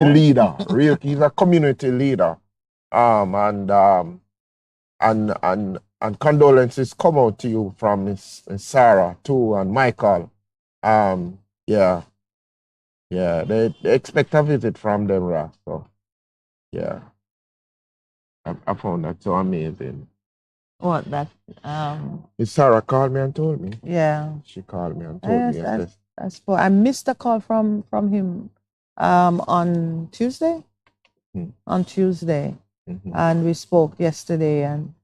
leader. He's a community leader. And condolences come out to you from Miss Sarah too and Michael. Yeah, they expect a visit from them, Ra. So yeah, I found that so amazing. What that? Miss Sarah called me and told me. Yeah, she called me and told me. I missed a call from him on Tuesday. On Tuesday, and we spoke yesterday, and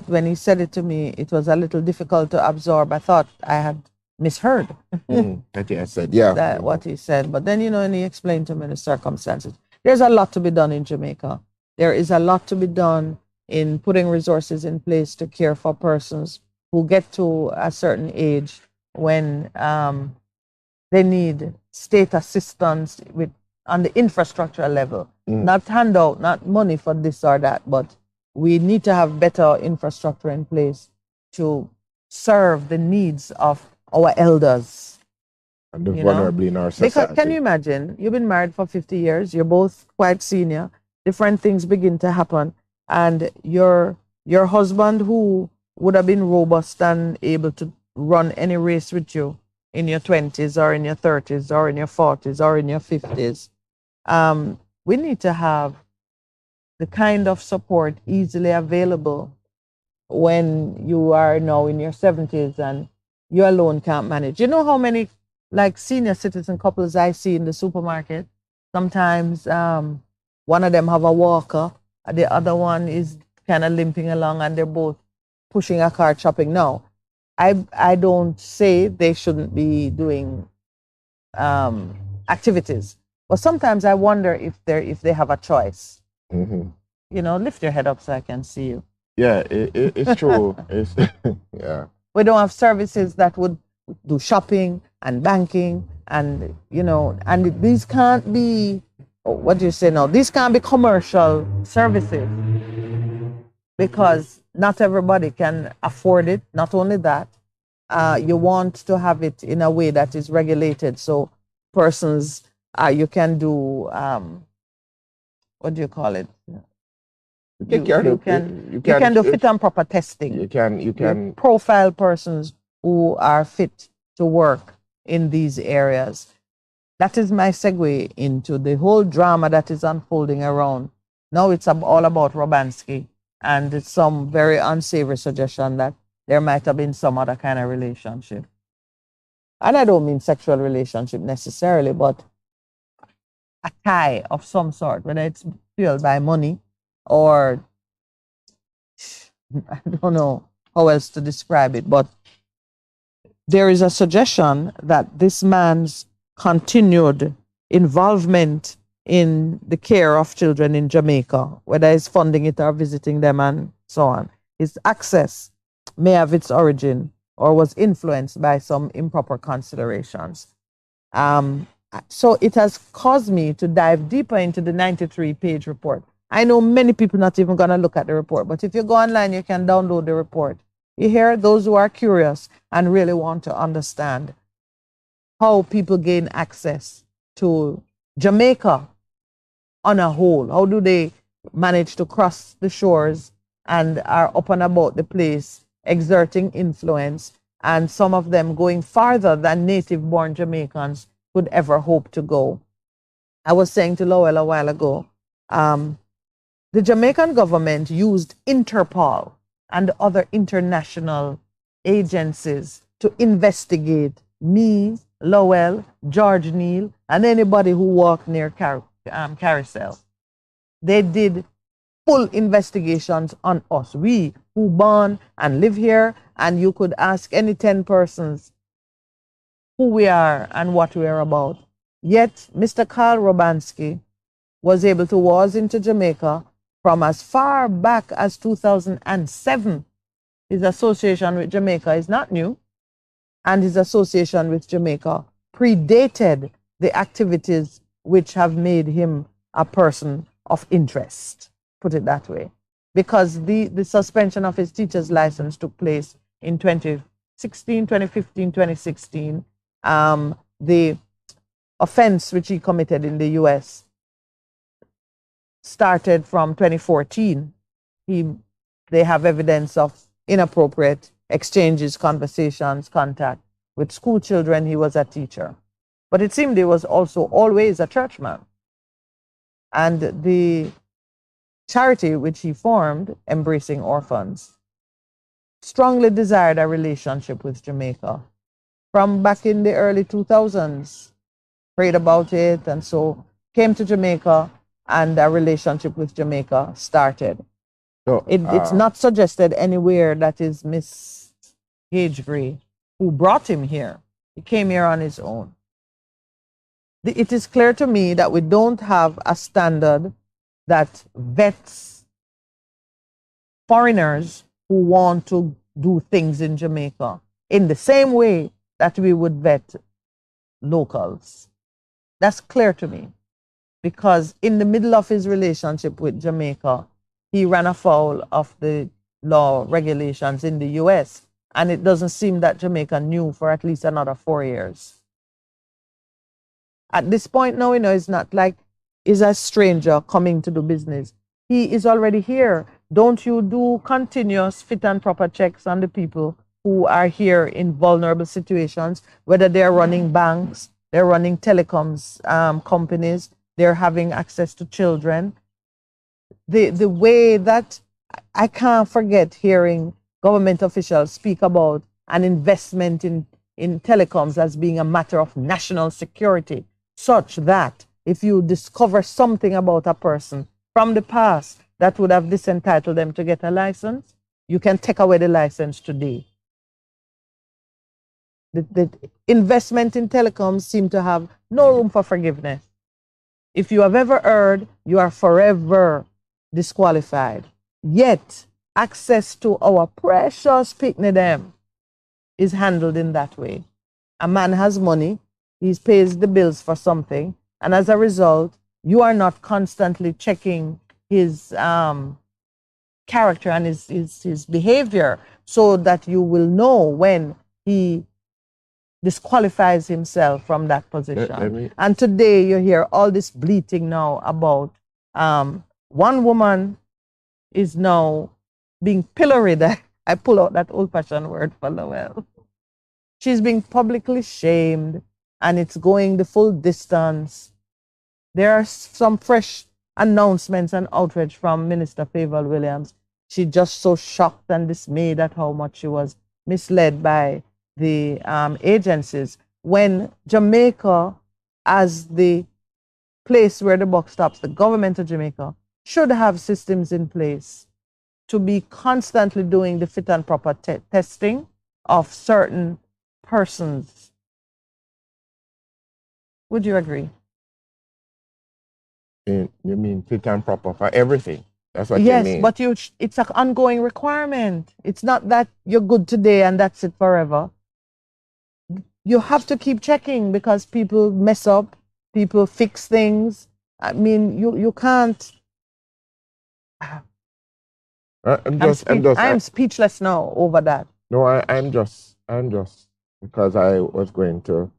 when he said it to me, it was a little difficult to absorb. I thought I had misheard. I said, yeah. That what he said. But then, and he explained to me the circumstances. There's a lot to be done in Jamaica. There is a lot to be done in putting resources in place to care for persons who get to a certain age when they need state assistance on the infrastructure level. Not handout, not money for this or that, but we need to have better infrastructure in place to serve the needs of our elders. And the vulnerable in our society. Because can you imagine, you've been married for 50 years, you're both quite senior, different things begin to happen, and your husband, who would have been robust and able to run any race with you in your 20s or in your 30s or in your 40s or in your 50s, we need to have the kind of support easily available when you are now in your 70s and you alone can't manage. You know how many senior citizen couples I see in the supermarket? Sometimes one of them have a walker, the other one is kind of limping along, and they're both pushing a cart shopping. Now, I don't say they shouldn't be doing activities, but sometimes I wonder if they have a choice. Lift your head up so I can see you. Yeah, it's true. Yeah. We don't have services that would do shopping and banking, and and these can't be, what do you say now? These can't be commercial services because not everybody can afford it. Not only that, you want to have it in a way that is regulated, so persons, you can do, what do you call it? You can do fit and proper testing. You can profile persons who are fit to work in these areas. That is my segue into the whole drama that is unfolding around. Now it's all about Robansky, and it's some very unsavory suggestion that there might have been some other kind of relationship. And I don't mean sexual relationship necessarily, but a tie of some sort, whether it's fueled by money or I don't know how else to describe it, but there is a suggestion that this man's continued involvement in the care of children in Jamaica, whether he's funding it or visiting them and so on, his access may have its origin or was influenced by some improper considerations. So it has caused me to dive deeper into the 93-page report. I know many people not even going to look at the report, but if you go online, you can download the report. You hear, those who are curious and really want to understand how people gain access to Jamaica on a whole. How do they manage to cross the shores and are up and about the place, exerting influence, and some of them going farther than native-born Jamaicans could ever hope to go. I was saying to Lowell a while ago, the Jamaican government used Interpol and other international agencies to investigate me, Lowell, George Neal, and anybody who walked near Carousel. They did full investigations on us, we who born and live here, and you could ask any 10 persons who we are and what we are about. Yet, Mr. Carl Robansky was able to waz into Jamaica from as far back as 2007. His association with Jamaica is not new, and his association with Jamaica predated the activities which have made him a person of interest, put it that way, because the suspension of his teacher's license took place in 2016, 2015, 2016. The offense which he committed in the US started from 2014. They have evidence of inappropriate exchanges, conversations, contact with school children. He was a teacher. But it seemed he was also always a churchman. And the charity which he formed, Embracing Orphans, strongly desired a relationship with Jamaica. From back in the early 2000s, prayed about it, and so came to Jamaica, and a relationship with Jamaica started. So, It's not suggested anywhere that is Miss Gage Gray who brought him here. He came here on his own. It is clear to me that we don't have a standard that vets foreigners who want to do things in Jamaica in the same way that we would vet locals. That's clear to me, because in the middle of his relationship with Jamaica, he ran afoul of the law regulations in the US, and it doesn't seem that Jamaica knew for at least another 4 years. At this point now, it's not like he's a stranger coming to do business. He is already here. Don't you do continuous fit and proper checks on the people who are here in vulnerable situations, whether they're running banks, they're running telecoms companies, they're having access to children. The way that I can't forget hearing government officials speak about an investment in telecoms as being a matter of national security, such that if you discover something about a person from the past that would have disentitled them to get a license, you can take away the license today. The investment in telecoms seem to have no room for forgiveness. If you have ever erred, you are forever disqualified. Yet, access to our precious picnic them is handled in that way. A man has money, he pays the bills for something, and as a result, you are not constantly checking his character and his behavior, so that you will know when he disqualifies himself from that position. And today you hear all this bleating now about one woman is now being pilloried. I pull out that old-fashioned word for Lowell. She's being publicly shamed, and it's going the full distance. There are some fresh announcements and outrage from Minister Favour Williams. She's just so shocked and dismayed at how much she was misled by the agencies. When Jamaica, as the place where the buck stops, the government of Jamaica should have systems in place to be constantly doing the fit and proper testing of certain persons. Would you agree? You mean fit and proper for everything? That's what you mean? Yes, but it's an ongoing requirement. It's not that you're good today and that's it forever. You have to keep checking, because people mess up, people fix things. I mean, you can't. I'm speechless now over that. No, I'm just because I was going to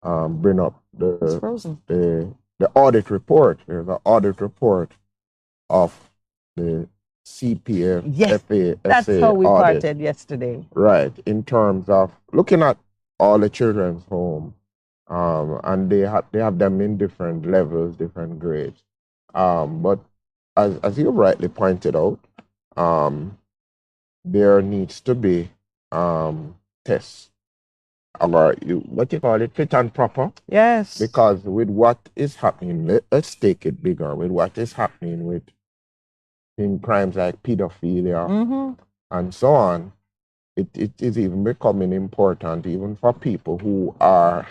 bring up the audit report. There's an audit report of the CPF. Yes, that's how we parted yesterday. Right, in terms of looking at all the children's home, and they have them in different levels, different grades. But as you rightly pointed out, there needs to be tests, or what you call it, fit and proper. Yes. Because with what is happening, let's take it bigger. With what is happening in crimes like pedophilia and so on, it is even becoming important even for people who are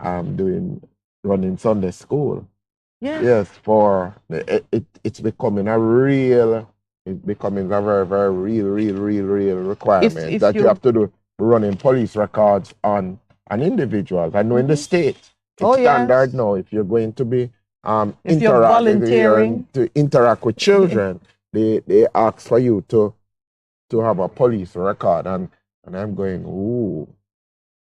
running Sunday school. Yes, it's becoming a very, very real requirement that you have to do running police records on individuals. I know in the state, it's standard now. If you're going to be if you're volunteering to interact with children, they ask for you to have a police record, and I'm going, ooh,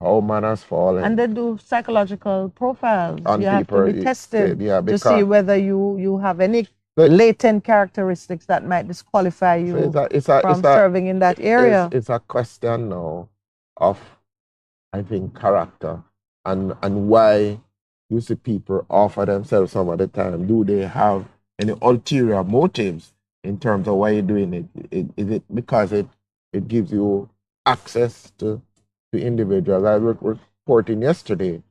how man has fallen. And they do psychological profiles. On you have to people, be tested yeah, to see whether you have any But- latent characteristics that might disqualify you from serving in that area. It's a question now of, I think, character and why you see people offer themselves some of the time. Do they have any ulterior motives in terms of why you're doing it? Is it because it gives you access to individuals? I was reporting yesterday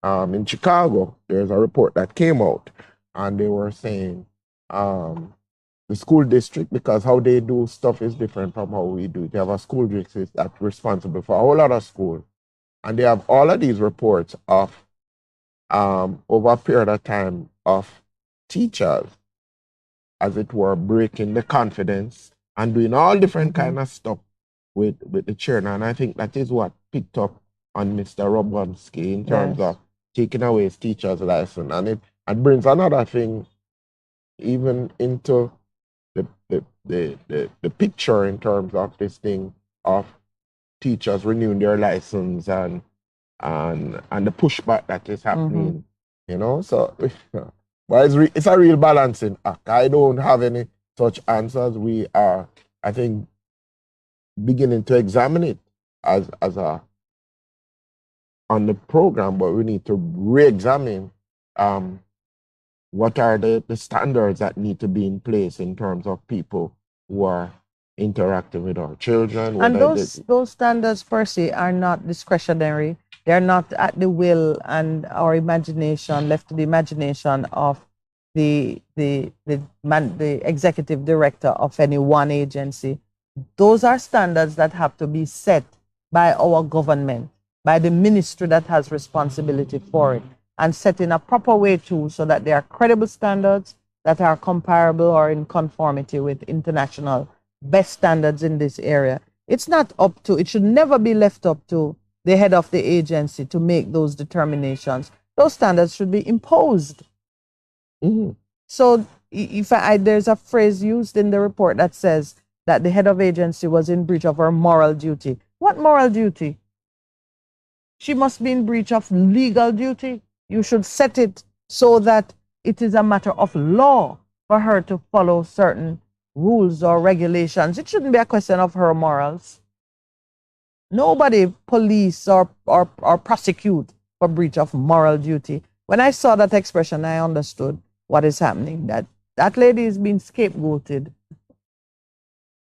in Chicago. There's a report that came out, and they were saying the school district, because how they do stuff is different from how we do it. They have a school district that's responsible for a whole lot of school, and they have all of these reports of over a period of time of teachers, as it were, breaking the confidence and doing all different kind of stuff with the children. And I think that is what picked up on Mr. Robonski in terms of taking away his teacher's license. And it brings another thing even into the picture in terms of this thing of teachers renewing their license and the pushback that is happening, you know. So, but it's a real balancing act. I don't have any such answers. We are, I think, beginning to examine it as a on the program, but we need to re-examine what are the standards that need to be in place in terms of people who are interacting with our children. And those standards, Percy, are not discretionary. They're not at the will and our imagination, left to the imagination of the executive director of any one agency. Those are standards that have to be set by our government, by the ministry that has responsibility for it, and set in a proper way too, so that they are credible standards that are comparable or in conformity with international best standards in this area. It's not up to, it should never be left up to the head of the agency to make those determinations. Those standards should be imposed. So if there's a phrase used in the report that says that the head of agency was in breach of her moral duty. What moral duty? She must be in breach of legal duty. You should set it so that it is a matter of law for her to follow certain rules or regulations. It shouldn't be a question of her morals. Nobody police or prosecute for breach of moral duty. When I saw that expression, I understood what is happening. That lady is being scapegoated.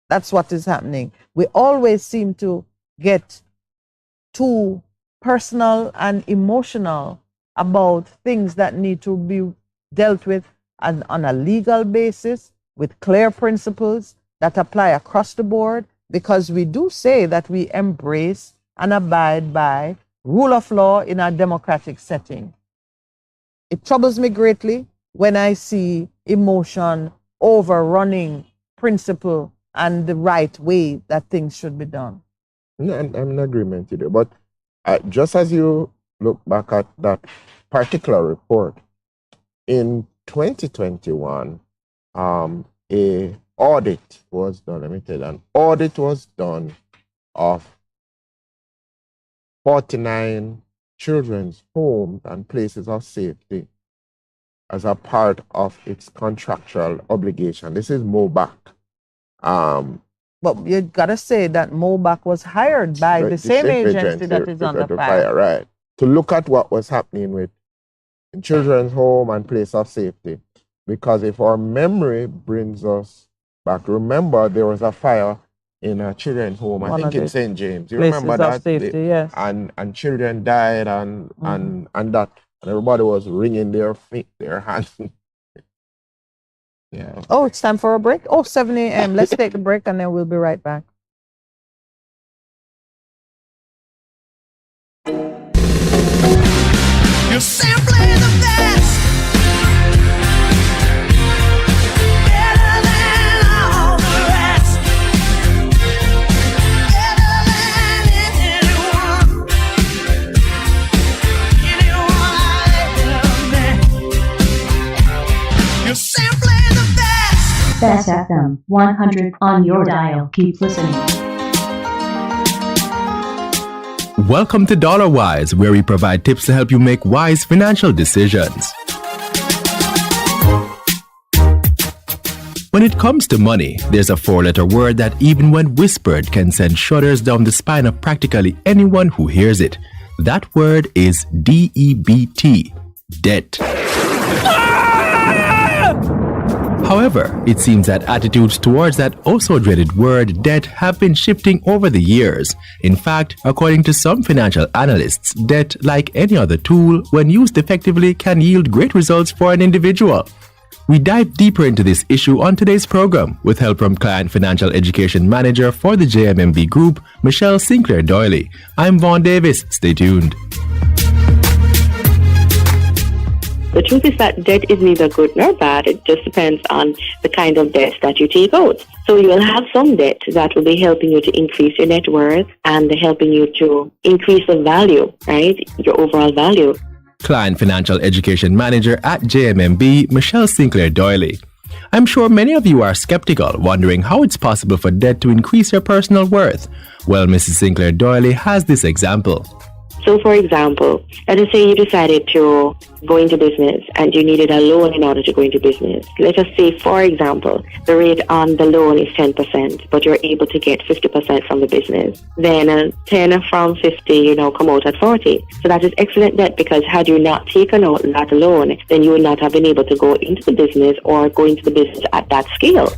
That's what is happening. We always seem to get too personal and emotional about things that need to be dealt with on a legal basis with clear principles that apply across the board, because we do say that we embrace and abide by rule of law in a democratic setting. It troubles me greatly when I see emotion overrunning principle and the right way that things should be done. No, I'm in agreement with you. But just as you look back at that particular report, in 2021, a audit was done. Let me tell you, an audit was done of 49 children's homes and places of safety as a part of its contractual obligation. This is MOBAC. But you gotta say that MOBAC was hired by the same agency that is under fire. Right. To look at what was happening with children's home and place of safety. Because if our memory brings us back, remember there was a fire in a children's home, I think in St. James. You remember that? Safety, yes. And children died and that. And everybody was wringing their feet, their hands. Yeah. Oh, it's time for a break? Oh, 7 a.m. Let's take a break and then we'll be right back. You're simply the best. Better than all the rest. Better than anyone. Anyone I ever met. You're simply the best. Bess FM-100 on your dial. Keep listening. Welcome to Dollar Wise, where we provide tips to help you make wise financial decisions. When it comes to money, there's a four-letter word that even when whispered can send shudders down the spine of practically anyone who hears it. That word is D-E-B-T, debt. However, it seems that attitudes towards that also-dreaded word debt have been shifting over the years. In fact, according to some financial analysts, debt, like any other tool, when used effectively, can yield great results for an individual. We dive deeper into this issue on today's program with help from Client Financial Education Manager for the JMMB Group, Michelle Sinclair Doyley. I'm Vaughn Davis. Stay tuned. The truth is that debt is neither good nor bad. It just depends on the kind of debt that you take out. So you will have some debt that will be helping you to increase your net worth and helping you to increase the value, right? Your overall value. Client Financial Education Manager at JMMB, Michelle Sinclair Doyley. I'm sure many of you are skeptical, wondering how it's possible for debt to increase your personal worth. Well, Mrs. Sinclair Doyley has this example. So, for example, let us say you decided to go into business and you needed a loan in order to go into business. Let us say, for example, the rate on the loan is 10%, but you're able to get 50% from the business. Then 10 from 50, come out at 40. So that is excellent debt, because had you not taken out that loan, then you would not have been able to go into the business or go into the business at that scale.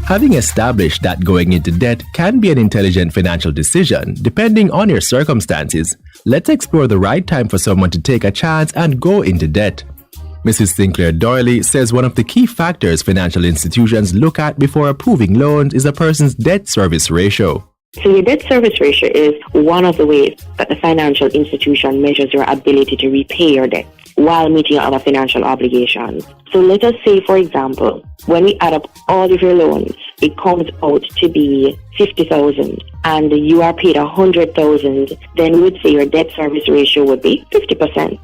Having established that going into debt can be an intelligent financial decision, depending on your circumstances, let's explore the right time for someone to take a chance and go into debt. Mrs. Sinclair Doyley says one of the key factors financial institutions look at before approving loans is a person's debt service ratio. So your debt service ratio is one of the ways that the financial institution measures your ability to repay your debt while meeting your other financial obligations. So let us say, for example, when we add up all of your loans, it comes out to be 50,000 and you are paid 100,000, then we would say your debt service ratio would be 50%.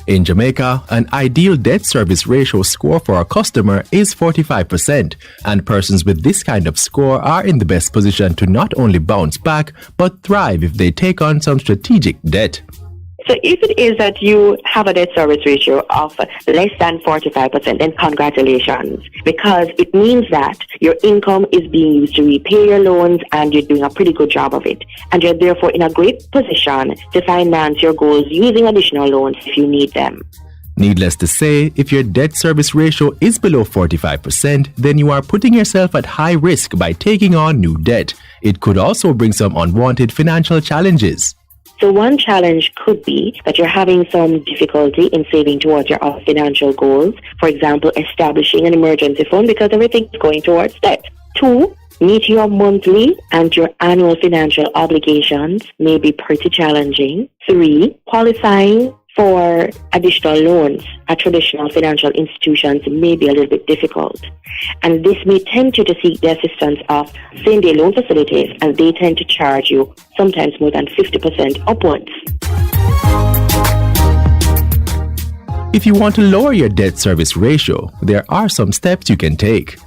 In Jamaica, an ideal debt service ratio score for a customer is 45%, and persons with this kind of score are in the best position to not only bounce back, but thrive if they take on some strategic debt. So if it is that you have a debt service ratio of less than 45%, then congratulations, because it means that your income is being used to repay your loans and you're doing a pretty good job of it. And you're therefore in a great position to finance your goals using additional loans if you need them. Needless to say, if your debt service ratio is below 45%, then you are putting yourself at high risk by taking on new debt. It could also bring some unwanted financial challenges. So one challenge could be that you're having some difficulty in saving towards your other financial goals. For example, establishing an emergency fund, because everything is going towards debt. 2, meeting your monthly and your annual financial obligations may be pretty challenging. 3, qualifying for additional loans at traditional financial institutions may be a little bit difficult. And this may tempt you to seek the assistance of same-day loan facilities, and they tend to charge you sometimes more than 50% upwards. If you want to lower your debt service ratio, there are some steps you can take.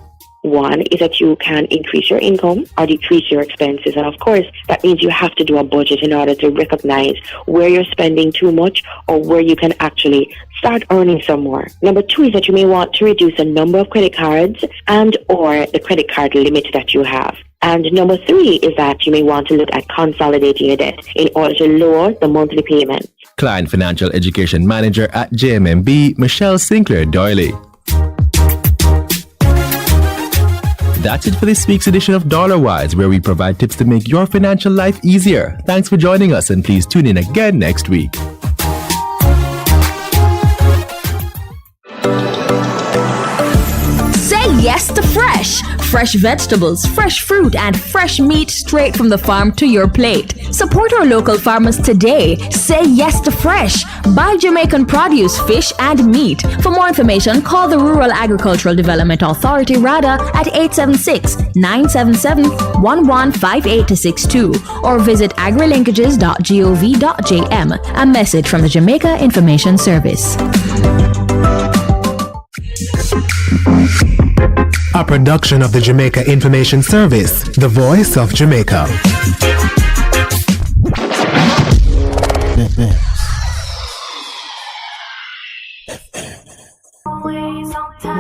1 is that you can increase your income or decrease your expenses. And of course, that means you have to do a budget in order to recognize where you're spending too much or where you can actually start earning some more. Number 2 is that you may want to reduce the number of credit cards and or the credit card limit that you have. And number 3 is that you may want to look at consolidating your debt in order to lower the monthly payment. Client Financial Education Manager at JMMB, Michelle Sinclair Doyley. That's it for this week's edition of Dollar Wise, where we provide tips to make your financial life easier. Thanks for joining us, and please tune in again next week. Say yes to fresh. Fresh vegetables, fresh fruit, and fresh meat straight from the farm to your plate. Support our local farmers today. Say yes to fresh. Buy Jamaican produce, fish, and meat. For more information, call the Rural Agricultural Development Authority, RADA, at 876-977-1158-62 or visit agrilinkages.gov.jm. A message from the Jamaica Information Service. A production of the Jamaica Information Service, the voice of Jamaica.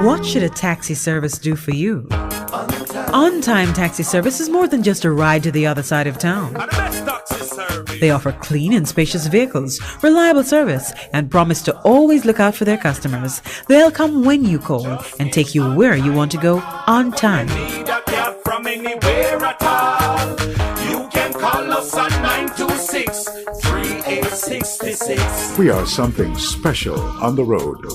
What should a taxi service do for you? On-Time Taxi Service is more than just a ride to the other side of town. They offer clean and spacious vehicles, reliable service, and promise to always look out for their customers. They'll come when you call and take you where you want to go on time. From anywhere at all. You can call us at 926-3866. We are something special on the road.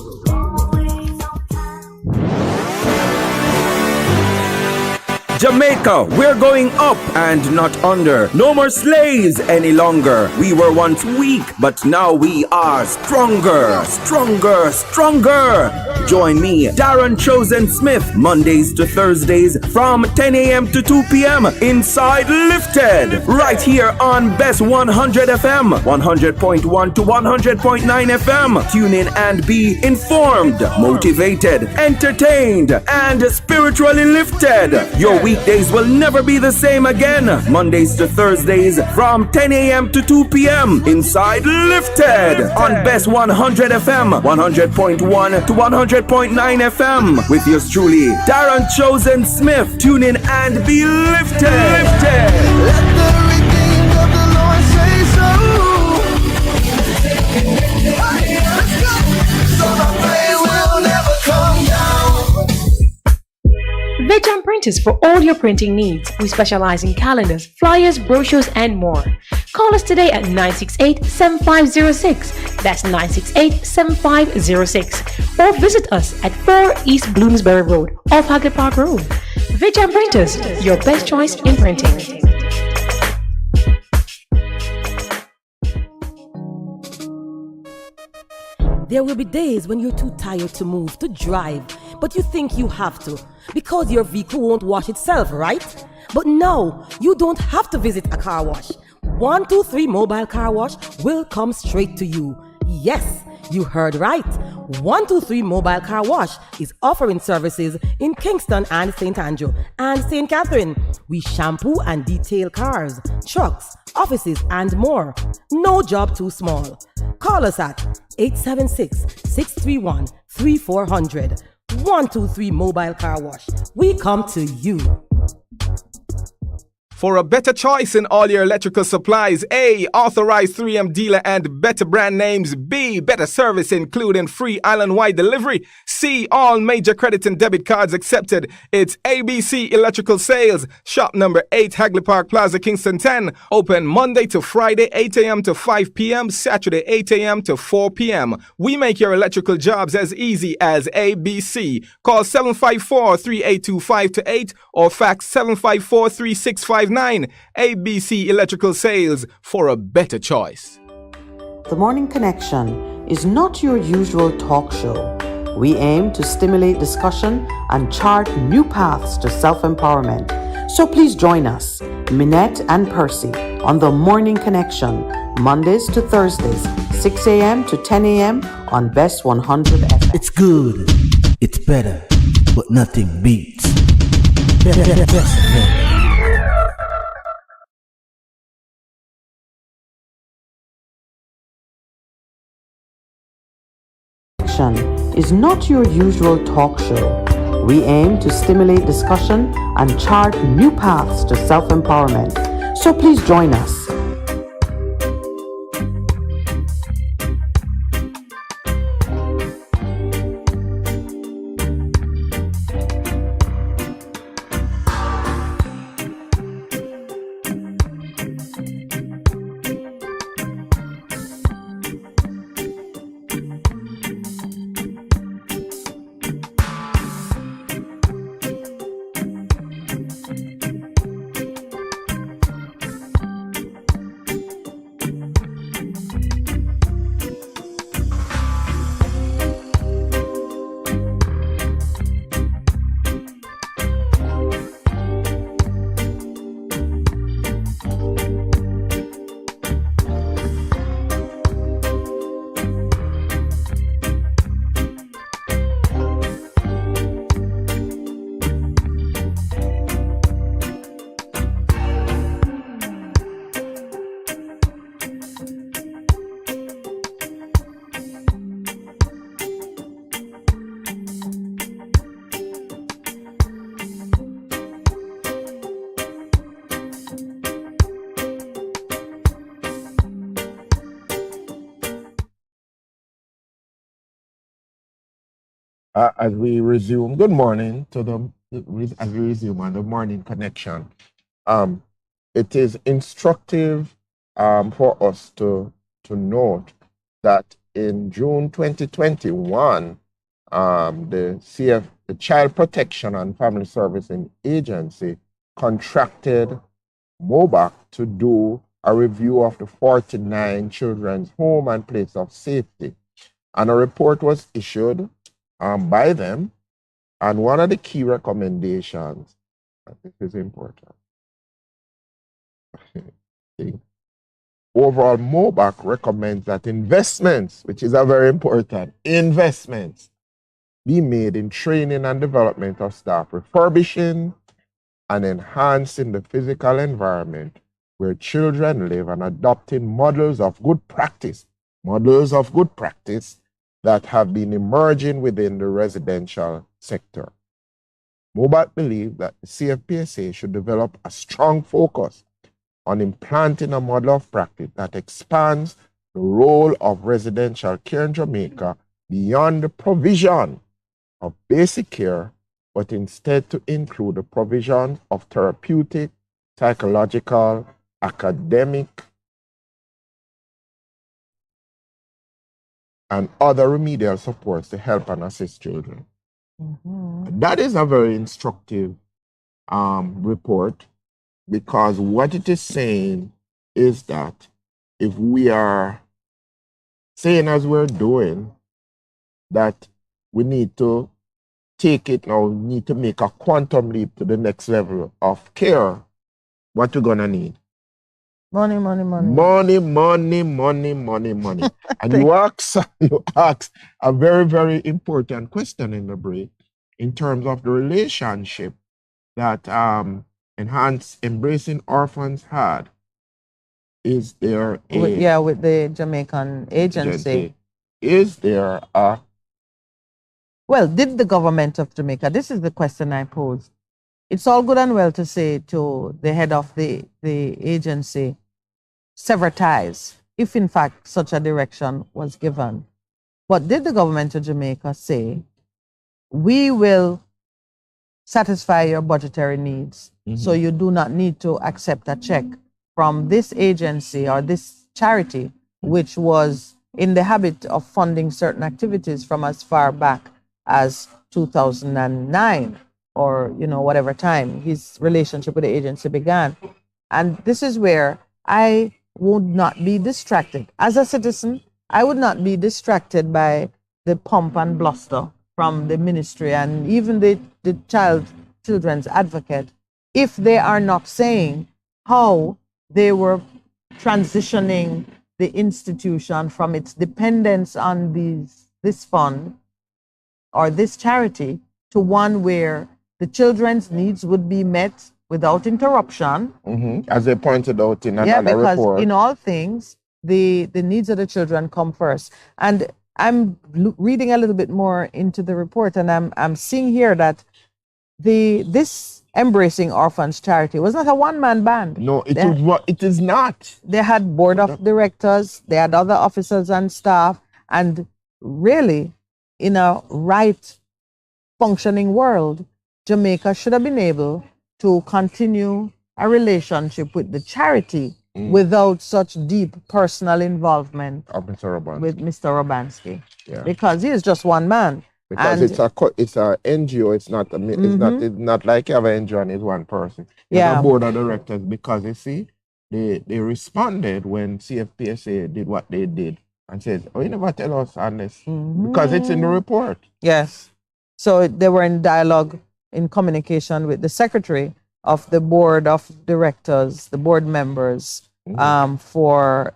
Jamaica, we're going up and not under. No more slaves any longer. We were once weak, but now we are stronger, stronger, stronger. Join me, Darren Chosen Smith, Mondays to Thursdays from 10 a.m. to 2 p.m. inside Lifted, right here on Bess100 FM, 100.1 to 100.9 FM. Tune in and be informed, motivated, entertained, and spiritually lifted. Your weekdays will never be the same again. Mondays to Thursdays from 10 a.m. to 2 p.m. inside Lifted on Bess100 FM, 100.1 to 100.9 FM. With yours truly, Darren Chosen Smith. Tune in and be lifted. Lifted. Let the redeemed of the Lord say so. Let's go. So the pain will never come down. Veg Printers for all your printing needs. We specialize in calendars, flyers, brochures, and more. Call us today at 968-7506. That's 968-7506. Or visit us at 4 East Bloomsbury Road, off Hagley Park Road. Veg Printers, your best choice in printing. There will be days when you're too tired to move, to drive, but you think you have to because your vehicle won't wash itself, right? But no, you don't have to visit a car wash. 123 Mobile Car Wash will come straight to you. Yes, you heard right. 123 Mobile Car Wash is offering services in Kingston and St. Andrew and St. Catherine. We shampoo and detail cars, trucks, offices, and more. No job too small. Call us at 876-631-3400. 123 Mobile Car Wash. We come to you. For a better choice in all your electrical supplies, A, authorized 3M dealer and better brand names. B, better service including free island-wide delivery. C, all major credit and debit cards accepted. It's ABC Electrical Sales. Shop number 8, Hagley Park Plaza, Kingston 10. Open Monday to Friday, 8 a.m. to 5 p.m. Saturday, 8 a.m. to 4 p.m. We make your electrical jobs as easy as ABC. Call 754-3825-8 or fax 754-3659. ABC Electrical Sales, for a better choice. The Morning Connection is not your usual talk show. We aim to stimulate discussion and chart new paths to self-empowerment. So please join us, Minett and Percy, on The Morning Connection, Mondays to Thursdays, 6 a.m. to 10 a.m. on Bess100 FM. It's good, it's better, but nothing beats. Is not your usual talk show. We aim to stimulate discussion and chart new paths to self-empowerment. So please join us. As we resume, good morning to as we resume on the morning connection. It is instructive for us to note that in June 2021, the Child Protection and Family Servicing Agency contracted MOBAC to do a review of the 49 children's home and place of safety. And a report was issued by them. And one of the key recommendations, I think is important. Overall, MOBAC recommends that investments, which is a very important, investments be made in training and development of staff, refurbishing and enhancing the physical environment where children live and adopting models of good practice that have been emerging within the residential sector. MOBAC believes that the CFPSA should develop a strong focus on implanting a model of practice that expands the role of residential care in Jamaica beyond the provision of basic care, but instead to include the provision of therapeutic, psychological, academic, and other remedial supports to help and assist children. That is a very instructive report, because what it is saying is that if we are saying, as we're doing, that we need to take it now, we need to make a quantum leap to the next level of care, what we're going to need? Money. And you ask a very, very important question in the break in terms of the relationship that Enhanced Embracing Orphans had. Is there with the Jamaican agency? Is there a... Well, did the government of Jamaica, this is the question I posed. It's all good and well to say to the head of the agency, sever ties, if in fact such a direction was given. But did the government of Jamaica say, we will satisfy your budgetary needs, so you do not need to accept a check from this agency or this charity, which was in the habit of funding certain activities from as far back as 2009 or, whatever time his relationship with the agency began. And this is where I would not be distracted. As a citizen, I would not be distracted by the pomp and bluster from the ministry and even the children's advocate if they are not saying how they were transitioning the institution from its dependence on this fund or this charity to one where the children's needs would be met without interruption. As they pointed out in another because report. In all things, the needs of the children come first. And I'm reading a little bit more into the report, and I'm seeing here that this Embracing Orphans charity was not a one-man band. No, it is not. They had board of directors, they had other officers and staff, and really, in a right functioning world, Jamaica should have been able to continue a relationship with the charity without such deep personal involvement with Mr. Robansky. Yeah. Because he is just one man. Because it's a NGO, it's not like you have an NGO and it's one person. It's a board of directors, because you see, they responded when CFPSA did what they did and said, oh, you never tell us on this, because it's in the report. Yes. So they were in dialogue, in communication with the secretary of the board of directors, the board members, for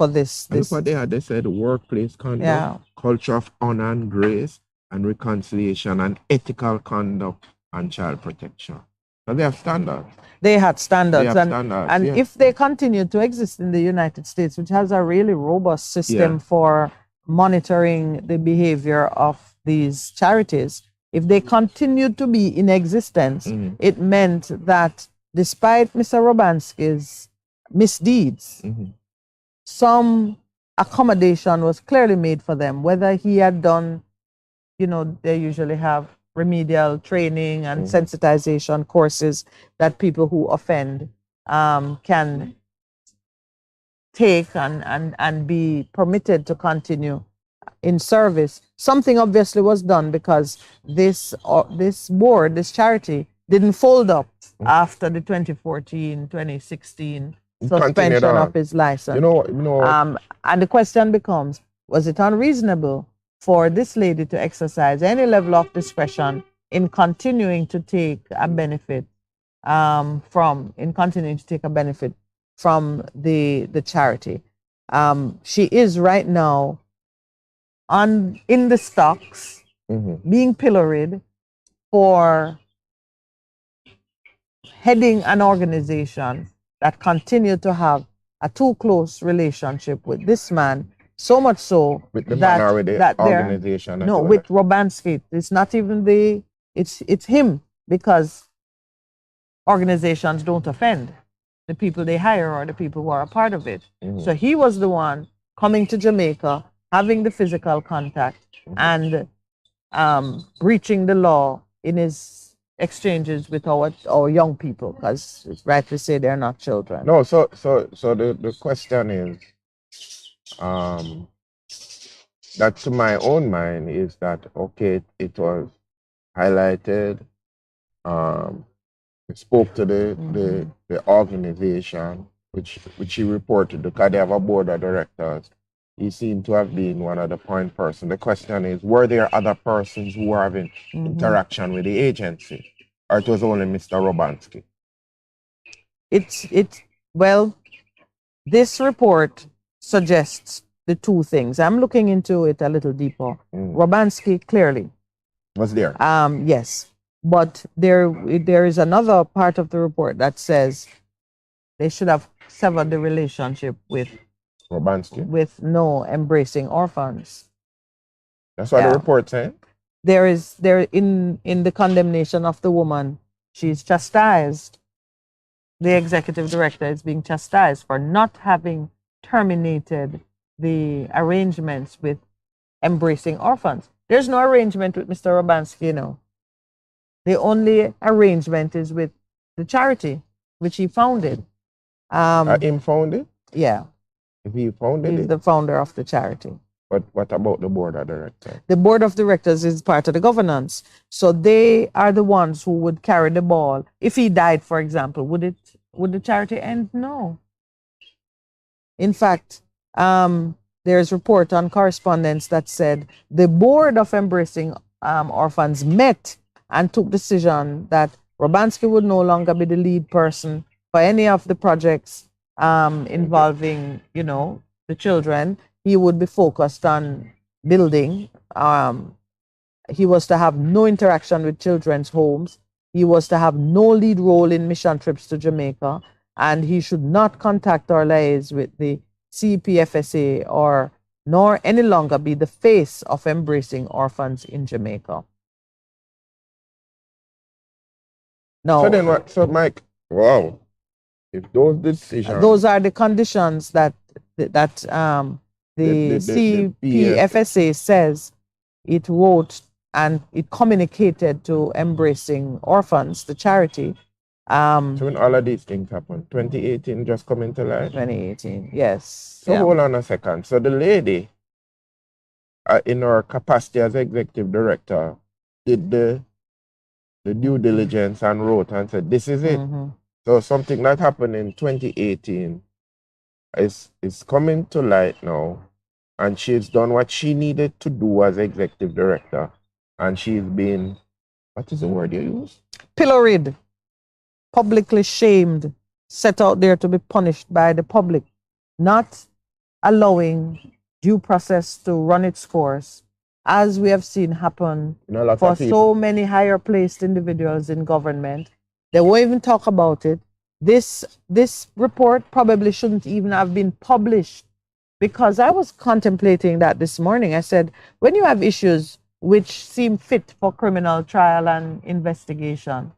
this. Look what they had. They said workplace conduct, culture of honor and grace, and reconciliation, and ethical conduct, and child protection. So they have standards. They had standards. And yeah. if they continue to exist in the United States, which has a really robust system for monitoring the behavior of these charities, if they continued to be in existence, it meant that despite Mr. Robansky's misdeeds, some accommodation was clearly made for them, whether he had done they usually have remedial training and sensitization courses that people who offend can take and be permitted to continue in service. Something obviously was done because this board, this charity, didn't fold up after the 2014-2016 suspension of his license. And the question becomes, was it unreasonable for this lady to exercise any level of discretion in continuing to take a benefit from the charity? She is right now in the stocks, being pilloried for heading an organization that continued to have a too close relationship with this man, so much so with the man or with the organization. No, with Robansky. It's not even it's him, because organizations don't offend the people they hire or the people who are a part of it. So he was the one coming to Jamaica, having the physical contact, and breaching the law in his exchanges with our young people, because it's right to say they're not children. No, so the question is, that to my own mind is that, okay, it was highlighted, it spoke to the organization, which he reported, because they have a board of directors. He seemed to have been one of the point person. The question is, were there other persons who were having interaction with the agency, or it was only Mr. Robansky? Well, this report suggests the two things. I'm looking into it a little deeper. Robansky clearly was there. Yes, but there is another part of the report that says they should have severed the relationship with Robansky, with no embracing orphans. That's what the report said. There in the condemnation of the woman, she's chastised. The executive director is being chastised for not having terminated the arrangements with embracing orphans. There's no arrangement with Mr. Robansky, The only arrangement is with the charity, which he founded. Him founded? Yeah. He founded He's the founder of the charity. But what about the board of directors? The board of directors is part of the governance. So they are the ones who would carry the ball. If he died, for example, would the charity end? No. In fact, there's report on correspondence that said the board of embracing orphans met and took decision that Robansky would no longer be the lead person for any of the projects involving, the children. He would be focused on building. He was to have no interaction with children's homes. He was to have no lead role in mission trips to Jamaica, and he should not contact or liaise with the CPFSA nor any longer be the face of embracing orphans in Jamaica. No. So then what? So Mike, wow. If those decisions, those are the conditions that the CPFSA says it wrote and it communicated to Embracing Orphans, the charity. So when all of these things happened, 2018 just come into life? 2018, yes. So hold on a second. So the lady, in her capacity as executive director, did the due diligence and wrote and said, this is it. So something that happened in 2018 is coming to light now, and she's done what she needed to do as executive director, and she's been, what is the word you use? Pilloried, publicly shamed, set out there to be punished by the public, not allowing due process to run its course, as we have seen happen for so many higher placed individuals in government. They won't even talk about it. This report probably shouldn't even have been published, because I was contemplating that this morning. I said, when you have issues which seem fit for criminal trial and investigation,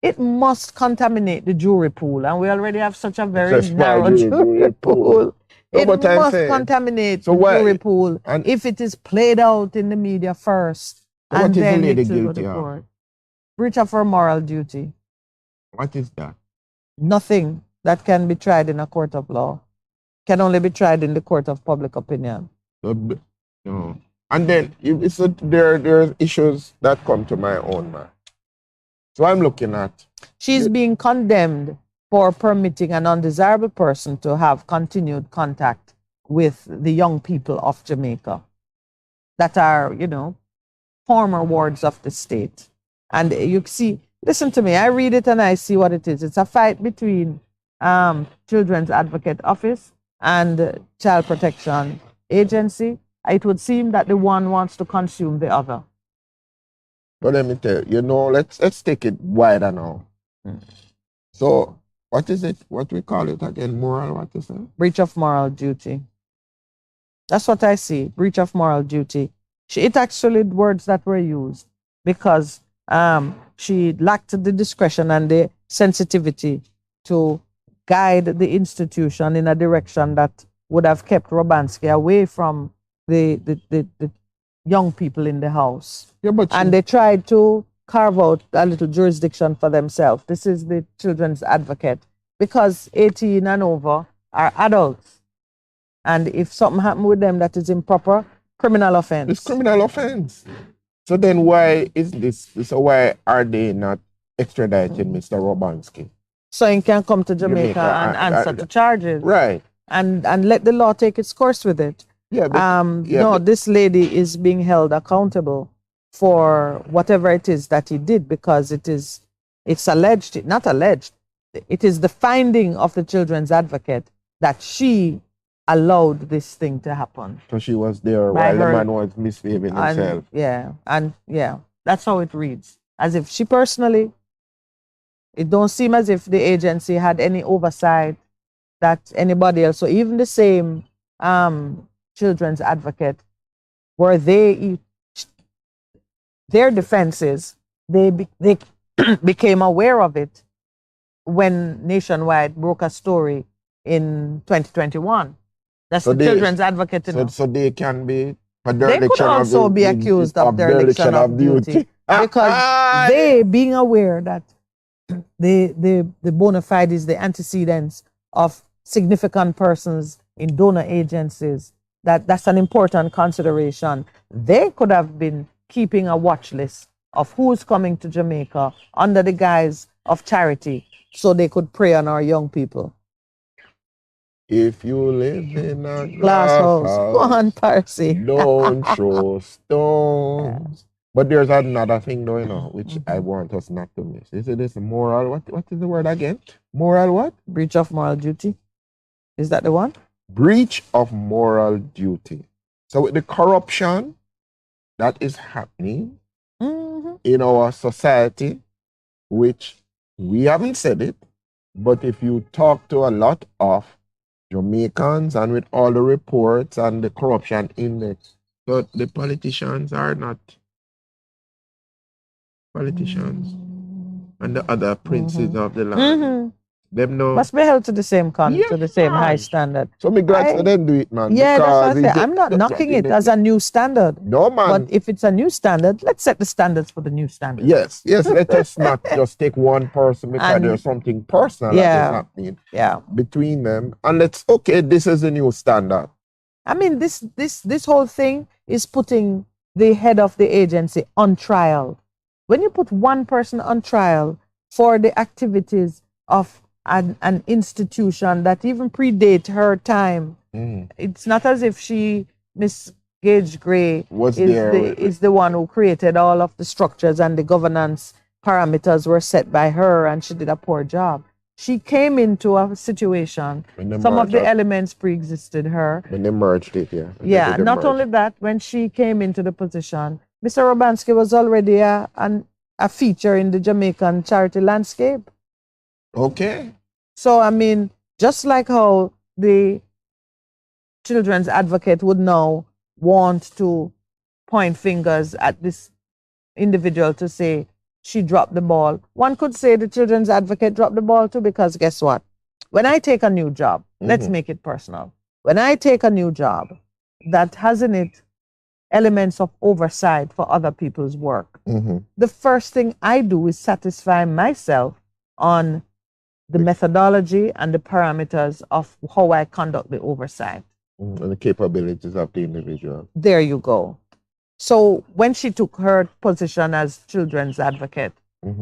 it must contaminate the jury pool. And we already have such a very narrow jury pool. It must contaminate the jury pool if it is played out in the media first So what is the then lady it will go guilty to of? court. Breach of her moral duty. What is that? Nothing that can be tried in a court of law can only be tried in the court of public opinion. No. And then there's issues that come to my own mind. So I'm looking at. She's being condemned for permitting an undesirable person to have continued contact with the young people of Jamaica that are, former wards of the state. And you see, listen to me, I read it and I see what it is. It's a fight between Children's Advocate Office and Child Protection Agency. It would seem that the one wants to consume the other. But let me tell you, let's take it wider now. So, what is it? What we call it again? Moral, what is it? Breach of moral duty. That's what I see, breach of moral duty. It actually words that were used because she lacked the discretion and the sensitivity to guide the institution in a direction that would have kept Robansky away from the young people in the house. Yeah, and they tried to carve out a little jurisdiction for themselves. This is the Children's Advocate because 18 and over are adults. And if something happened with them that is improper, criminal offense. It's criminal offense. So then why is this? So why are they not extraditing Mr. Robansky? So he can come to Jamaica and answer to charges. Right. And let the law take its course with it. Yeah, this lady is being held accountable for whatever it is that he did because it's alleged, not alleged, it is the finding of the Children's Advocate that she allowed this thing to happen. So she was there while the man was misbehaving himself. That's how it reads. As if she personally, it don't seem as if the agency had any oversight that anybody else, so even the same Children's Advocate, were their defenses, they became aware of it when Nationwide broke a story in 2021. That's the Children's Advocate. So they can be. They could also be accused of dereliction of duty because they, being aware that the bona fides, the antecedents of significant persons in donor agencies, that's an important consideration. They could have been keeping a watch list of who's coming to Jamaica under the guise of charity so they could prey on our young people. If you live in a glass house, go on, Percy. Don't throw stones. But there's another thing though, which I want us not to miss. Is it this moral, what is the word again? Moral what? Breach of moral duty. Is that the one? Breach of moral duty. So with the corruption that is happening in our society, which we haven't said it, but if you talk to a lot of Jamaicans and with all the reports and the corruption index, but the politicians are not politicians and the other princes of the land. Them know must be held to the same to the same high standard. So me glad for them do it, man. Yeah, that's what I say. I'm not knocking it as a new standard. No, man. But if it's a new standard, let's set the standards for the new standard. Yes. Let us not just take one person because there's something personal that is happening between them. And this is a new standard. I mean, this whole thing is putting the head of the agency on trial. When you put one person on trial for the activities of an institution that even predate her time, it's not as if Miss Gage Gray is the one who created all of the structures and the governance parameters were set by her and she did a poor job. She came into a situation, some of the elements pre-existed her. When they merged it, not only that, when she came into the position, Mr. Robansky was already a feature in the Jamaican charity landscape. Okay. So, I mean, just like how the Children's Advocate would now want to point fingers at this individual to say she dropped the ball, one could say the Children's Advocate dropped the ball too, because guess what? When I take a new job, let's make it personal. When I take a new job that has in it elements of oversight for other people's work. Mm-hmm. The first thing I do is satisfy myself on the methodology and the parameters of how I conduct the oversight. And the capabilities of the individual. There you go. So when she took her position as children's advocate,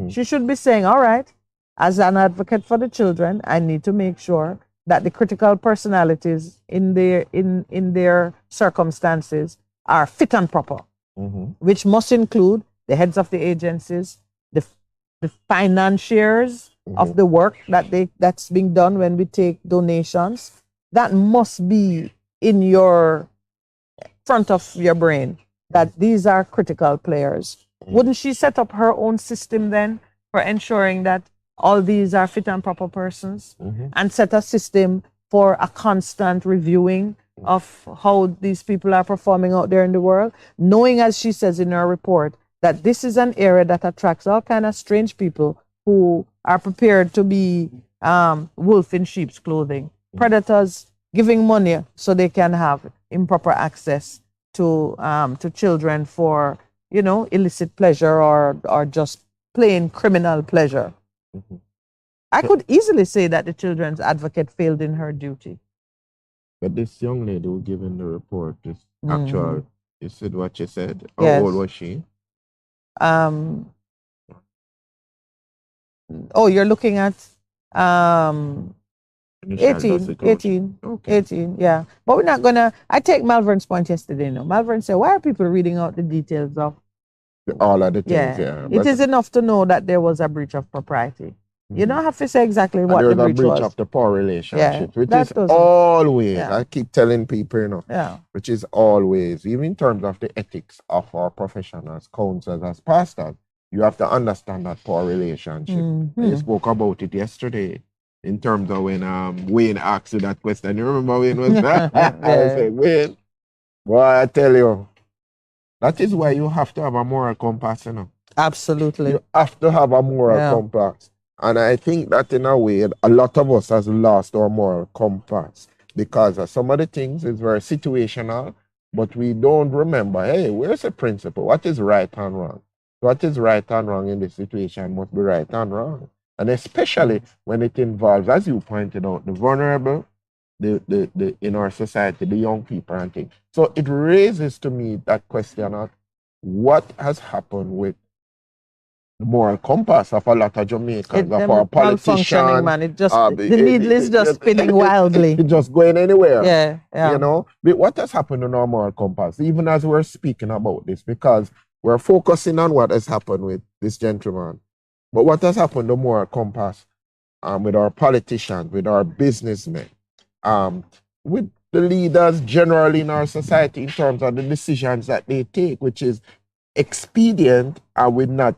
she should be saying, all right, as an advocate for the children, I need to make sure that the critical personalities in their circumstances are fit and proper, which must include the heads of the agencies, the financiers of the work that's being done when we take donations. That must be in your front of your brain, that these are critical players. Wouldn't she set up her own system then for ensuring that all these are fit and proper persons, and set a system for a constant reviewing of how these people are performing out there in the world, knowing, as she says in her report, that this is an area that attracts all kind of strange people who are prepared to be wolf in sheep's clothing, predators giving money so they can have improper access to children for, you know, illicit pleasure or just plain criminal pleasure. I could easily say that the children's advocate failed in her duty. But this young lady who gave in the report, this actual, you said what you said. How Yes. old was she? Oh, you're looking at 18, Okay. 18, yeah. But we're not gonna, I take Malvern's point yesterday, no. Malvern said, why are people reading out the details of? All of the things, Yeah. yeah. It is enough to know that there was a breach of propriety. You don't have to say exactly And what there the was a breach breach was. of the power relationship, which that is doesn't- always, Yeah. I keep telling people, you know, Yeah. which is always, even in terms of the ethics of our profession as counselors, as pastors, you have to understand that power relationship. You spoke about it yesterday in terms of when Wayne asked you that question. You remember Wayne was I said, Wayne, boy, I tell you, that is why you have to have a moral compass, you know. Absolutely. You have to have a moral compass. And I think that in a way, a lot of us has lost our moral compass because some of the things is very situational, but we don't remember, hey, where's the principle? What is right and wrong? What is right and wrong in this situation must be right and wrong. And especially when it involves, as you pointed out, the vulnerable, the in our society, the young people and things. So it raises to me that question of what has happened with the moral compass of a lot of Jamaicans, of our politicians. Man. It just, the needle is just spinning wildly. It's just going anywhere. Yeah. You know, but what has happened in our moral compass, even as we're speaking about this, because we're focusing on what has happened with this gentleman. But what has happened to moral compass with our politicians, with our businessmen, with the leaders generally in our society in terms of the decisions that they take, which is expedient, and we're not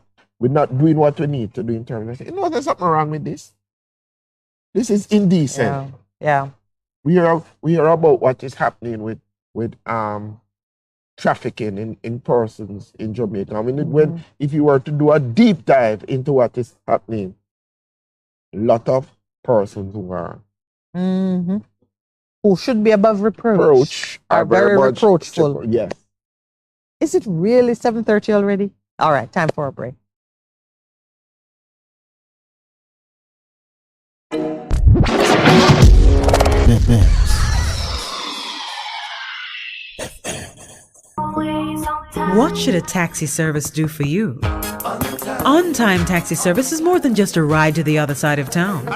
doing what we need to do in terms of, you know, there's something wrong with this. This is indecent. Yeah. We hear about what is happening with trafficking in persons in Jamaica. I mean, if you were to do a deep dive into what is happening, a lot of persons who are who should be above reproach are very much reproachful. Yes. Is it really 7:30 already? All right, time for a break. What should a taxi service do for you? On-time taxi service is more than just a ride to the other side of town.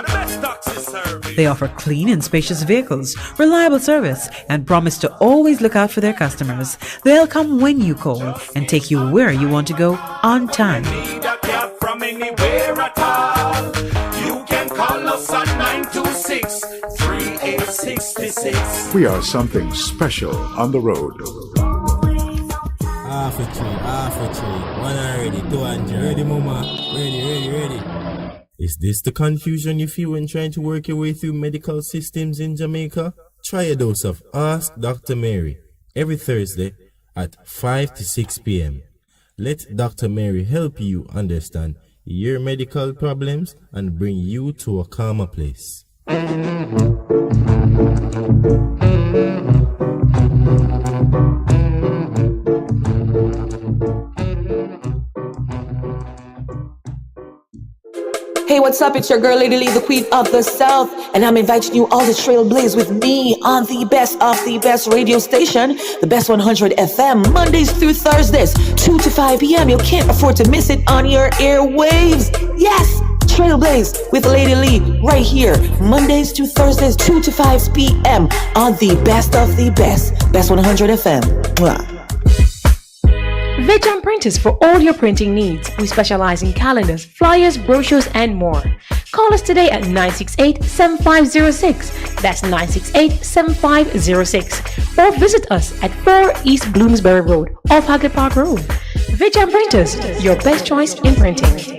They offer clean and spacious vehicles, reliable service, and promise to always look out for their customers. They'll come when you call and take you where you want to go on time. From anywhere at all. You can call us at 926-3866. We are something special on the road. Half a tree, one already, 200, ready mama, ready. Is this the confusion you feel when trying to work your way through medical systems in Jamaica? Try a dose of Ask Dr. Mary every Thursday at 5 to 6 p.m. Let Dr. Mary help you understand your medical problems and bring you to a calmer place. Hey, what's up? It's your girl, Lady Lee, the Queen of the South, and I'm inviting you all to trailblaze with me on the best of the best radio station, the Bess100 FM, Mondays through Thursdays, 2 to 5 p.m. You can't afford to miss it on your airwaves. Yes, trailblaze with Lady Lee right here, Mondays to Thursdays, 2 to 5 p.m. on the best of the best, Bess100 FM. Mwah. Veg Printers for all your printing needs. We specialize in calendars, flyers, brochures, and more. Call us today at 968-7506. That's 968-7506. Or visit us at 4 East Bloomsbury Road, off Hagley Park Road. Veg Printers, your best choice in printing.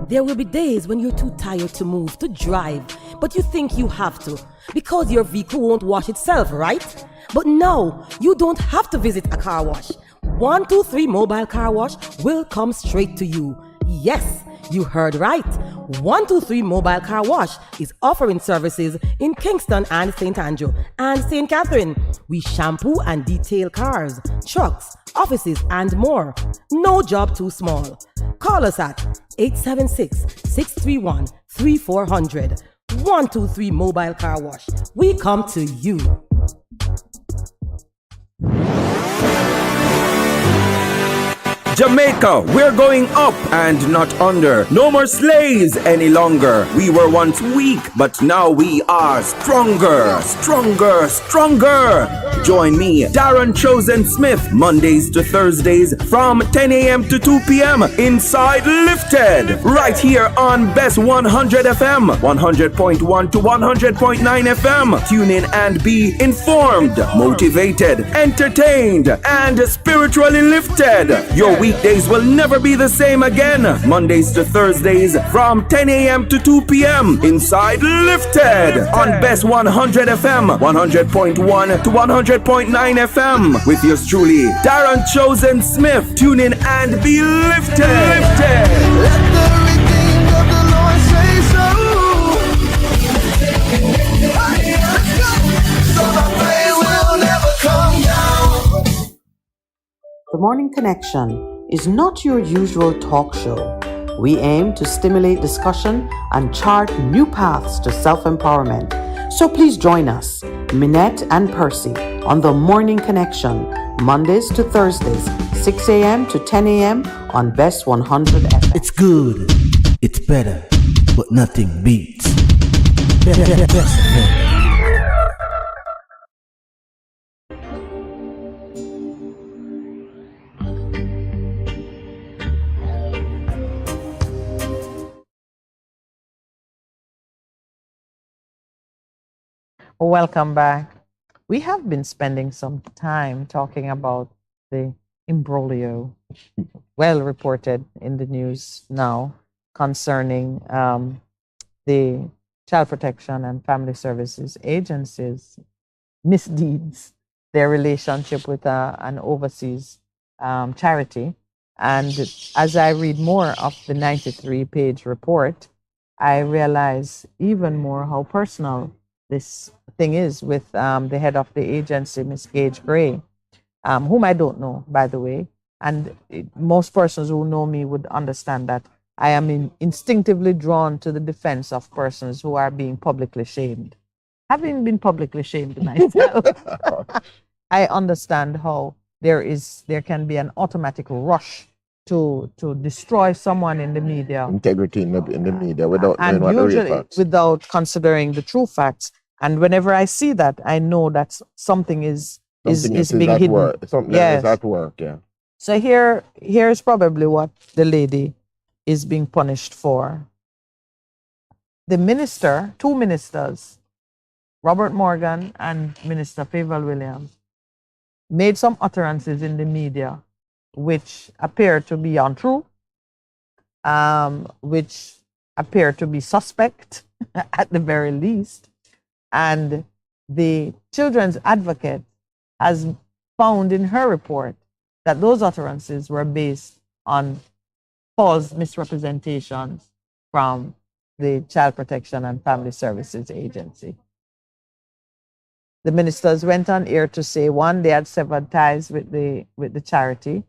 There will be days when you're too tired to move, to drive, but you think you have to because your vehicle won't wash itself, right? But no, you don't have to visit a car wash. 123 Mobile Car Wash will come straight to you. Yes, you heard right. 123 Mobile Car Wash is offering services in Kingston and St. Andrew and St. Catherine. We shampoo and detail cars, trucks, offices, and more. No job too small. Call us at 876-631-3400. 123 Mobile Car Wash. We come to you. Jamaica, we're going up and not under. No more slaves any longer. We were once weak, but now we are stronger, stronger, stronger. Join me, Darren Chosen Smith, Mondays to Thursdays from 10 a.m. to 2 p.m. inside Lifted, right here on Bess100 FM, 100.1 to 100.9 FM. Tune in and be informed, motivated, entertained, and spiritually lifted. Your weekdays will never be the same again. Mondays to Thursdays from 10 a.m. to 2 p.m. inside Lifted on Bess100 FM, 100.1 to 100.9 FM with yours truly, Darren Chosen Smith. Tune in and be lifted. Lifted. Let the redeemed of the Lord say so. Hey, let's go. So the pain will never come down. The Morning Connection is not your usual talk show. We aim to stimulate discussion and chart new paths to self-empowerment. So please join us, Minett and Percy, on The Morning Connection, Mondays to Thursdays, 6 a.m. to 10 a.m. on Bess100 FM. It's good, it's better, but nothing beats. Best. Welcome back. We have been spending some time talking about the imbroglio, well reported in the news now, concerning the Child Protection and Family Services Agency's misdeeds, their relationship with an overseas charity. And as I read more of the 93-page report, I realize even more how personal this thing is with the head of the agency, Miss Gage Gray, whom I don't know, by the way. And most persons who know me would understand that I am instinctively drawn to the defense of persons who are being publicly shamed. Having been publicly shamed myself, I understand how there can be an automatic rush to destroy someone in the media. Integrity in the media without knowing And what the real usually facts. without considering the true facts. And whenever I see that, I know that something is being hidden. Work. Something Yes. is at work, yeah. So here's probably what the lady is being punished for. The minister, two ministers, Robert Morgan and Minister Favel Williams, made some utterances in the media which appear to be untrue, which appear to be suspect at the very least. And the children's advocate has found in her report that those utterances were based on false misrepresentations from the Child Protection and Family Services Agency. The ministers went on air to say, one, they had severed ties with the charity.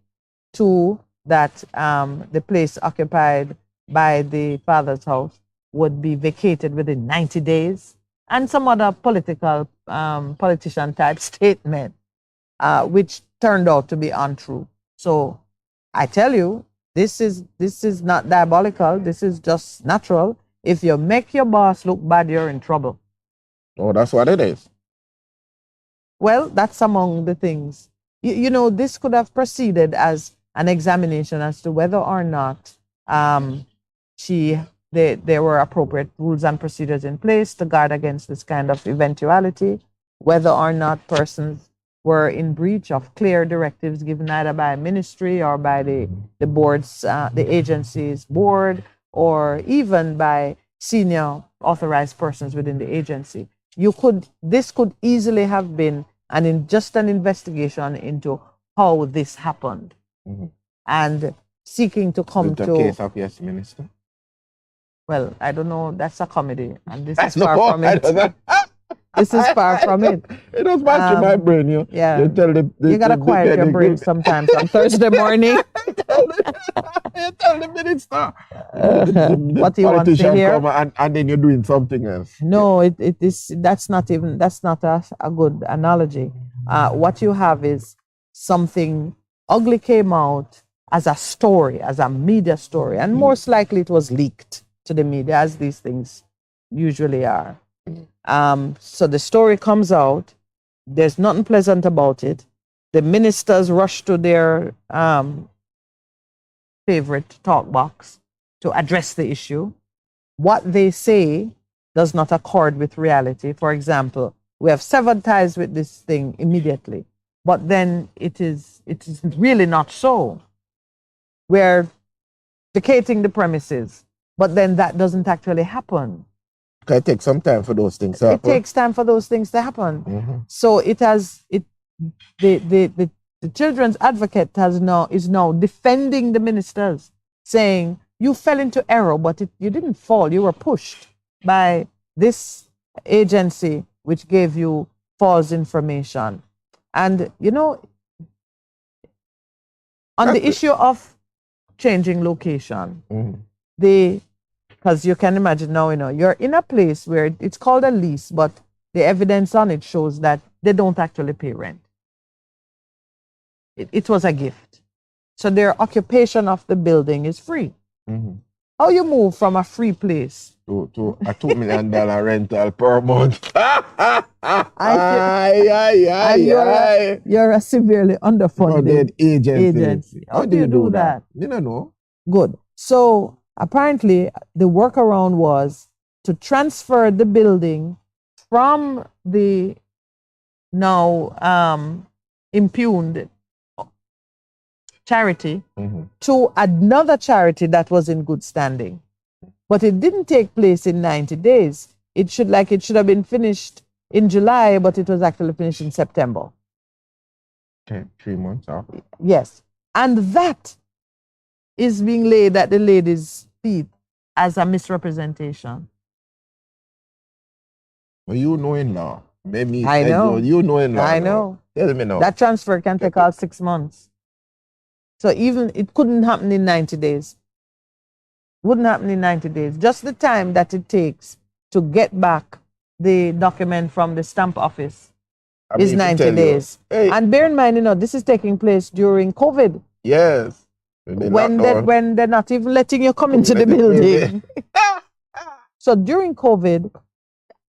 Two, that the place occupied by the father's house would be vacated within 90 days. And some other politician type statement, which turned out to be untrue. So I tell you, this is not diabolical. This is just natural. If you make your boss look bad, you're in trouble. Oh, that's what it is. Well, that's among the things. You know, this could have proceeded as an examination as to whether or not there were appropriate rules and procedures in place to guard against this kind of eventuality, whether or not persons were in breach of clear directives given either by a ministry or by the board's, the agency's board, or even by senior authorized persons within the agency. This could easily have been just an investigation into how this happened, and seeking to come With to the case of yes, minister. Well, I don't know. That's a comedy, and this is far from it. This is far from it. It does match in my brain, you. Yeah. You tell you gotta quiet your brain sometimes on Thursday morning. You tell the minister. What do you want to hear? Come and then you're doing something else. No, that's not a good analogy. What you have is something ugly came out as a story, as a media story, and most likely it was leaked to the media, as these things usually are. So the story comes out. There's nothing pleasant about it. The ministers rush to their favorite talk box to address the issue. What they say does not accord with reality. For example, we have severed ties with this thing immediately, but then it is really not so. We're vacating the premises, but then that doesn't actually happen. It takes some time for those things to happen. It takes time for those things to happen. So the children's advocate is now defending the ministers, saying you fell into error, but you didn't fall. You were pushed by this agency which gave you false information. And you know, on the issue of changing location, because you can imagine now, you know, you're in a place where it's called a lease, but the evidence on it shows that they don't actually pay rent. It was a gift. So their occupation of the building is free. How you move from a free place to a $2 million rental per month? You're a severely underfunded agency. How do you do that? You don't know. Good. So apparently the workaround was to transfer the building from the now impugned charity to another charity that was in good standing. But it didn't take place in 90 days. It should have been finished in July, but it was actually finished in September. Okay, 3 months off. Yes. And that is being laid at the lady's feet as a misrepresentation. Well, you know in law. Maybe I know. You know in law. I know. Tell me now. That transfer can take all 6 months. So even it couldn't happen in 90 days. Wouldn't happen in 90 days. Just the time that it takes to get back the document from the stamp office is 90 days. Hey. And bear in mind, you know, this is taking place during COVID. Yes. When they're not even letting you come into the building. So during COVID,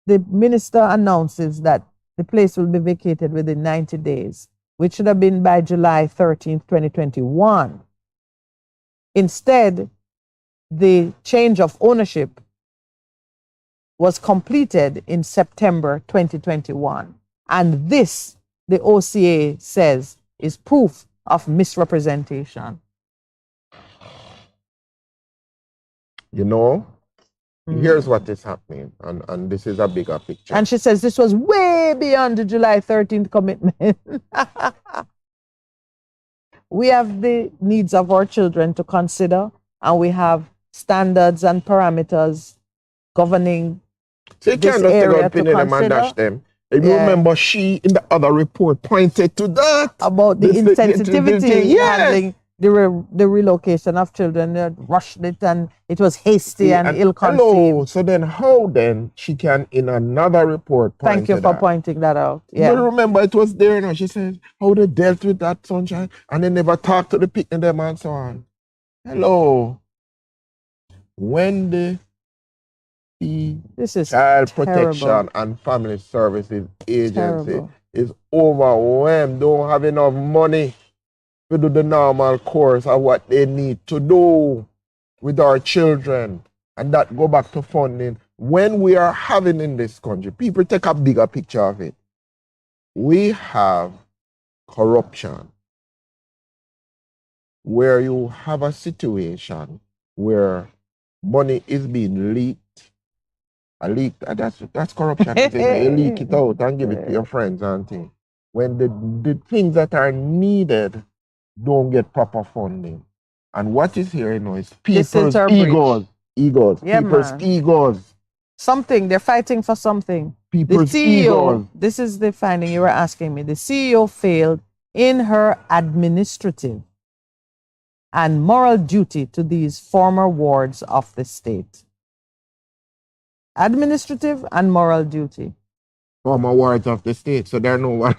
the minister announces that the place will be vacated within 90 days, which should have been by July 13th, 2021. Instead, the change of ownership was completed in September 2021. And this, the OCA says, is proof of misrepresentation. You know, here's what is happening, and this is a bigger picture. And she says this was way beyond the July 13th commitment. We have the needs of our children to consider, and we have standards and parameters governing so you this can't just area take out to them and dash consider. them. You remember she in the other report pointed to that about the insensitivity yes. handling the relocation of children. They rushed it and it was hasty and ill-conceived. Hello. So then how then she can in another report point Thank you to for that? pointing that out. Yeah. But remember it was there now. She says how they dealt with that sunshine and they never talked to the picnic them and so on. Hello. When the this is Child terrible. Protection and Family Services Agency is overwhelmed, don't have enough money to do the normal course of what they need to do with our children. And that go back to funding. When we are having in this country, people take a bigger picture of it. We have corruption where you have a situation where money is being leaked. That's corruption. You leak it out and give it to your friends and things. When the things that are needed don't get proper funding. And what is here, is people's egos. Yeah, people's man. egos. Something, they're fighting for something. People's the CEO, egos. this is the finding you were asking me. The CEO failed in her administrative and moral duty to these former wards of the state. Administrative and moral duty. Former wards of the state, so there are no one.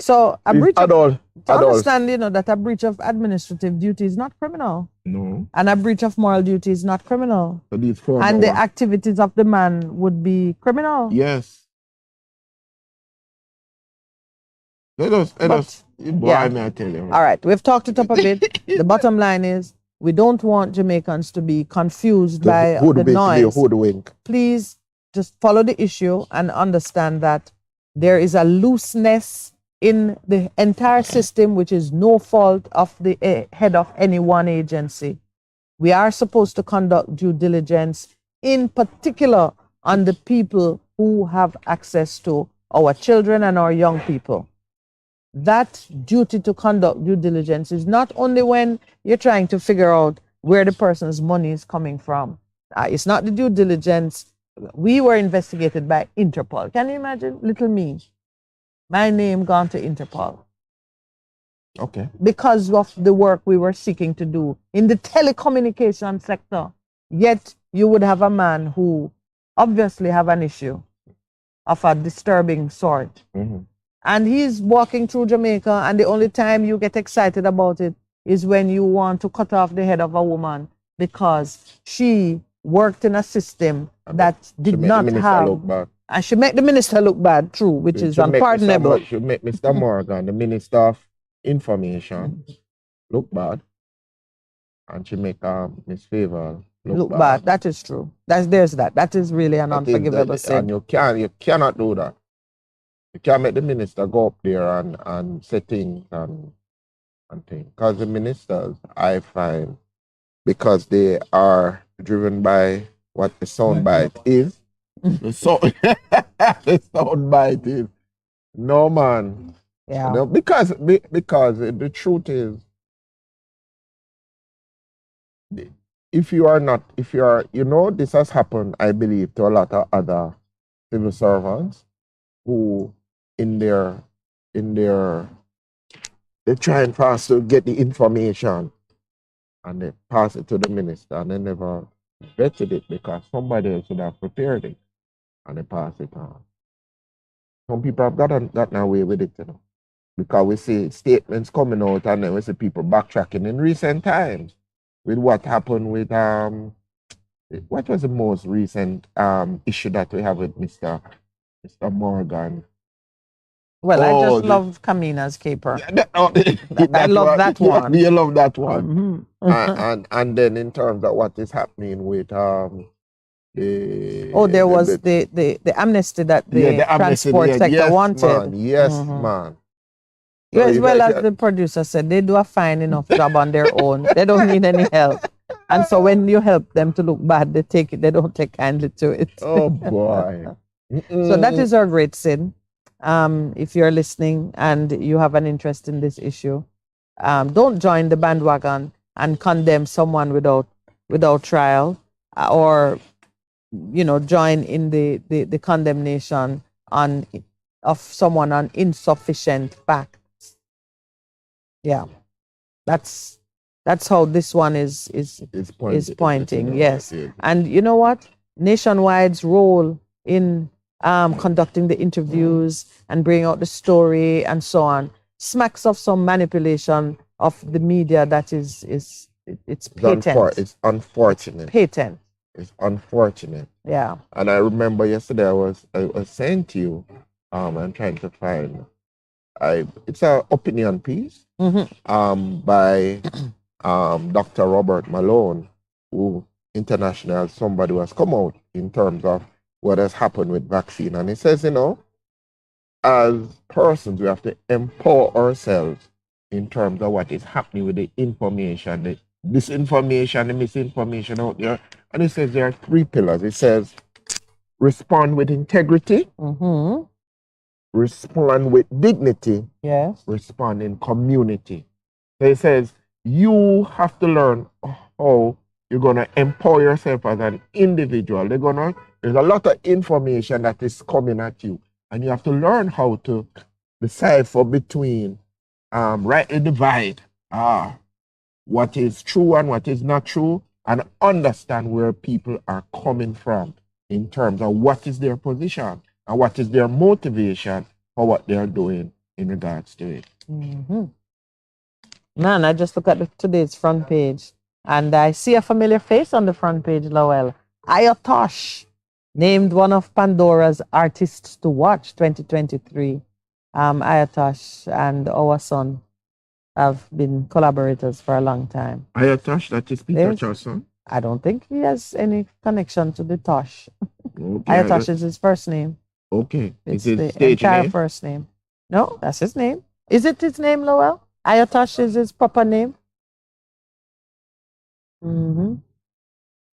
So a breach adult. understand, that a breach of administrative duty is not criminal. No. And a breach of moral duty is not criminal. So these former And the ones. activities of the man would be criminal. Yes. Let us, boy, may I tell you. All right, we've talked it up a bit. The bottom line is we don't want Jamaicans to be confused by the noise. Hoodwink. Please just follow the issue and understand that there is a looseness in the entire system, which is no fault of the head of any one agency. We are supposed to conduct due diligence, in particular on the people who have access to our children and our young people. That duty to conduct due diligence is not only when you're trying to figure out where the person's money is coming from. It's not the due diligence. We were investigated by Interpol. Can you imagine? Little me. My name gone to Interpol. Okay. Because of the work we were seeking to do in the telecommunication sector. Yet you would have a man who obviously have an issue of a disturbing sort. Mm-hmm. And he's walking through Jamaica, and the only time you get excited about it is when you want to cut off the head of a woman because she worked in a system that did not have... And she make the minister look bad, true, which is unpardonable. She make Mr. Morgan, the Minister of Information, look bad. And she make Miss Favor look bad. That is true. There's that. That is really an unforgivable sin. And you cannot do that. You can't make the minister go up there and say things and things. Because the ministers, I find, because they are driven by what the soundbite is. The soundbite is. No, man. Yeah. No, because the truth is, if you are, this has happened, I believe, to a lot of other civil servants who they're trying fast to get the information and they pass it to the minister and they never vetted it because somebody else would have prepared it and they pass it on. Some people have gotten away with it, because we see statements coming out and then we see people backtracking in recent times with what happened with what was the most recent issue that we have with Mr. Morgan? Well, I just love Kamina's caper. I love that one. You love that one. Mm-hmm. and then in terms of what is happening with there was the amnesty that the transport sector wanted. Man, yes, man. So as well as the producer said, they do a fine enough job on their own. They don't need any help. And so when you help them to look bad, they take it. They don't take kindly to it. Oh boy. So that is our great sin. If you're listening and you have an interest in this issue, don't join the bandwagon and condemn someone without trial, or join in the condemnation on of someone on insufficient facts. Yeah, that's how this one is pointing. Yes, and you know what? Nationwide's role in conducting the interviews and bringing out the story and so on smacks of some manipulation of the media that it's patent. It's unfortunate. Patent. It's unfortunate. Yeah. And I remember yesterday I was saying to you, I'm trying to find it's an opinion piece by Dr. Robert Malone, who international somebody who has come out in terms of what has happened with vaccine. And he says, you know, as persons, we have to empower ourselves in terms of what is happening with the information, the disinformation, the misinformation out there. And he says there are 3 pillars. He says, respond with integrity, respond with dignity, respond in community. So he says, you have to learn how you're going to empower yourself as an individual. There's a lot of information that is coming at you, and you have to learn how to decipher between, rightly divide what is true and what is not true, and understand where people are coming from in terms of what is their position and what is their motivation for what they are doing in regards to it. Man, I just look at today's front page and I see a familiar face on the front page, Lowell. Ayatosh, named one of Pandora's artists to watch 2023. Ayatosh and our son have been collaborators for a long time. Ayatosh, that is Peter Tosh's son? I don't think he has any connection to the Tosh. Okay, Ayatosh is his first name. Okay. It's is the it stage entire name? first name. No, that's his name. Is it his name, Lowell? Ayatosh is his proper name.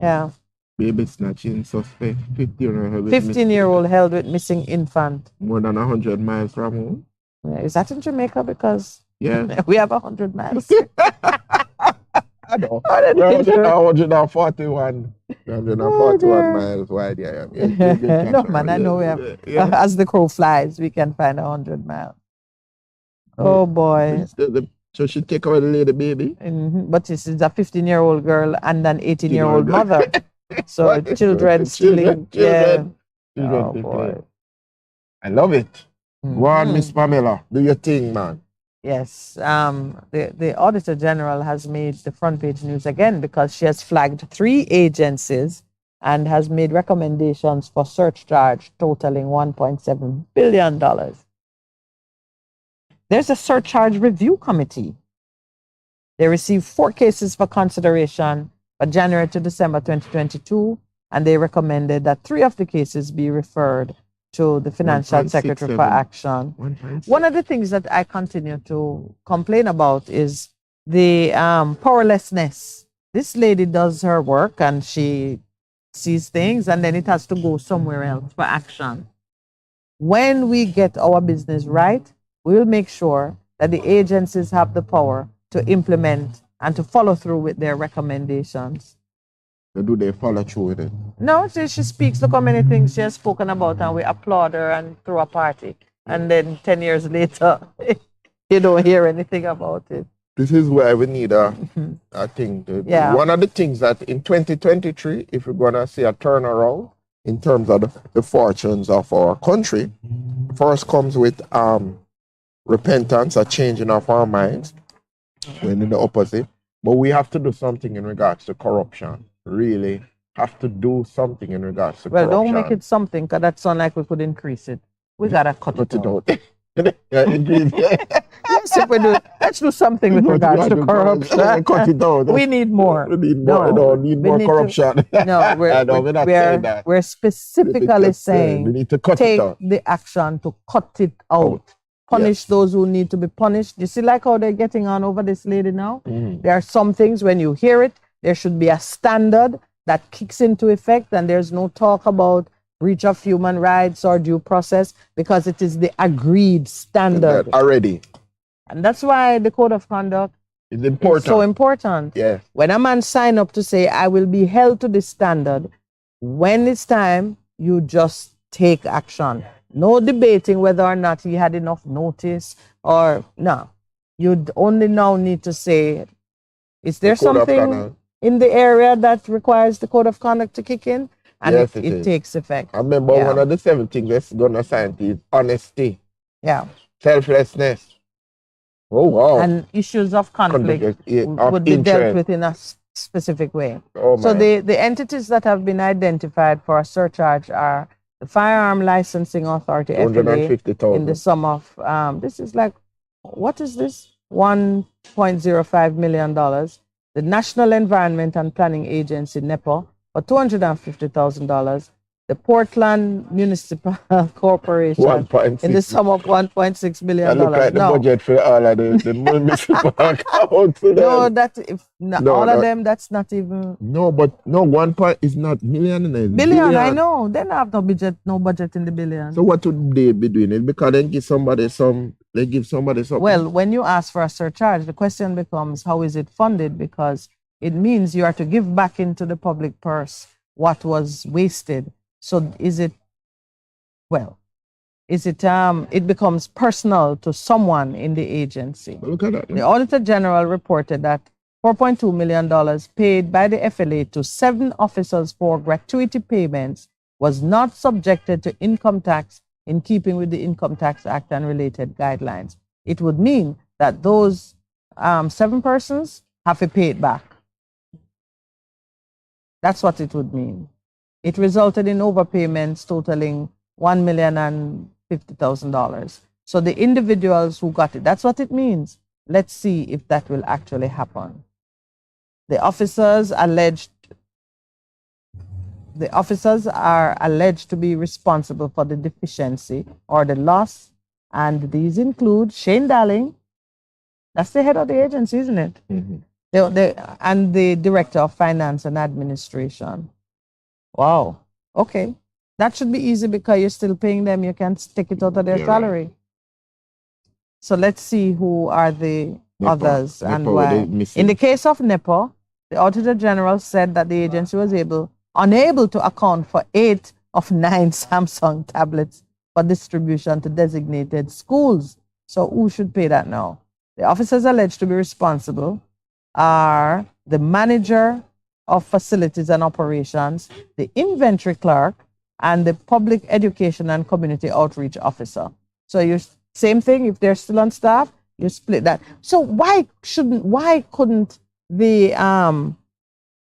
Yeah. Baby snatching suspect, 15-year-old held with missing infant. More than 100 miles from home. Yeah, is that in Jamaica? Because we have 100 miles. I know. 141 miles wide. No, man, I know we have. As the crow flies, we can find 100 miles. Oh, boy. So she take away the lady baby? But this is a 15-year-old girl and an 18-year-old mother. So children stealing. Oh, boy. I love it. Go on, Miss Pamela. Do your thing, man. Yes. The Auditor General has made the front page news again because she has flagged 3 agencies and has made recommendations for surcharge totaling $1.7 billion. There's a surcharge review committee. They received 4 cases for consideration for January to December 2022, and they recommended that 3 of the cases be referred to the Financial Secretary for action. One of the things that I continue to complain about is the powerlessness. This lady does her work and she sees things and then it has to go somewhere else for action. When we get our business right, we will make sure that the agencies have the power to implement and to follow through with their recommendations. So do they follow through with it? No, she speaks. Look how many things she has spoken about and we applaud her and throw a party. And then 10 years later, you don't hear anything about it. This is where we need a thing. One of the things that in 2023, if we're going to see a turnaround in terms of the fortunes of our country, first comes with repentance, a changing of our minds, when in the opposite. But we have to do something in regards to corruption. Really have to do something in regards to corruption. Well, don't make it something, because that sounds like we could increase it. We got to cut it out. Yes, if we do, let's do something with regards to corruption. Cut it out. We need more. We need more. No, we need more corruption. We're specifically saying we need to cut take it out. the action to cut it out. Punish those who need to be punished. You see like how they're getting on over this lady now? There are some things when you hear it, there should be a standard that kicks into effect, and there's no talk about breach of human rights or due process because it is the agreed standard already. And that's why the code of conduct is important. So important. Yeah. When a man sign up to say, I will be held to this standard, when it's time, you just take action. no debating whether or not he had enough notice or no. You'd only now need to say, is there something in the area that requires the code of conduct to kick in? And yes, it takes effect. I remember one of the 7 things that's going to sign is honesty. Yeah. Selflessness. Oh, wow. And issues of conflict would be dealt with in a specific way. Oh, so the entities that have been identified for a surcharge are the Firearm Licensing Authority, FLA, in the sum of, this is like, what is this? $1.05 million. The National Environment and Planning Agency, NEPA, for $250,000. The Portland Municipal Corporation in the sum of $1.6 million. I look like the budget for all of the municipal accounts. No, all of them, that's not even. No, but no, 1 point is not million. Billion, I know. They don't have no budget in the billion. So what would they be doing? It because they give somebody something. Well, when you ask for a surcharge, the question becomes, how is it funded? Because it means you are to give back into the public purse what was wasted. So it becomes personal to someone in the agency. Look at that. The Auditor General reported that $4.2 million paid by the FLA to 7 officers for gratuity payments was not subjected to income tax in keeping with the Income Tax Act and related guidelines. It would mean that those 7 persons have to pay it back. That's what it would mean. It resulted in overpayments totaling $1,050,000. So the individuals who got it, that's what it means. Let's see if that will actually happen. The officers are alleged to be responsible for the deficiency or the loss, and these include Shane Darling, that's the head of the agency, isn't it? Mm-hmm. And the Director of Finance and Administration. Wow. Okay. That should be easy because you're still paying them. You can take it out of their salary. Right. So let's see who are the others and why. In the case of NEPA, the Auditor General said that the agency was unable to account for 8 of 9 Samsung tablets for distribution to designated schools. So who should pay that now? The officers alleged to be responsible are the manager of facilities and operations, the inventory clerk, and the public education and community outreach officer. So same thing, if they're still on staff, you split that. So why couldn't the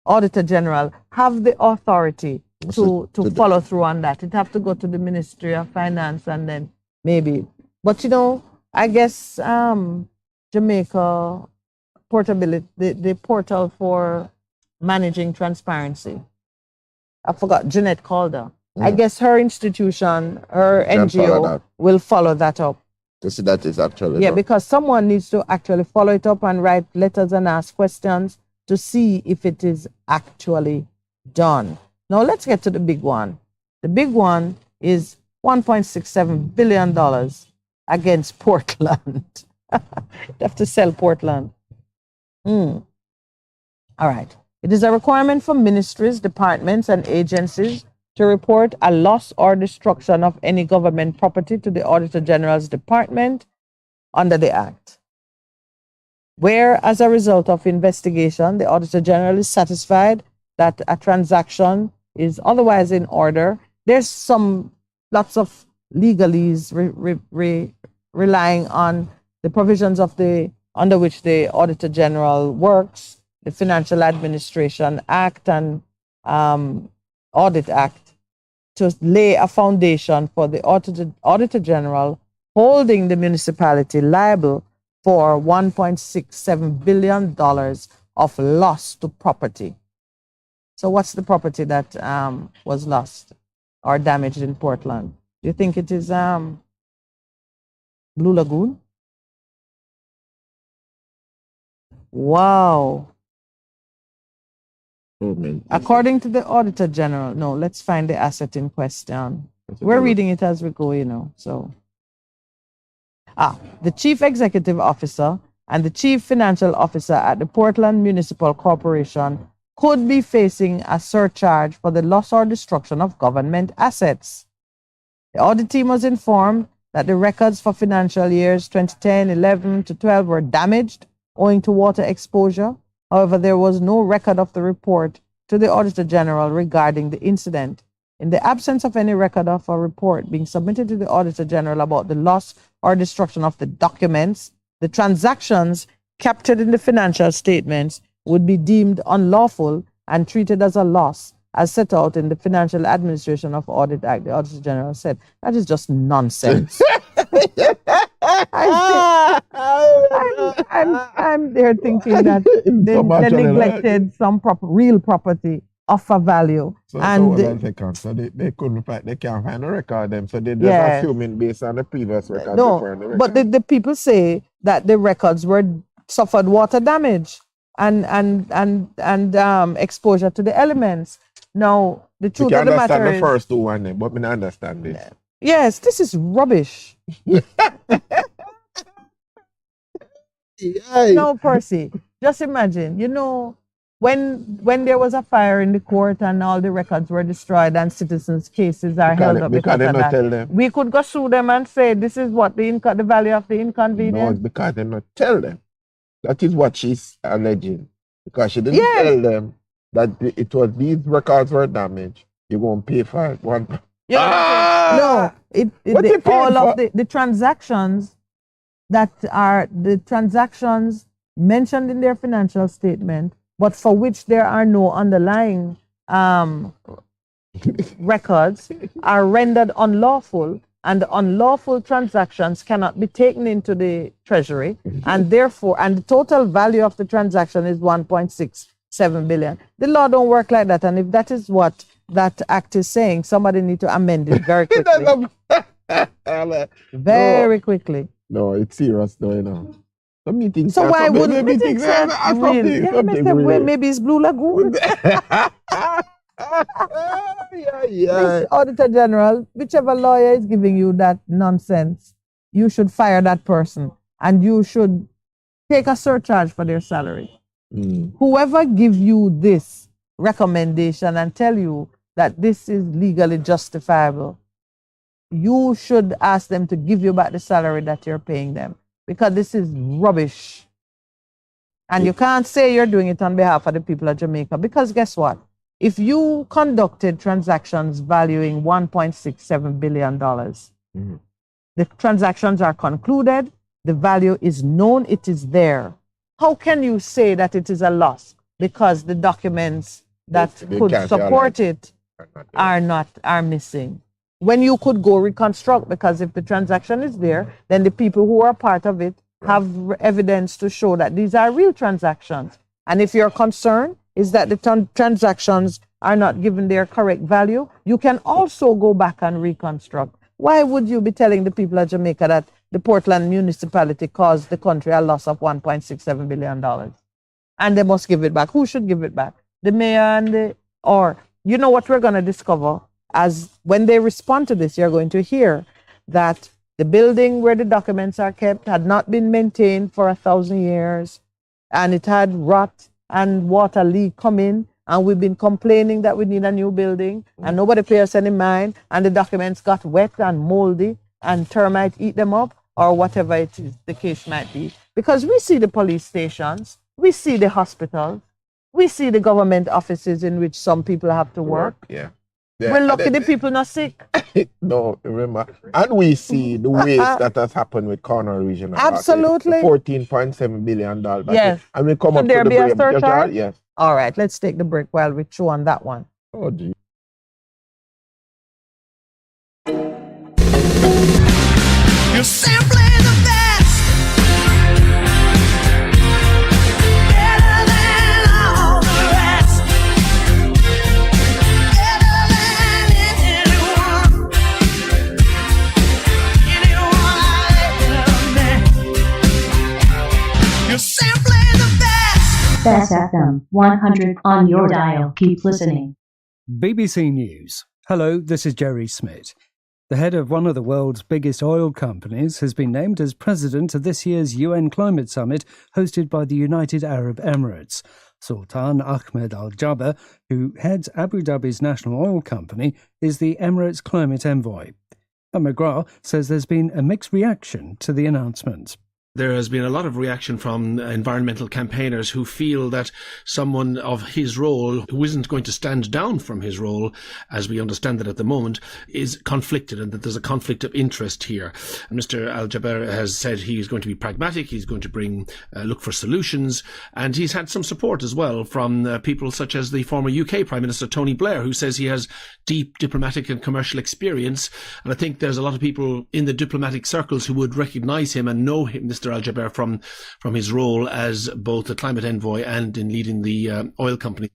Auditor General have the authority to follow through on that? It'd have to go to the Ministry of Finance and then maybe. But I guess Jamaica portability, the portal for managing transparency. I forgot, Jeanette Calder. I guess her institution, her NGO will follow that up. To see that is actually done. Because someone needs to actually follow it up and write letters and ask questions to see if it is actually done. Now let's get to the big one. The big one is $1.67 billion against Portland. They have to sell Portland. All right. It is a requirement for ministries, departments, and agencies to report a loss or destruction of any government property to the Auditor General's Department under the Act. Where, as a result of investigation, the Auditor General is satisfied that a transaction is otherwise in order, there's lots of legalese relying on the provisions of under which the Auditor General works, the Financial Administration Act and Audit Act, to lay a foundation for the Auditor General holding the municipality liable for $1.67 billion of loss to property. So what's the property that was lost or damaged in Portland? Do you think it is Blue Lagoon? Wow. According to the Auditor General, no, let's find the asset in question. We're reading it as we go, so. The Chief Executive Officer and the Chief Financial Officer at the Portland Municipal Corporation could be facing a surcharge for the loss or destruction of government assets. The audit team was informed that the records for financial years 2010, 11 to 12 were damaged owing to water exposure. However, there was no record of the report to the Auditor General regarding the incident. In the absence of any record of a report being submitted to the Auditor General about the loss or destruction of the documents, the transactions captured in the financial statements would be deemed unlawful and treated as a loss, as set out in the Financial Administration of Audit Act. The Auditor General said, that is just nonsense. I'm there thinking that they neglected some real property of a value. So they couldn't find, they can't find a record of them, so they just assuming based on the previous records. No, but the people say that the records were suffered water damage and exposure to the elements. Now, the truth of the matter is... I understand the first two one, but I don't understand this. Yes, this is rubbish. No, Percy, just imagine, when there was a fire in the court and all the records were destroyed and citizens' cases are held up because of that, tell them. We could go sue them and say, this is what the value of the inconvenience. No, it's because they not tell them. That is what she's alleging. Because she didn't tell them that it was these records were damaged. You're going to pay for it. All of the transactions that are the transactions mentioned in their financial statement, but for which there are no underlying records, are rendered unlawful, and the unlawful transactions cannot be taken into the treasury, and therefore, and the total value of the transaction is 1.67 billion. The law don't work like that, and if that is what that act is saying, somebody need to amend it very quickly. Very quickly. No, it's serious though, So why wouldn't maybe it's Blue Lagoon? This Auditor General, whichever lawyer is giving you that nonsense, you should fire that person and you should take a surcharge for their salary. Whoever gives you this recommendation and tell you that this is legally justifiable, you should ask them to give you back the salary that you're paying them, because this is rubbish. And you can't say you're doing it on behalf of the people of Jamaica, because guess what? If you conducted transactions valuing $1.67 billion, the transactions are concluded, the value is known, it is there. How can you say that it is a loss? Because the documents that could support it are missing. When you could go reconstruct, because if the transaction is there, then the people who are part of it have evidence to show that these are real transactions. And if your concern is that the transactions are not given their correct value, you can also go back and reconstruct. Why would you be telling the people of Jamaica that the Portland municipality caused the country a loss of $1.67 billion? And they must give it back. Who should give it back? The mayor or you know what we're going to discover? As when they respond to this, you're going to hear that the building where the documents are kept had not been maintained for 1,000 years, and it had rot and water leak come in, and we've been complaining that we need a new building, and nobody pays any mind, and the documents got wet and moldy, and termites eat them up, or whatever it is the case might be. Because we see the police stations, we see the hospitals, we see the government offices in which some people have to work. We're lucky the people not sick. No, remember. And we see the waste that has happened with Corner Regional. Absolutely. $14.7 billion. Yes. And we come Should up there to be the a surcharge? Yes. All right, let's take the break while we chew on that one. Oh, gee. You're simply the best. Better than all the rest. Better than anyone. Anyone I ever met. You're simply the best. Bess FM-100 on your dial. Keep listening. BBC News. Hello, this is Jerry Smith. The head of one of the world's biggest oil companies has been named as president of this year's UN Climate Summit hosted by the United Arab Emirates. Sultan Ahmed Al Jaber, who heads Abu Dhabi's national oil company, is the Emirates' climate envoy. McGrath says there's been a mixed reaction to the announcement. There has been a lot of reaction from environmental campaigners who feel that someone of his role, who isn't going to stand down from his role, as we understand it at the moment, is conflicted, and that there's a conflict of interest here. And Mr. Al-Jaber has said he's going to be pragmatic, he's going to look for solutions, and he's had some support as well from people such as the former UK Prime Minister Tony Blair, who says he has deep diplomatic and commercial experience. And I think there's a lot of people in the diplomatic circles who would recognise him and know him, Mr. Al-Jaber, from his role as both the climate envoy and in leading the oil company.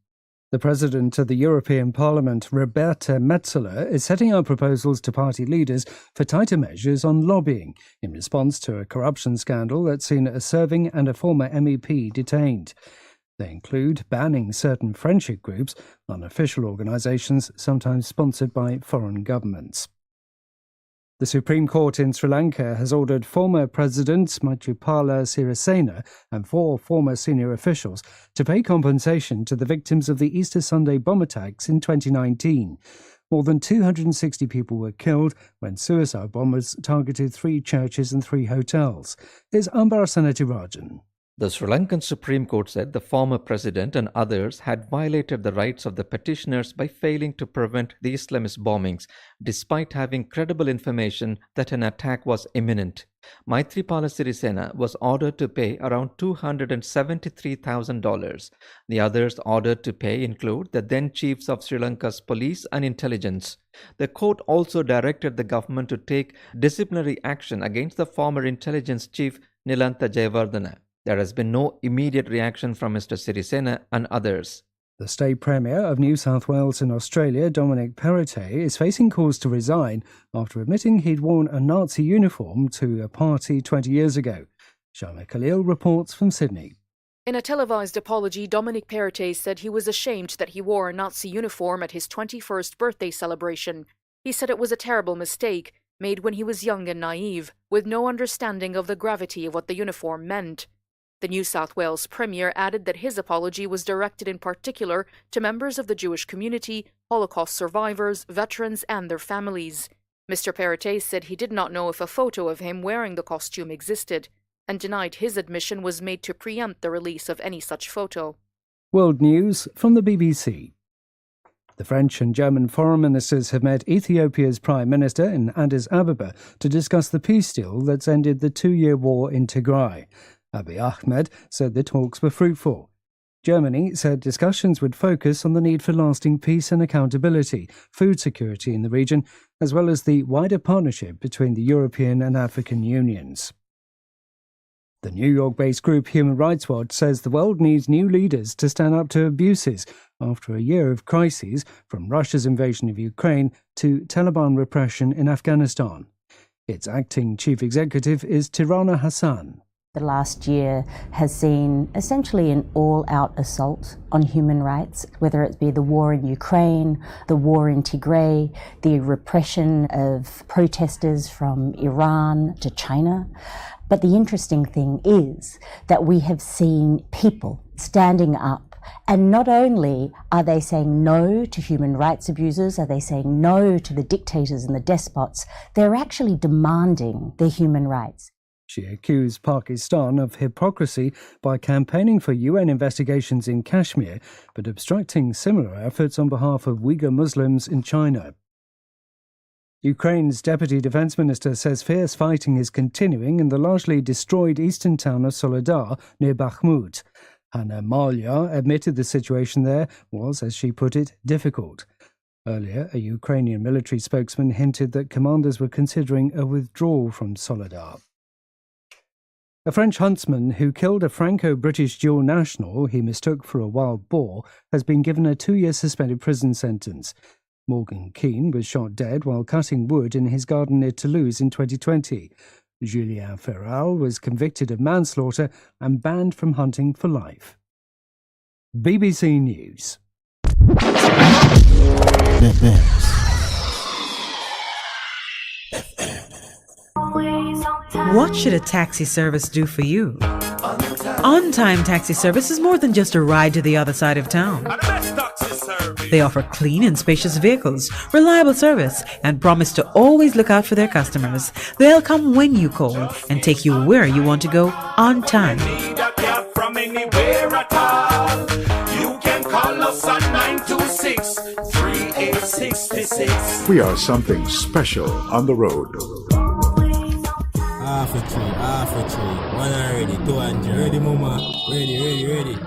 The President of the European Parliament, Roberta Metsola, is setting out proposals to party leaders for tighter measures on lobbying in response to a corruption scandal that's seen a serving and a former MEP detained. They include banning certain friendship groups, unofficial organisations sometimes sponsored by foreign governments. The Supreme Court in Sri Lanka has ordered former President Maithripala Sirisena and 4 former senior officials to pay compensation to the victims of the Easter Sunday bomb attacks in 2019. More than 260 people were killed when suicide bombers targeted 3 churches and 3 hotels. Here's Ambar Sanetirajan. The Sri Lankan Supreme Court said the former president and others had violated the rights of the petitioners by failing to prevent the Islamist bombings, despite having credible information that an attack was imminent. Maithripala Sirisena was ordered to pay around $273,000. The others ordered to pay include the then chiefs of Sri Lanka's police and intelligence. The court also directed the government to take disciplinary action against the former intelligence chief Nilantha Jayawardena. There has been no immediate reaction from Mr. Sirisena and others. The State Premier of New South Wales in Australia, Dominic Perrottet, is facing calls to resign after admitting he'd worn a Nazi uniform to a party 20 years ago. Shana Khalil reports from Sydney. In a televised apology, Dominic Perrottet said he was ashamed that he wore a Nazi uniform at his 21st birthday celebration. He said it was a terrible mistake, made when he was young and naive, with no understanding of the gravity of what the uniform meant. The New South Wales Premier added that his apology was directed in particular to members of the Jewish community, Holocaust survivors, veterans and their families. Mr. Perrottet said he did not know if a photo of him wearing the costume existed, and denied his admission was made to preempt the release of any such photo. World News from the BBC. The French and German foreign ministers have met Ethiopia's Prime Minister in Addis Ababa to discuss the peace deal that's ended the 2-year war in Tigray. Abiy Ahmed said the talks were fruitful. Germany said discussions would focus on the need for lasting peace and accountability, food security in the region, as well as the wider partnership between the European and African unions. The New York-based group Human Rights Watch says the world needs new leaders to stand up to abuses after a year of crises, from Russia's invasion of Ukraine to Taliban repression in Afghanistan. Its acting chief executive is Tirana Hassan. The last year has seen essentially an all-out assault on human rights, whether it be the war in Ukraine, the war in Tigray, the repression of protesters from Iran to China. But the interesting thing is that we have seen people standing up, and not only are they saying no to human rights abusers, are they saying no to the dictators and the despots, they're actually demanding their human rights. She accused Pakistan of hypocrisy by campaigning for UN investigations in Kashmir, but obstructing similar efforts on behalf of Uyghur Muslims in China. Ukraine's Deputy Defense Minister says fierce fighting is continuing in the largely destroyed eastern town of Soledar near Bakhmut. Hanna Malya admitted the situation there was, as she put it, difficult. Earlier, a Ukrainian military spokesman hinted that commanders were considering a withdrawal from Soledar. A French huntsman who killed a Franco-British dual national he mistook for a wild boar has been given a 2-year suspended prison sentence. Morgan Keane was shot dead while cutting wood in his garden near Toulouse in 2020. Julien Ferral was convicted of manslaughter and banned from hunting for life. BBC News. What should a taxi service do for you? On-time taxi service is more than just a ride to the other side of town. They offer clean and spacious vehicles, reliable service, and promise to always look out for their customers. They'll come when you call and take you where you want to go on time. From anywhere at all. You can call us at 926-3866. We are something special on the road. Half a tree, one already, 200, ready mama, ready.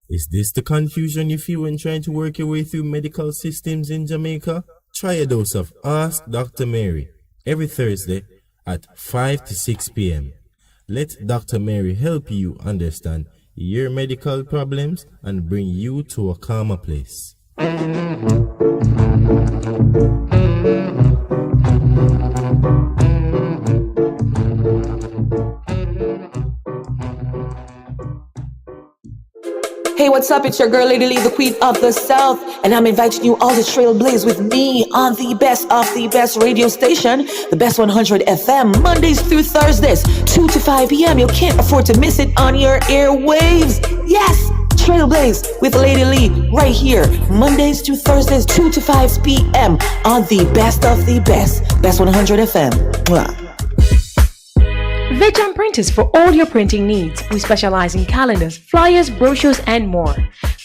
Is this the confusion you feel when trying to work your way through medical systems in Jamaica? Try a dose of Ask Dr. Mary every Thursday at 5 to 6 p.m. Let Dr. Mary help you understand your medical problems and bring you to a calmer place. Hey, what's up? It's your girl, Lady Lee, the Queen of the South, and I'm inviting you all to trailblaze with me on the best of the best radio station, the Bess100 FM, Mondays through Thursdays, 2 to 5 p.m. You can't afford to miss it on your airwaves. Yes, trailblaze with Lady Lee right here, Mondays to Thursdays, 2 to 5 p.m. on the best of the best, Bess100 FM. Mwah. Veg Printers for all your printing needs. We specialize in calendars, flyers, brochures, and more.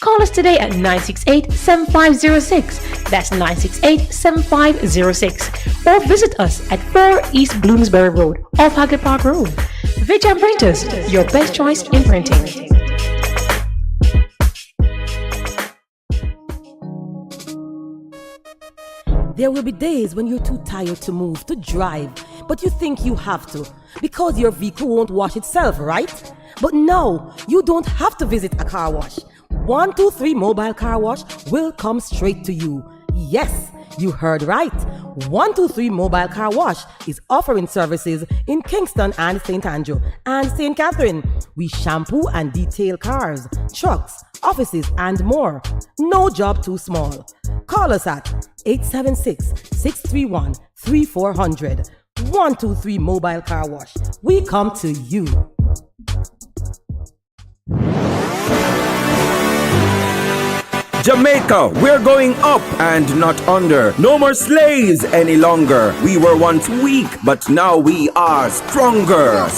Call us today at 968-7506. That's 968-7506. Or visit us at 4 East Bloomsbury Road, off Hagley Park Road. Veg Printers, your best choice in printing. There will be days when you're too tired to move, to drive, but you think you have to because your vehicle won't wash itself, right? But no, you don't have to visit a car wash. 123 Mobile Car Wash will come straight to you. Yes, you heard right. 123 Mobile Car Wash is offering services in Kingston and St. Andrew and St. Catherine. We shampoo and detail cars, trucks, offices, and more. No job too small. Call us at 876-631-3400. 123 Mobile Car Wash. We come to you. Jamaica, we're going up and not under. No more slaves any longer. We were once weak, but now we are stronger.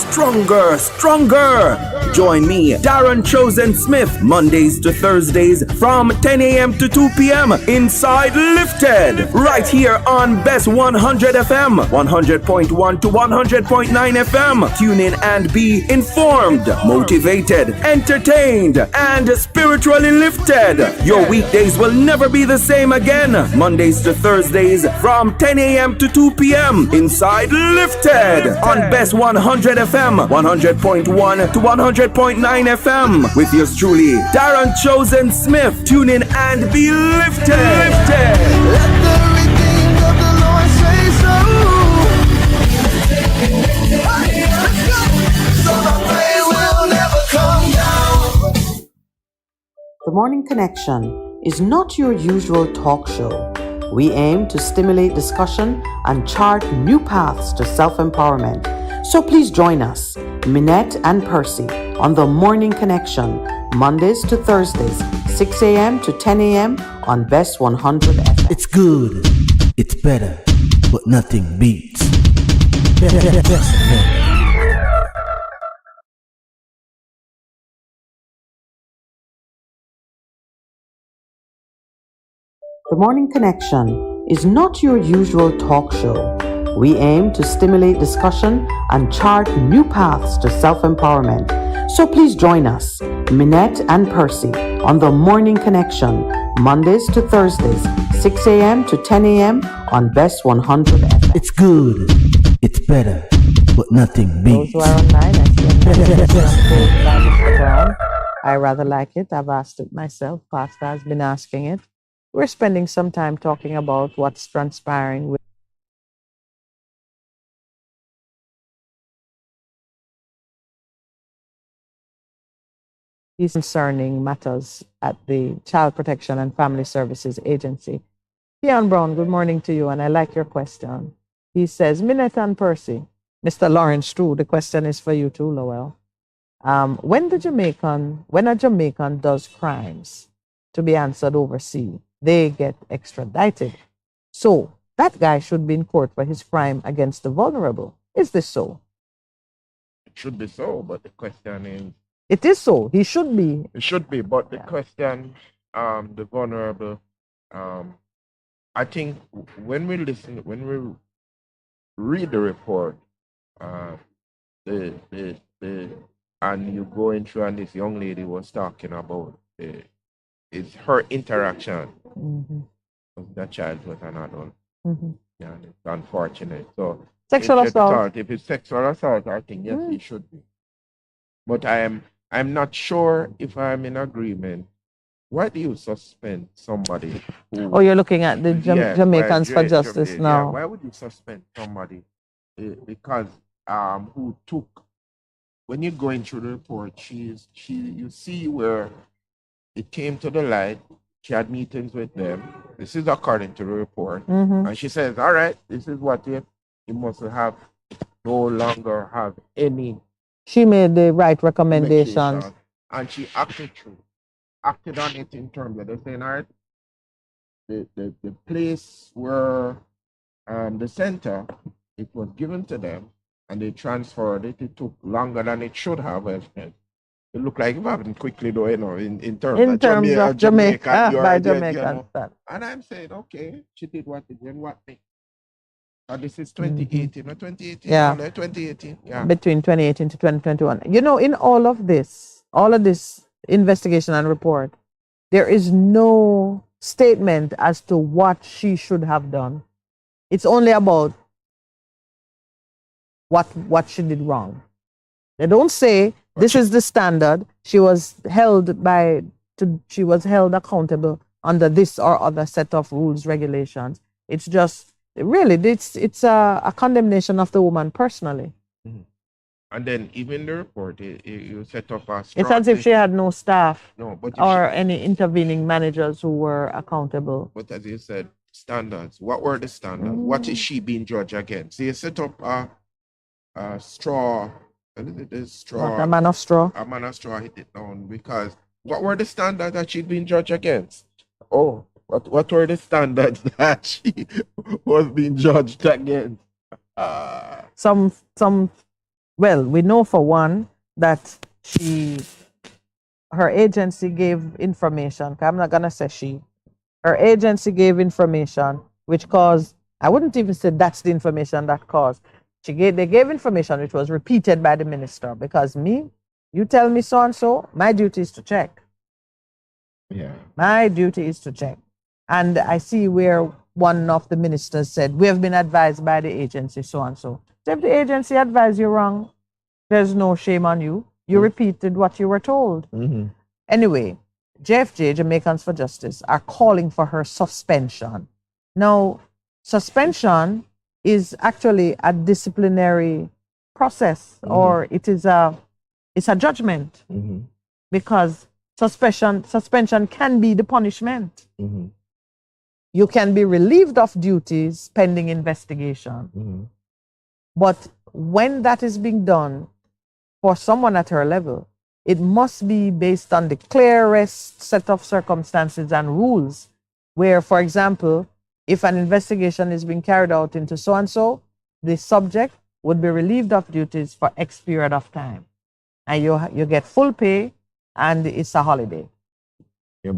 Join me, Darren Chosen Smith, Mondays to Thursdays from 10 a.m. to 2 p.m. inside Lifted, right here on Bess100 FM, 100.1 to 100.9 FM. Tune in and be informed, motivated, entertained, and spiritually lifted. Your weekdays will never be the same again. Mondays to Thursdays from 10 a.m. to 2 p.m. inside Lifted on Bess100 FM, 100.1 to 100.9 FM with yours truly, Darren Chosen Smith. Tune in and be lifted. Let the redeemed of the Lord say so. Let's go. So the pain will never come down. The Morning Connection is not your usual talk show. We aim to stimulate discussion and chart new paths to self-empowerment. So please join us, Minett and Percy, on The Morning Connection, Mondays to Thursdays, 6 a.m. to 10 a.m. on Bess100 FM. It's good, it's better, but nothing beats. Best FM. The Morning Connection is not your usual talk show. We aim to stimulate discussion and chart new paths to self-empowerment. So please join us, Minett and Percy, on The Morning Connection, Mondays to Thursdays, 6 a.m. to 10 a.m. on Bess100 FM. It's good, it's better, but nothing beats. Those who are online, I see a Mr. Brown. I rather like it. I've asked it myself. Pastor has been asking it. We're spending some time talking about what's transpiring with these concerning matters at the Child Protection and Family Services Agency. Keon Brown, good morning to you, and I like your question. He says, Minett and Percy, Mr. Lawrence True, the question is for you too, Lowell. When a Jamaican does crimes to be answered overseas, they get extradited. So that guy should be in court for his crime against the vulnerable. Is this so? It should be so, but the question is... It is so. He should be. It should be, but the question, the vulnerable, I think when we read the report, and you go into, and this young lady was talking about it's her interaction with that child with an adult. Yeah, it's unfortunate. So sexual assault. If it's sexual assault, I think yes, it should be. But I'm not sure if I'm in agreement. Why do you suspend somebody who... Oh, you're looking at the Jamaicans for Justice now. Yeah, why would you suspend somebody because who took... When you're going through the report, you see where it came to the light. She had meetings with them. This is according to the report. And she says, all right, this is what you must have no longer have any... She made the right recommendations. And she acted on it in terms of the saying, all right, the place where the center, it was given to them and they transferred it. It took longer than it should have. It looked like it happened quickly though, in terms of Jamaica. By Jamaica. And I'm saying, okay, she did what it did, what thing. This is 2018 or 2018? Yeah. 2018. Yeah. Between 2018 to 2021. You know, in all of this investigation and report, there is no statement as to what she should have done. It's only about what she did wrong. They don't say this is the standard. She was held accountable under this or other set of rules, regulations. It's just really it's a condemnation of the woman personally. And then even the report, you set up a... It's as if she had no staff or any intervening managers who were accountable. But as you said, standards. What were the standards? What is she being judged against? So you set up a straw... a man of straw? A man of straw hit it down because what were the standards that she'd been judged against? Oh, what were the standards that she was being judged against? Well, we know for one that her agency gave information. I'm not gonna say her agency gave information which caused, I wouldn't even say that's the information that caused. They gave information which was repeated by the minister because you tell me so and so, my duty is to check. Yeah. My duty is to check. And I see where one of the ministers said, we have been advised by the agency so and so. So if the agency advised you wrong, there's no shame on you. You repeated what you were told. Anyway, JFJ, Jamaicans for Justice, are calling for her suspension. Now, suspension is actually a disciplinary process, or it's a judgment, because suspension can be the punishment. You can be relieved of duties pending investigation. But when that is being done for someone at her level, it must be based on the clearest set of circumstances and rules where, for example, if an investigation is being carried out into so-and-so, the subject would be relieved of duties for X period of time. And you get full pay and it's a holiday. Yeah,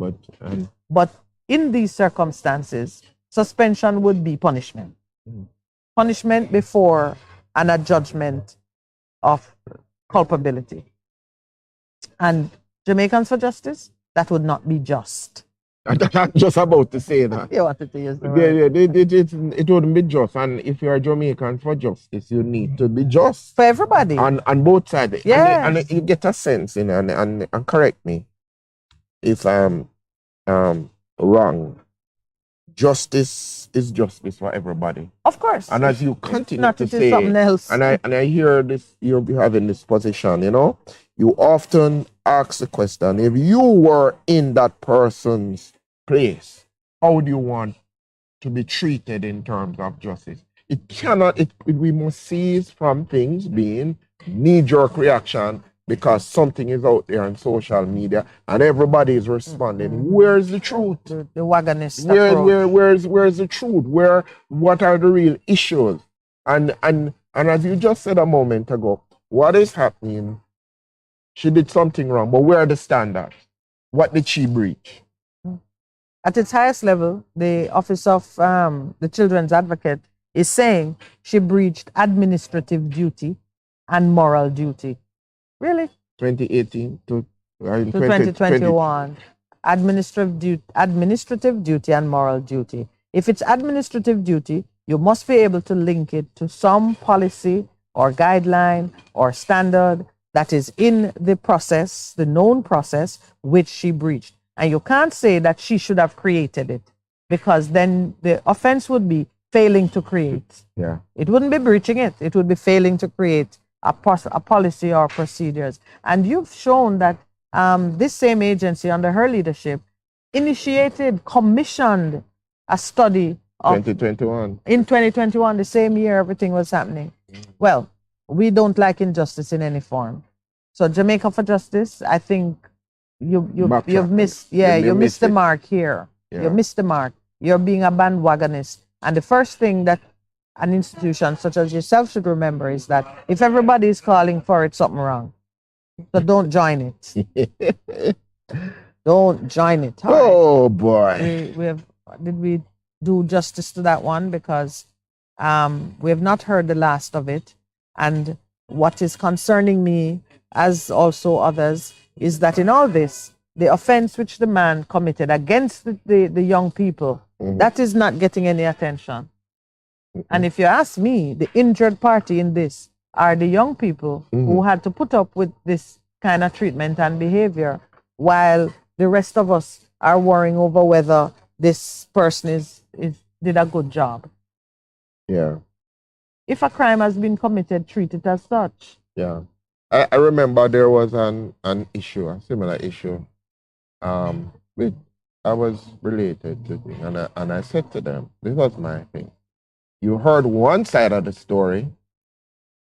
but in these circumstances, suspension would be punishment. Punishment before and a judgment of culpability. And Jamaicans for Justice, that would not be just. I'm just about to say that. You wanted to use the word. It wouldn't be just. And if you're a Jamaican for justice, you need to be just. For everybody. On both sides. Yes. And you get a sense, and correct me if I'm wrong. Justice is justice for everybody. Of course. And as you continue to say, something else. and I hear this, you're having this position, you often ask the question, if you were in that person's place, how would you want to be treated in terms of justice? We must cease from things being knee-jerk reaction because something is out there on social media and everybody is responding. Where's the truth? The wagonist approach. Where's the truth? What are the real issues? And as you just said a moment ago, what is happening? She did something wrong, but where are the standards? What did she breach? At its highest level, the Office of the Children's Advocate is saying she breached administrative duty and moral duty. Really? 2018 to 2021. Administrative duty and moral duty. If it's administrative duty, you must be able to link it to some policy or guideline or standard that is in the process, the known process, which she breached. And you can't say that she should have created it, because then the offense would be failing to create. Yeah. It wouldn't be breaching it. It would be failing to create a policy or procedures. And you've shown that this same agency under her leadership commissioned a study of 2021. In 2021, the same year everything was happening. Well, we don't like injustice in any form. So Jamaica for Justice, I think you've missed you missed the mark here. Yeah. You missed the mark. You're being a bandwagonist. And the first thing that an institution such as yourself should remember is that if everybody is calling for it, something wrong. So don't join it. Don't join it. Oh boy. Did we do justice to that one? Because we have not heard the last of it. And what is concerning me, as also others, is that in all this, the offense which the man committed against the young people, that is not getting any attention. And if you ask me, the injured party in this are the young people who had to put up with this kind of treatment and behavior, while the rest of us are worrying over whether this person did a good job. Yeah. If a crime has been committed, treat it as such. Yeah. I remember there was an issue, a similar issue, which I was related to, and I said to them, this was my thing. You heard one side of the story,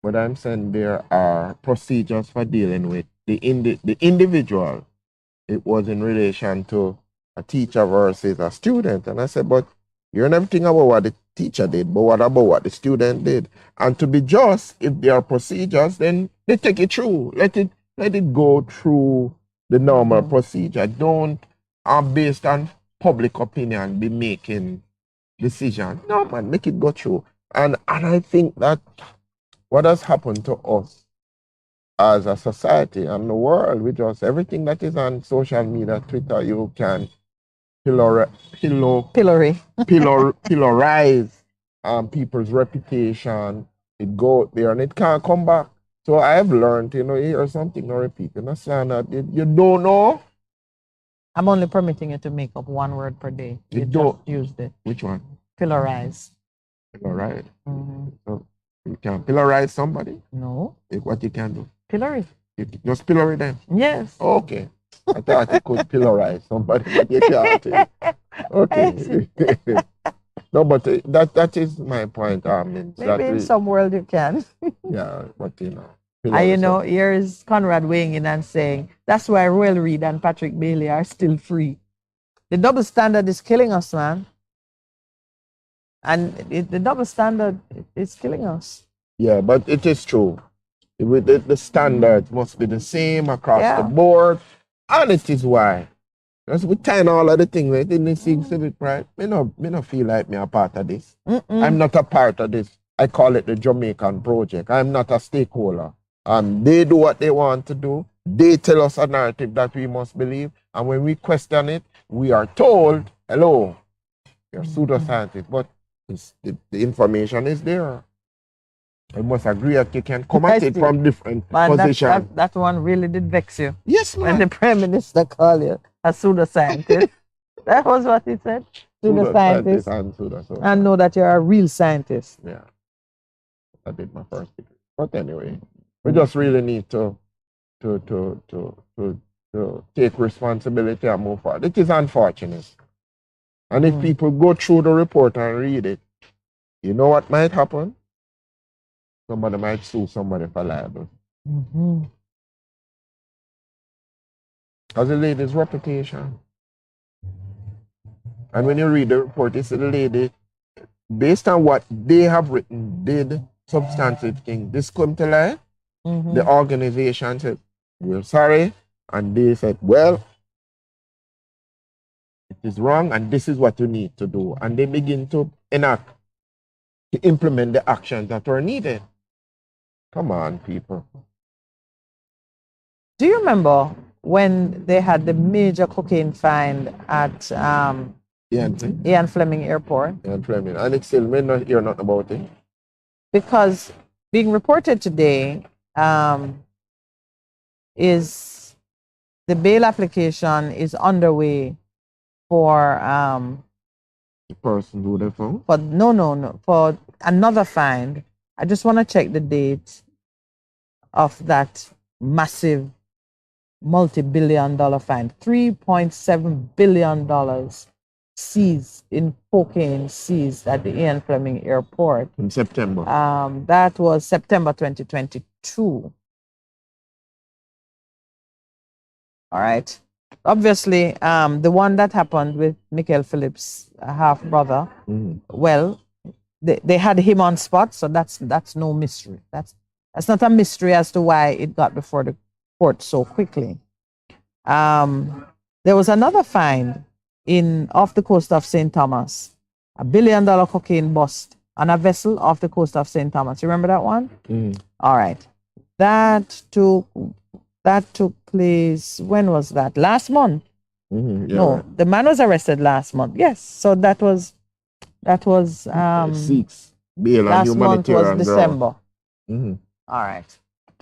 but I'm saying there are procedures for dealing with the individual. It was in relation to a teacher versus a student. And I said, but you're never thinking about what the teacher did, but what about what the student did? And to be just, if there are procedures, then they take it through. Let it go through the normal procedure. Don't, based on public opinion, be making decision. No, man, make it go through. And I think that what has happened to us as a society and the world, with just everything that is on social media, Twitter, you can pillorize people's reputation. It go out there and it can't come back. So I have learned, hear something, no repeat. You understand that you don't know. I'm only permitting you to make up one word per day. You just used it. Which one? Pillorize. Pillorize. So you can pillorize somebody? No. What you can do? Pillory. You just pillory them? Yes. Okay. I thought you could pillorize somebody, but you can't. Okay. No, but that is my point. Maybe in some world you can. Yeah, but here is Conrad weighing in and saying, that's why Royal Reid and Patrick Bailey are still free. The double standard is killing us, man. And the double standard is killing us. Yeah, but it is true. The standard must be the same across the board. And it is why. Because we tying all of the things right in the civic right. Me no feel like me a part of this. I'm not a part of this. I call it the Jamaican project. I'm not a stakeholder. They do what they want to do. They tell us a narrative that we must believe. And when we question it, we are told, hello, you're pseudoscientists. But the information is there. I must agree that you can come at it from different positions. That one really did vex you. Yes, man. When the Prime Minister called you a pseudoscientist. That was what he said. Pseudoscientist. And know that you're a real scientist. Yeah. I did my first degree. But anyway, we just really need to take responsibility and move forward. It is unfortunate. And if people go through the report and read it, you know what might happen? Somebody might sue somebody for libel. Because the lady's reputation. And when you read the report, you see the lady, based on what they have written, did substantive things. This come to light. The organization said, we're sorry. And they said, well, it is wrong and this is what you need to do. And they begin to enact, to implement the actions that are needed. Come on, people. Do you remember when they had the major cocaine find at Ian Fleming Airport? Ian Fleming. And it's still, we not hear nothing about it. Because being reported today is the bail application is underway for the person who they found? But no, for another find. I just want to check the date of that massive multi-billion-dollar find. $3.7 billion seized in cocaine seized at the Ian Fleming Airport. In September. That was September 2022. All right. Obviously, the one that happened with Michael Phillips' half-brother, well, they had him on spot, so that's no mystery. That's not a mystery as to why it got before the court so quickly. There was another find off the coast of St. Thomas, $1 billion cocaine bust on a vessel off the coast of St. Thomas. You remember that one? All right. That took place, when was that? Last month. No, the man was arrested last month. Yes, so that was 6. Bail last and month was humanitarian December. All right.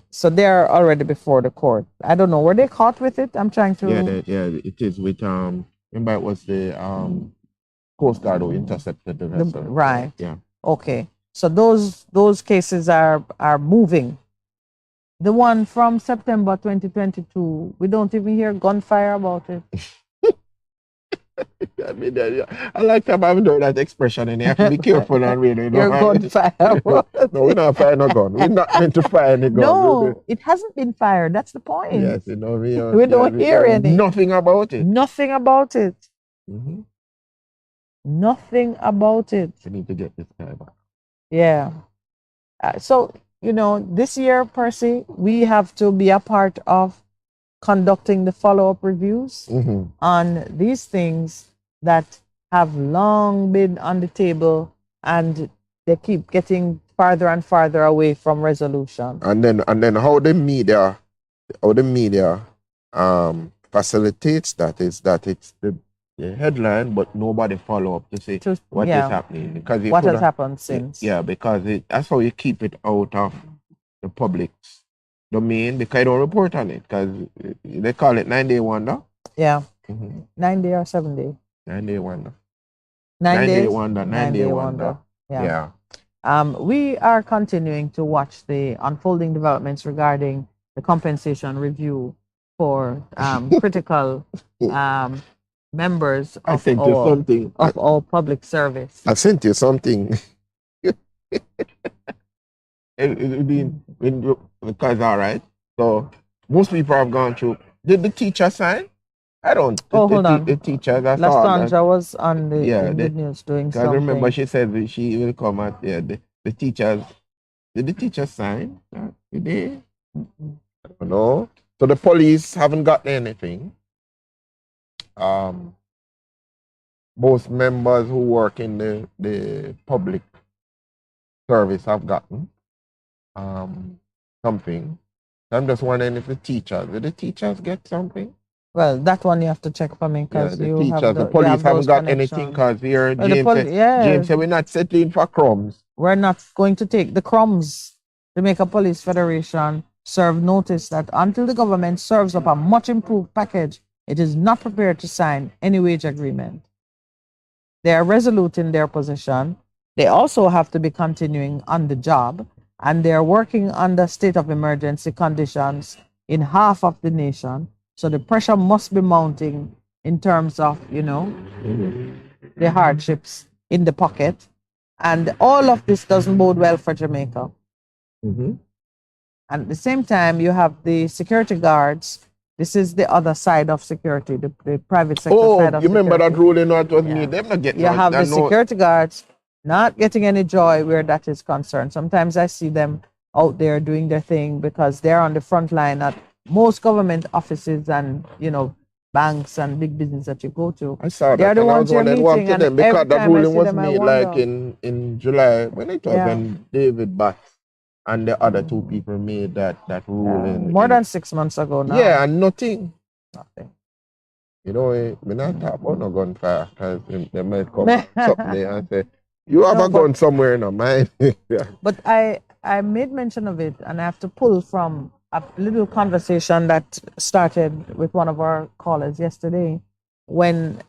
So they're already before the court. I don't know. Were they caught with it? I'm trying to. Yeah, it is with remember it was the Coast Guard who intercepted the vessel. Right. Yeah. Okay. So those cases are moving. The one from September 2022, we don't even hear gunfire about it. I mean, I like to have that expression, and you have to be careful on radio. Your gunfire. No, we're not firing a gun. We're not meant to fire any gun. No, it hasn't been fired. That's the point. Yes, we don't hear any. Nothing about it. Nothing about it. Nothing about it. We need to get this guy back. Yeah. So, this year, Percy, we have to be a part of conducting the follow-up reviews on these things that have long been on the table and they keep getting farther and farther away from resolution. And then how the media facilitates that is that it's the headline, but nobody follow up to say what is happening. Because what has happened since. Yeah, because that's how you keep it out of the public's domain, because I don't report on it, because they call it 9-day wonder. Yeah. 9 day or 7 day? 9-day wonder. 9 wonder. 9-day wonder. Yeah. We are continuing to watch the unfolding developments regarding the compensation review for critical members of all public service. I sent you something. Because all right. So most people have gone through. Did the teacher sign? I don't. Hold on. The teacher. That's Lastanja was on the good news doing something. I remember she said that she will come at the teachers. Did the teachers sign? Did they? I don't know. So the police haven't gotten anything. Most members who work in the public service have gotten something. I'm just wondering if did the teachers get something? Well, that one you have to check for me, because the police haven't got anything, because here James said we're not settling for crumbs. We're not going to take the crumbs. The Jamaica Police Federation served notice that until the government serves up a much improved package, it is not prepared to sign any wage agreement. They are resolute in their position. They also have to be continuing on the job, and they are working under state of emergency conditions in half of the nation. So the pressure must be mounting in terms of, the hardships in the pocket. And all of this doesn't bode well for Jamaica. And at the same time, you have the security guards This is the other side of security, the private sector side of you remember security. that ruling what was made? Them not getting You have the security guards not getting any joy where that is concerned. Sometimes I see them out there doing their thing because they're on the front line at most government offices and, you know, banks and big business that you go to. I saw that. They're the and I ones was you're wondering what meeting, to and them because every that time I ruling see was them, I made like wonder. in July when it was Yeah. when David Batts and the other two people made that ruling. More than 6 months ago now. Yeah, and nothing. Nothing. You know, me not talk about no gunfire because they might come something there and say, you have a gun somewhere in a mind. Yeah. But I made mention of it, and I have to pull from a little conversation that started with one of our callers yesterday. When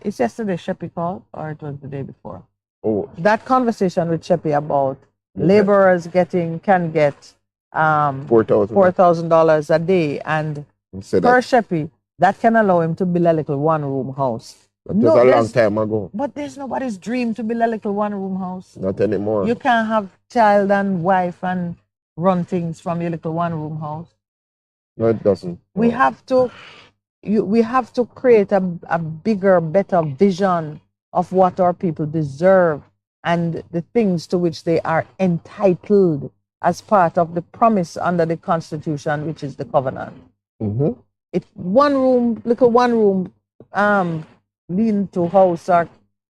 it's yesterday Sheppy called, or it was the day before. Oh, that conversation with Sheppy about laborers can get $4,000 a day, and per Sheppy that can allow him to build a little one-room house. That was a long time ago. But there's nobody's dream to build a little one-room house. Not anymore. You can't have child and wife and run things from your little one-room house. No, it doesn't. We have to create a bigger, better vision of what our people deserve and the things to which they are entitled as part of the promise under the Constitution, which is the covenant. Mm-hmm. It's little one room, lean-to house or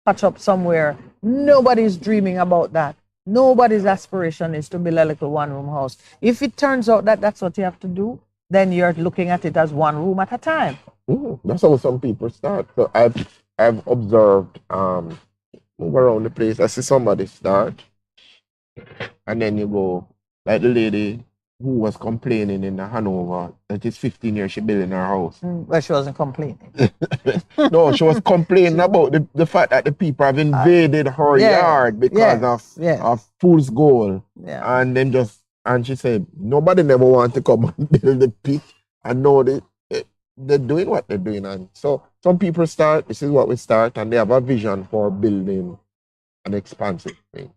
catch up somewhere. Nobody's dreaming about that. Nobody's aspiration is to build a little one-room house. If it turns out that that's what you have to do, then you're looking at it as one room at a time. That's how some people start. So I've observed move around the place. I see somebody start, and then you go like the lady who was complaining in Hanover that it's 15 years she building her house. Well, she wasn't complaining. No, she was complaining about the fact that the people have invaded her yard because of fool's gold. Yeah. And she said nobody never want to come and build the pit, and now they're doing what they're doing. And so some people start, this is what we start, and they have a vision for building an expansive thing.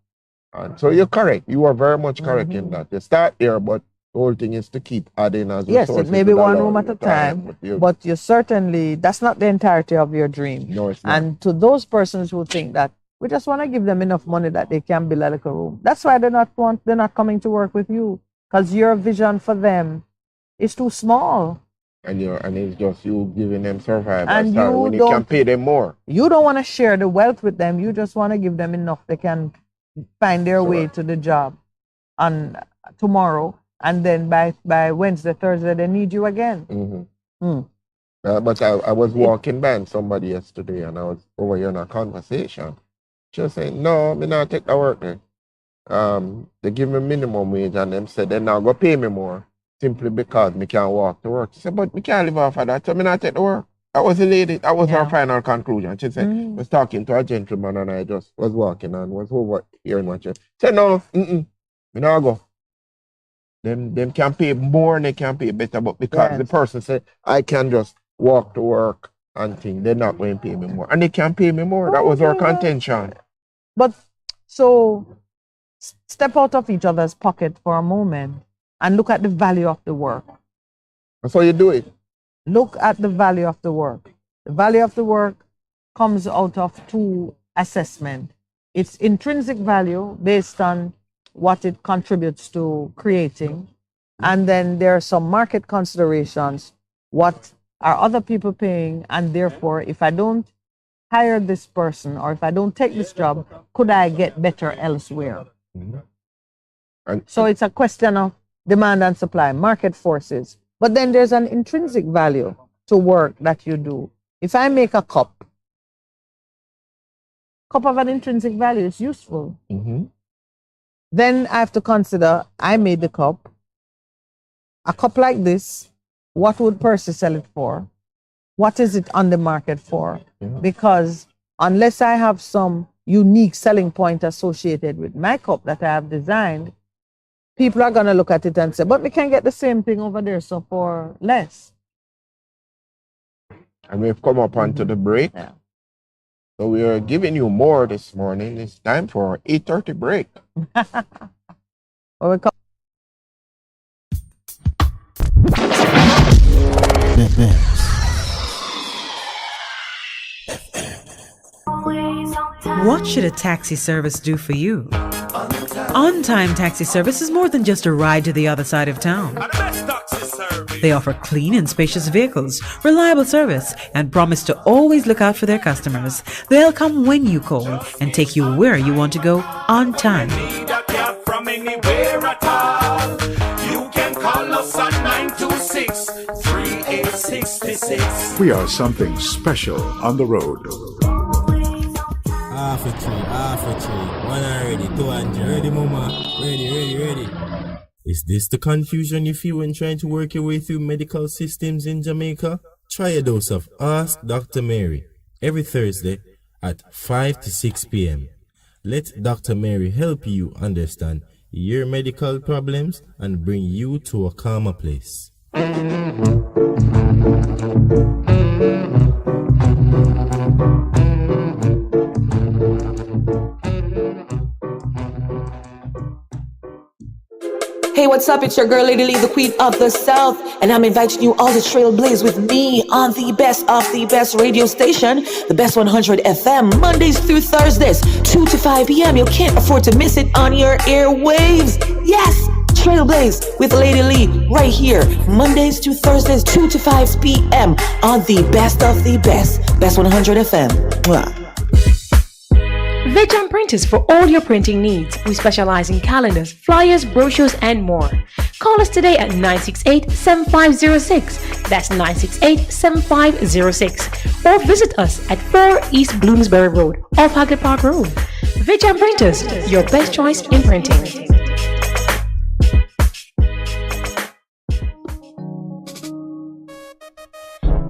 And so you're correct. You are very much correct in that. You start there, but the whole thing is to keep adding as yes, resources. it may be to one allow room at you a time, but you certainly, that's not the entirety of your dream. No, it's not. And to those persons who think that we just want to give them enough money that they can build a little room, that's why they're not coming to work with you, because your vision for them is too small. And it's just you giving them survival. And when you can pay them more. You don't want to share the wealth with them. You just want to give them enough they can find their way to the job on tomorrow, and then by Wednesday, Thursday, they need you again. But I was walking by somebody yesterday, and I was over here in a conversation. She was saying, no, me not take the work there. They give me minimum wage, and them said they're not going to pay me more simply because me can't walk to work. She said, but me can't live off of that, so me not take the work. That was the lady, that was her final conclusion. She said, I was talking to a gentleman, and I just was walking and was over hearing what she said. No, me not go. Them can pay more and they can pay better, but because the person said, I can just walk to work and think, they're not going to pay me more. And they can pay me more. That was our contention. But so step out of each other's pocket for a moment and look at the value of the work. That's how you do it. Look at the value of the work. The value of the work comes out of two assessments. It's intrinsic value based on what it contributes to creating. And then there are some market considerations. What are other people paying? And therefore, if I don't hire this person or if I don't take this job, could I get better elsewhere? So it's a question of demand and supply, market forces. But then there's an intrinsic value to work that you do. If I make a cup of an intrinsic value is useful. Then I have to consider, I made the cup. A cup like this, what would Percy sell it for? What is it on the market for? Because unless I have some unique selling point associated with my cup that I have designed, people are going to look at it and say, but we can get the same thing over there, so for less. And we've come up onto the break. So we are giving you more this morning. It's time for our 8:30 break. What should a taxi service do for you? On-time taxi service is more than just a ride to the other side of town. They offer clean and spacious vehicles, reliable service, and promise to always look out for their customers. They'll come when you call and take you where you want to go on time. From anywhere at all. You can call us on 926-3866. We are something special on the road. Half a tree. One already, 200. Ready, mama? Ready. Is this the confusion you feel when trying to work your way through medical systems in Jamaica? Try a dose of Ask Dr. Mary every Thursday at 5 to 6 p.m. Let Dr. Mary help you understand your medical problems and bring you to a calmer place. Hey, what's up? It's your girl, Lady Lee, the Queen of the South, and I'm inviting you all to trailblaze with me on the Bess of the Bess radio station, the Bess100 FM, Mondays through Thursdays, 2 to 5 p.m. You can't afford to miss it on your airwaves. Yes! Trailblaze with Lady Lee right here, Mondays to Thursdays, 2 to 5 p.m. on the Best of the Best, Bess100 FM. Mwah. Vejan Printers for all your printing needs. We specialize in calendars, flyers, brochures, and more. Call us today at 968-7506. That's 968-7506. Or visit us at 4 East Bloomsbury Road, off Haggard Park Road. Vejan Printers, your best choice in printing.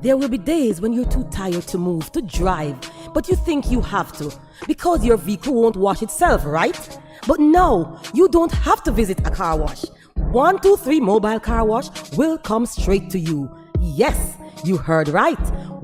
There will be days when you're too tired to move, to drive, but you think you have to because your vehicle won't wash itself, right? But no, you don't have to visit a car wash. 123 Mobile Car Wash will come straight to you. Yes, you heard right.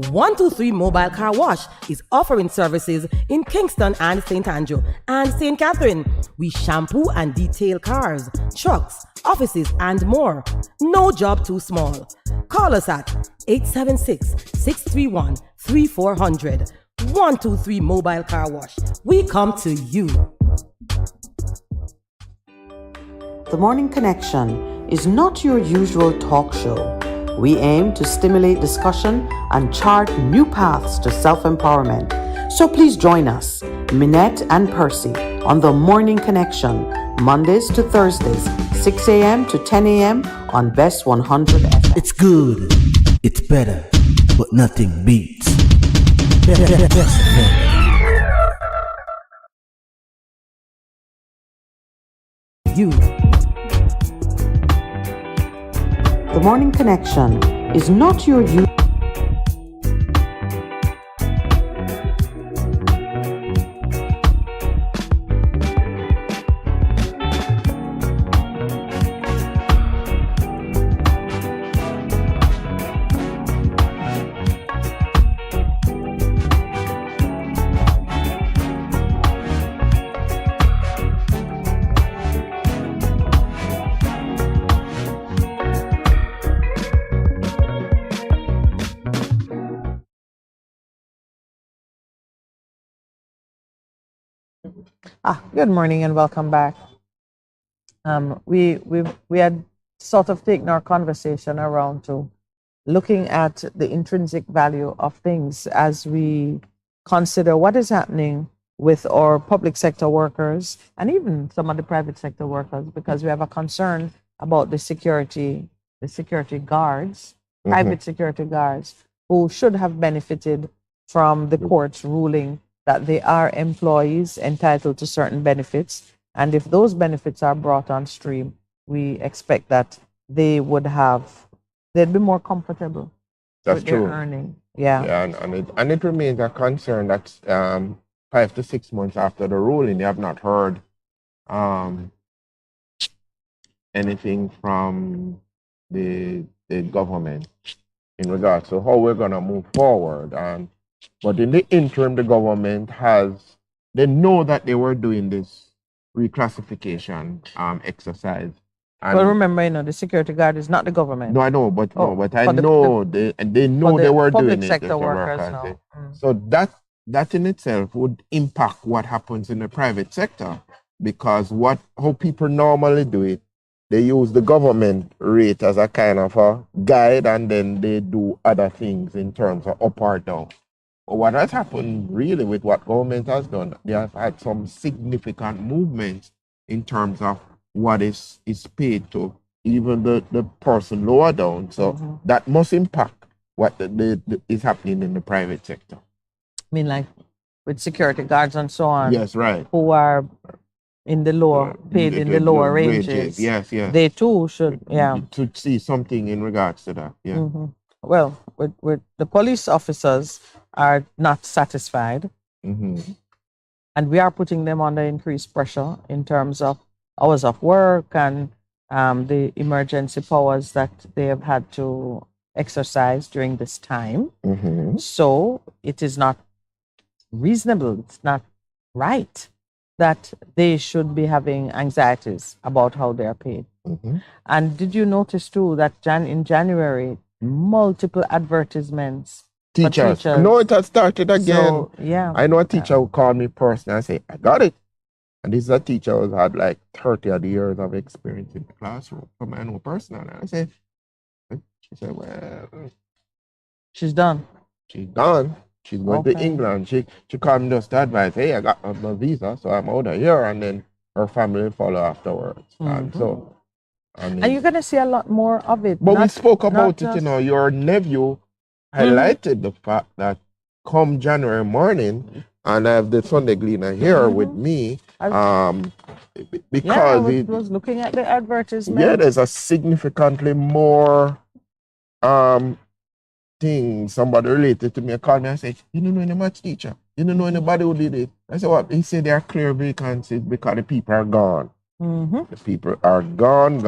123 Mobile Car Wash is offering services in Kingston and St. Andrew and St. Catherine. We shampoo and detail cars, trucks, offices, and more. No job too small. Call us at 876-631-3400. 123 Mobile Car Wash. We come to you. The Morning Connection is not your usual talk show. We aim to stimulate discussion and chart new paths to self-empowerment. So please join us, Minett and Percy, on The Morning Connection, Mondays to Thursdays, 6 a.m. to 10 a.m. on Bess100 FM. It's good, it's better, but nothing beats. You. The Morning Connection is not your usual. Good morning and welcome back. We had sort of taken our conversation around to looking at the intrinsic value of things as we consider what is happening with our public sector workers and even some of the private sector workers, because we have a concern about the security guards, private security guards, who should have benefited from the court's ruling that they are employees entitled to certain benefits. And if those benefits are brought on stream, we expect that they'd be more comfortable with their earning. Yeah, and it remains a concern that 5 to 6 months after the ruling, you have not heard anything from the government in regards to how we're going to move forward. But in the interim, the government they know that they were doing this reclassification exercise. And well, remember, the security guard is not the government. No, I know, but I know they know they were doing it. Sector workers, no. So that that in itself would impact what happens in the private sector, because how people normally do it, they use the government rate as a kind of a guide, and then they do other things in terms of up or down. But what has happened really with what government has done, they have had some significant movements in terms of what is paid to even the person lower down. So that must impact what is happening in the private sector. I mean, like with security guards and so on. Yes, right. Who are in the lower, paid in the lower ranges. Yes. They too should, to see something in regards to that. Yeah. Well, with the police officers are not satisfied, and we are putting them under increased pressure in terms of hours of work and the emergency powers that they have had to exercise during this time. So it is not reasonable, it's not right that they should be having anxieties about how they are paid. And did you notice too that in January, multiple advertisements for Teachers. No, it has started again. So, yeah. I know a teacher who called me personally and say, I got it. And this is a teacher who had like 30 odd years of experience in the classroom from my own personal. And she said, well, she's done. She's done. She's going to England. She called me just to advise, hey, I got my visa, so I'm out of here. And then her family follow afterwards. And so, and you're going to see a lot more of it. But we spoke about it, your nephew highlighted the fact that come January morning, and I have the Sunday Gleaner here with me, because I was looking at the advertisement. Yeah, there's a significantly more thing. Somebody related to me called me and said, you don't know any maths teacher. You don't know anybody who did it. I said, what? He said there are clear vacancies because the people are gone. The people are gone.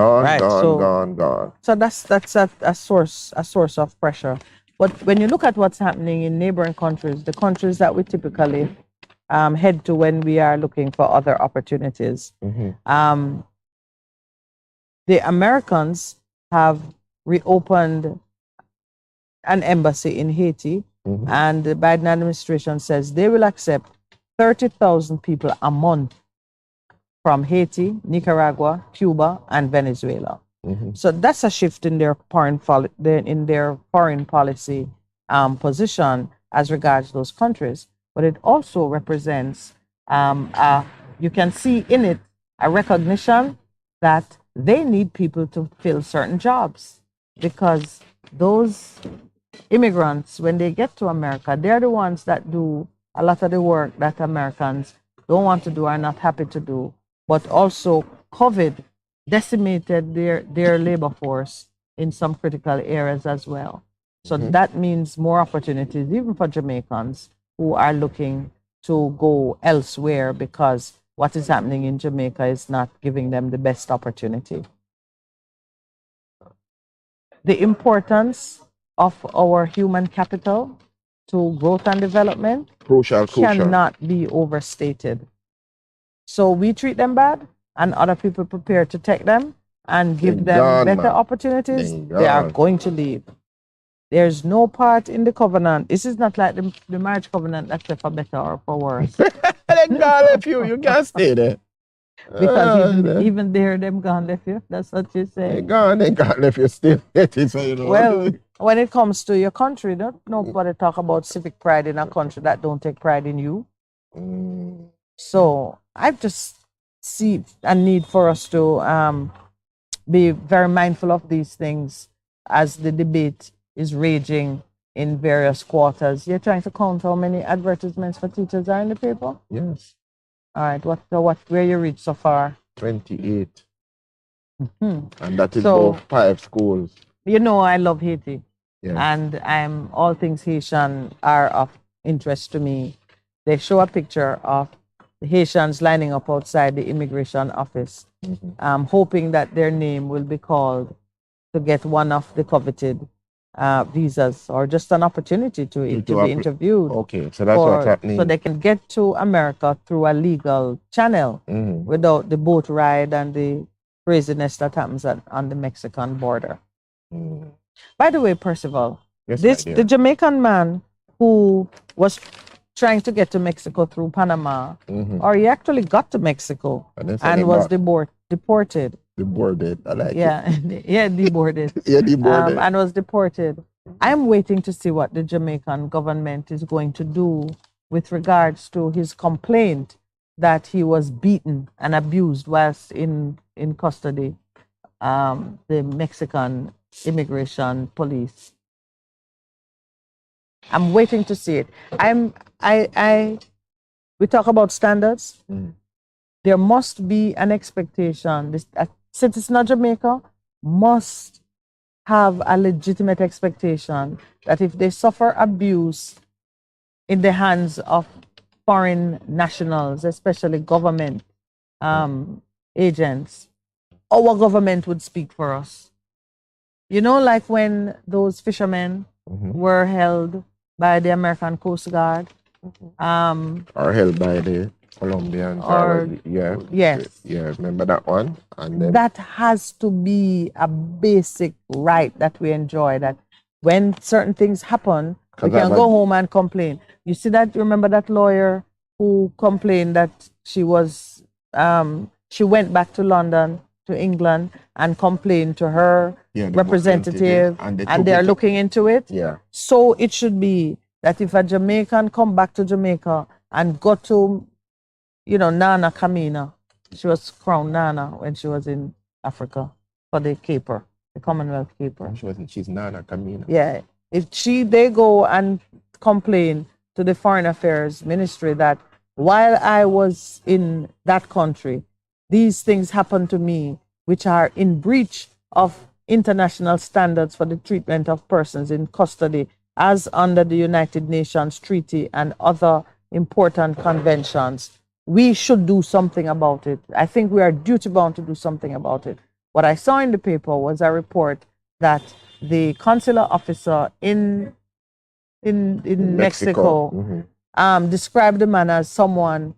So that's a source of pressure. But when you look at what's happening in neighboring countries, the countries that we typically head to when we are looking for other opportunities, the Americans have reopened an embassy in Haiti, and the Biden administration says they will accept 30,000 people a month from Haiti, Nicaragua, Cuba, and Venezuela. So that's a shift in their foreign policy position as regards those countries. But it also represents, you can see in it a recognition that they need people to fill certain jobs, because those immigrants, when they get to America, they're the ones that do a lot of the work that Americans don't want to do, are not happy to do. But also COVID decimated their labor force in some critical areas as well. So that means more opportunities, even for Jamaicans who are looking to go elsewhere, because what is happening in Jamaica is not giving them the best opportunity. The importance of our human capital to growth and development cannot be overstated. So we treat them bad, and other people prepare to take them and give them better opportunities, they are going to leave. There's no part in the covenant. This is not like the marriage covenant that's for better or for worse. They gone left you can't stay there. Because even there, them gone left you. That's what you say. They gone left you still. Well, when it comes to your country, nobody talk about civic pride in a country that don't take pride in you. So I just see a need for us to be very mindful of these things as the debate is raging in various quarters. You're trying to count how many advertisements for teachers are in the paper? Yes. All right. Where you reach so far? 28. And that is both 5 schools. You know, I love Haiti. Yes. And all things Haitian are of interest to me. They show a picture of the Haitians lining up outside the immigration office, hoping that their name will be called to get one of the coveted visas, or just an opportunity to be interviewed. Okay, so that's what's happening. So they can get to America through a legal channel without the boat ride and the craziness that happens on the Mexican border. By the way, Percival, Yes, the Jamaican man who was trying to get to Mexico through Panama, or he actually got to Mexico and was deported. Deported, I like yeah, it. yeah, deported. Yeah, deported. And was deported. I'm waiting to see what the Jamaican government is going to do with regards to his complaint that he was beaten and abused whilst in custody. The Mexican immigration police. I'm waiting to see it. We talk about standards. There must be an expectation. A citizen of Jamaica must have a legitimate expectation that if they suffer abuse in the hands of foreign nationals, especially government agents, our government would speak for us. You know, like when those fishermen were held by the American Coast Guard. Or held by the Colombians. Yes. Yeah, remember that one? And then that has to be a basic right that we enjoy, that when certain things happen, we can go home and complain. You see that, remember that lawyer who complained that she went back to London, to England, and complained to her representative, and they're looking into it? Yeah. So it should be that if a Jamaican come back to Jamaica and go to, Nana Kamina, she was crowned Nana when she was in Africa for the caper, the Commonwealth caper. She's Nana Kamina. Yeah. If they go and complain to the Foreign Affairs Ministry that while I was in that country, these things happened to me, which are in breach of international standards for the treatment of persons in custody, as under the United Nations Treaty and other important conventions. We should do something about it. I think we are duty-bound to do something about it. What I saw in the paper was a report that the consular officer in Mexico described the man as someone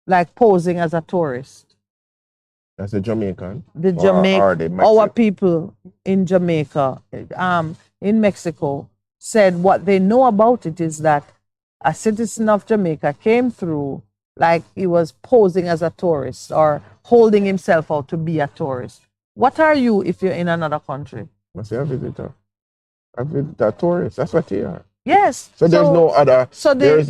like posing as a tourist. That's a Jamaican? Our people in Jamaica, in Mexico, said what they know about it is that a citizen of Jamaica came through like he was posing as a tourist or holding himself out to be a tourist. What are you if you're in another country? Must be a visitor. A visitor, tourist. That's what you are. Yes. So there's no other.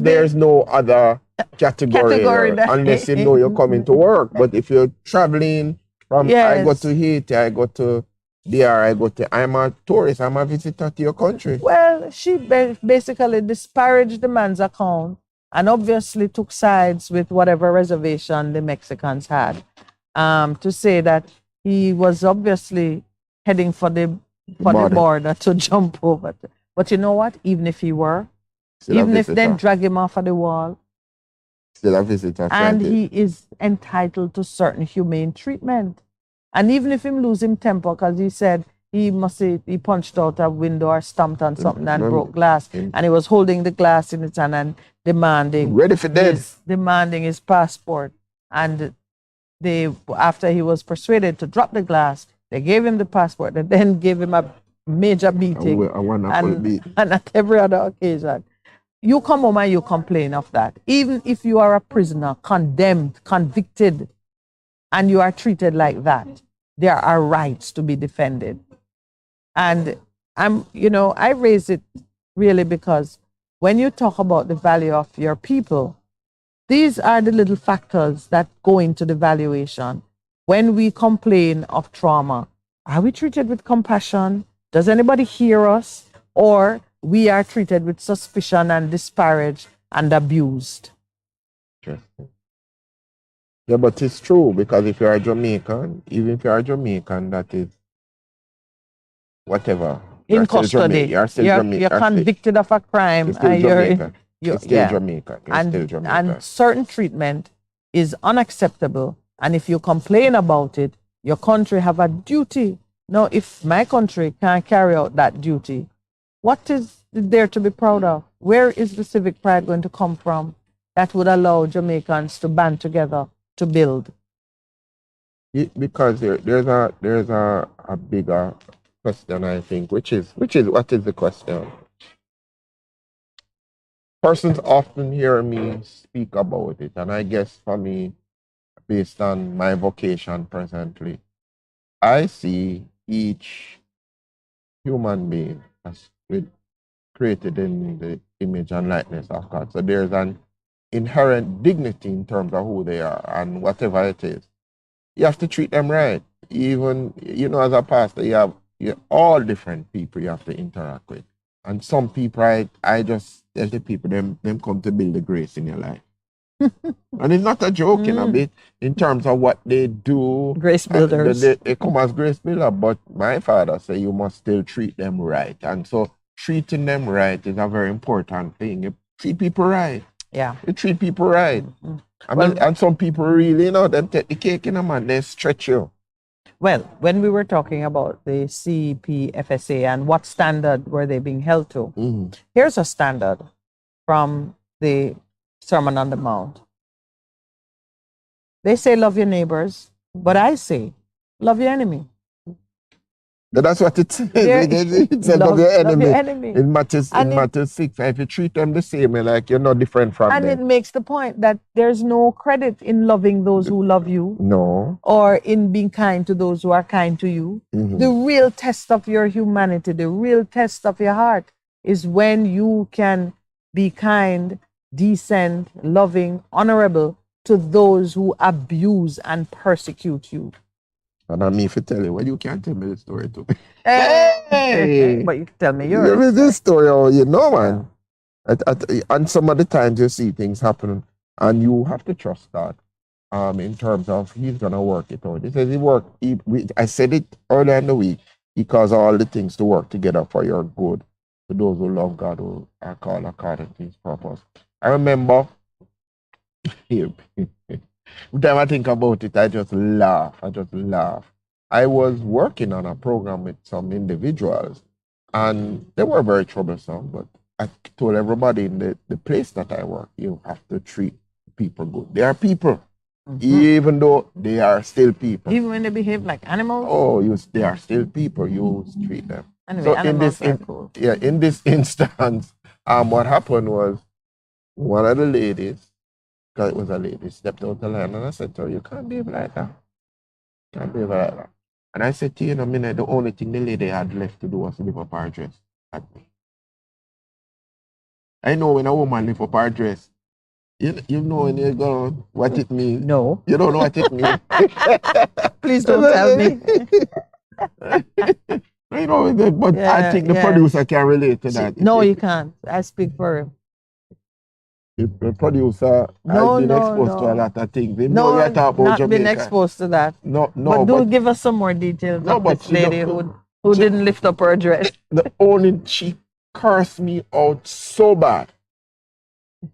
There's no other category unless you know you're coming to work. But if you're traveling from, I go to Haiti, I go to DR, I'm a tourist, I'm a visitor to your country. Well, she basically disparaged the man's account and obviously took sides with whatever reservation the Mexicans had, to say that he was obviously heading for the border to jump over. But you know what? Even if he were, even if then drag him off of the wall, still a visitor. And he is entitled to certain humane treatment. And even if him lose him temper, because he said he punched out a window or stamped on something and broke glass, and he was holding the glass in his hand and demanding his passport. And after he was persuaded to drop the glass, they gave him the passport. They then gave him a major beating, and at every other occasion. You come home and you complain of that. Even if you are a prisoner, condemned, convicted, and you are treated like that, there are rights to be defended. And I raise it really because when you talk about the value of your people, these are the little factors that go into the valuation. When we complain of trauma, are we treated with compassion? Does anybody hear us? Or we are treated with suspicion and disparaged and abused? Yeah, but it's true, because if you're a Jamaican, even if you're a Jamaican, that is whatever. In custody. You're convicted of a crime. You're still Jamaican. You're still Jamaican. And certain treatment is unacceptable. And if you complain about it, your country have a duty. Now, if my country can't carry out that duty, what is there to be proud of? Where is the civic pride going to come from that would allow Jamaicans to band together to build? Because there's a bigger question, I think, which is what is the question? persons often hear me speak about it, and I guess for me, based on my vocation presently, I see each human being as created in the image and likeness of God. So there's an inherent dignity in terms of who they are and whatever it is. You have to treat them right. Even, as a pastor, you're all different people you have to interact with. And some people, I just tell the people, them come to build the grace in your life. And it's not a joke in a bit in terms of what they do. Grace builders. They come as grace builder, but my father said you must still treat them right. And so treating them right is a very important thing. You treat people right. Yeah. You treat people right. And some people really, them take the cake in them and they stretch you. Well, when we were talking about the CPFSA and what standard were they being held to, here's a standard from the Sermon on the Mount. They say love your neighbors, but I say love your enemy. That's what it says. It says love your enemy. In Matthew 6, if you treat them the same, like you're not different from them. And it makes the point that there's no credit in loving those who love you. No. Or in being kind to those who are kind to you. The real test of your humanity, the real test of your heart is when you can be kind, decent, loving, honorable to those who abuse and persecute you. And I mean, if you tell you, well, you can't tell me the story too. Hey! But you can tell me yours. There is this story, man. And some of the times you see things happen, and you have to trust God. In terms of He's gonna work it out. He says I said it earlier in the week. He caused all the things to work together for your good. To those who love God, who are called according to His purpose. I remember. Every time I think about it, I just laugh. I was working on a program with some individuals, and they were very troublesome, but I told everybody in the place that I work, you have to treat people good. They are people, even though they are still people. Even when they behave like animals? Oh, they are still people. You treat them. Anyway, so animals are cool. Yeah, in this instance, what happened was one of the ladies, because it was a lady, stepped out the line, and I said to her, you can't behave like that. And I said to you in a minute, the only thing the lady had left to do was to lift up her dress at me. I know when a woman lift up her dress, you know when you go, what it means. No. You don't know what it means. Please don't tell me. But I think the producer can relate to that. No, you can't. I speak for him. The producer has been exposed to a lot of things. Not been exposed to that. No. But give us some more details of this lady who didn't lift up her dress. She cursed me out so bad.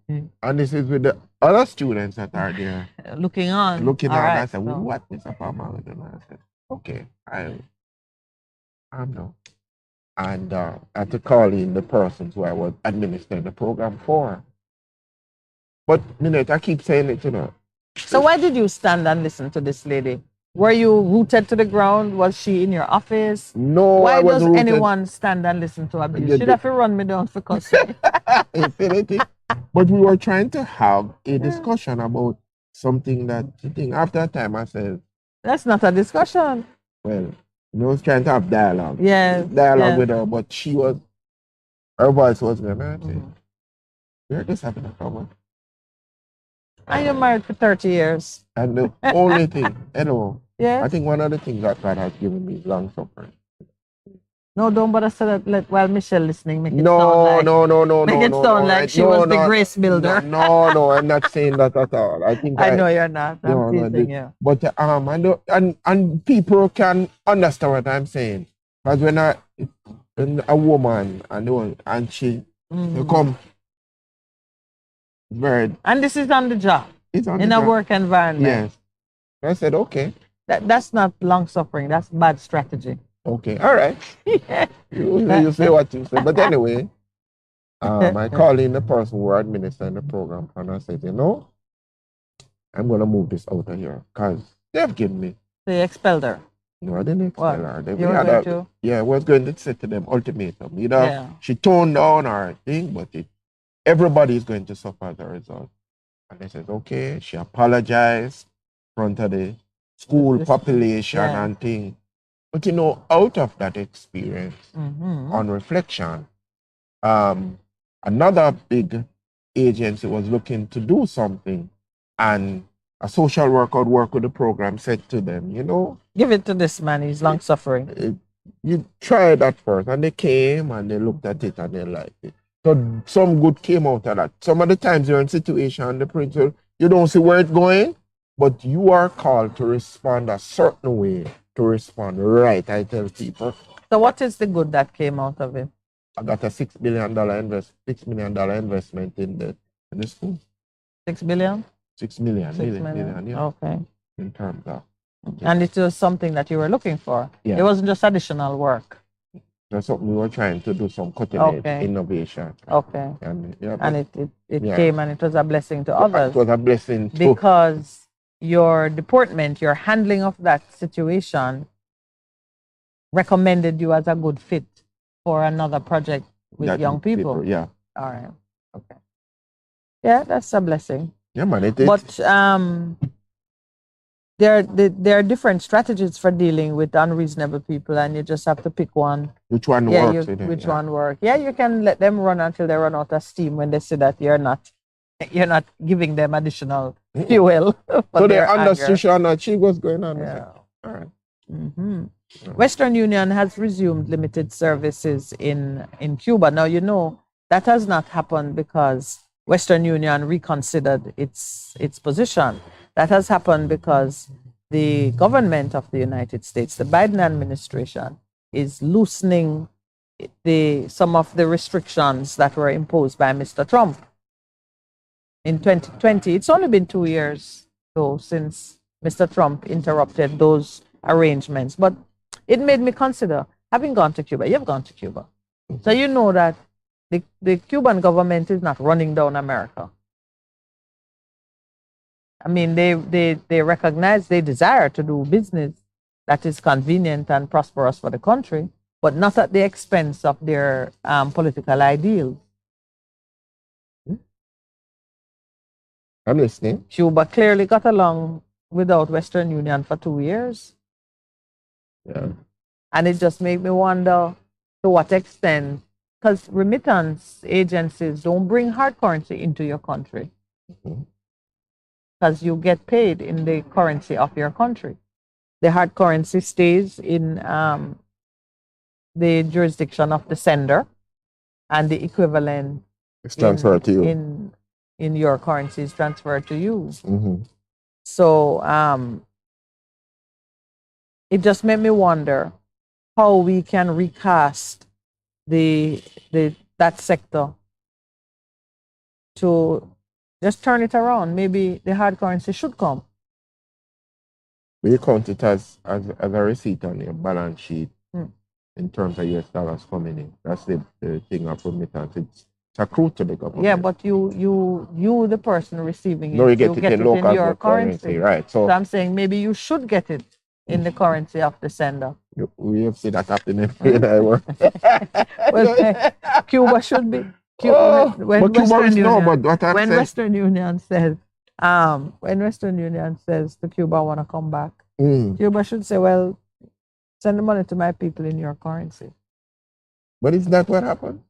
And this is with the other students that are there. Looking on. I said, what is up, Mama? And I said, okay, I'm no. And I had to call in the persons who I was administering the program for. But, Minett, I keep saying it, So why did you stand and listen to this lady? Were you rooted to the ground? Was she in your office? No, why does anyone stand and listen to abuse? Should have to run me down for cussing. Infinity. But we were trying to have a discussion about something that, after a time I said... That's not a discussion. Well, I was trying to have dialogue. Yeah. Dialogue with her, but her voice was going to say, we're just having a problem. And you're married for 30 years. And the only thing, yeah. I think one of the things that God has given me is long suffering. No, don't bother say that while Michelle listening. Make it sound like she was the grace builder. No, I'm not saying that at all. I know you're not. I'm teasing you. But and people can understand what I'm saying. Because when a woman and she come. Bird. And this is on the job. It's on in a work environment. Yes. I said, okay. That's not long suffering. That's bad strategy. Okay. All right. You say what you say. But anyway, I called in the person who administering the program and I said, I'm going to move this out of here because they've given me. So you expelled her? No, I didn't expel her. I was going to say to them ultimatum. She toned down her thing, but everybody is going to suffer as a result. And they said, okay, she apologized in front of the school population and thing. But you know, out of that experience, on reflection, another big agency was looking to do something, and a social worker would work with the program, said to them, you know, give it to this man, he's long suffering. You try that first. And they came and they looked at it and they liked it. So some good came out of that. Some of the times you're in situation, the principal, you don't see where it's going, but you are called to respond a certain way, to respond right, I tell people. So what is the good that came out of it? I got a $6 million investment in the school. 6 billion? 6 million. 6 million. Yeah. Okay. In terms of. And it was something that you were looking for. Yeah. It wasn't just additional work. That's something we were trying to do, some cutting edge innovation. Okay. And it came and it was a blessing to others. It was a blessing too. Because your department, your handling of that situation recommended you as a good fit for another project with young people. Yeah. All right. Okay. Yeah, that's a blessing. Yeah, man. But there are different strategies for dealing with unreasonable people, and you just have to pick one. Which one works? Which one works? Yeah, you can let them run until they run out of steam when they see that you're not giving them additional fuel. So they understood and she was going on. Yeah. All right. Mm-hmm. Western Union has resumed limited services in Cuba. Now, you know, that has not happened because Western Union reconsidered its position. That has happened because the government of the United States, the Biden administration, is loosening some of the restrictions that were imposed by Mr. Trump in 2020. It's only been 2 years, though, since Mr. Trump interrupted those arrangements. But it made me consider, having gone to Cuba, you've gone to Cuba. So you know that the Cuban government is not running down America. I mean, they recognize they desire to do business that is convenient and prosperous for the country, but not at the expense of their political ideals. I'm listening. Cuba clearly got along without Western Union for 2 years. Yeah. And it just made me wonder to what extent, because remittance agencies don't bring hard currency into your country. Because you get paid in the currency of your country. The hard currency stays in the jurisdiction of the sender, and the equivalent is transferred to you. In your currency is transferred to you. Mm-hmm. So it just made me wonder how we can recast that sector to just turn it around. Maybe the hard currency should come. We count it as a receipt on your balance sheet in terms of US dollars coming in. That's the thing of remittance. It's accrued to the government. Yeah, but you the person receiving it, no, you get it in local your currency. Right. So I'm saying maybe you should get it in the currency of the sender. We have seen that happening every work. Well, Cuba should be. When Western Union says to Cuba, I want to come back, Cuba should say, well, send the money to my people in your currency. But isn't that what happened?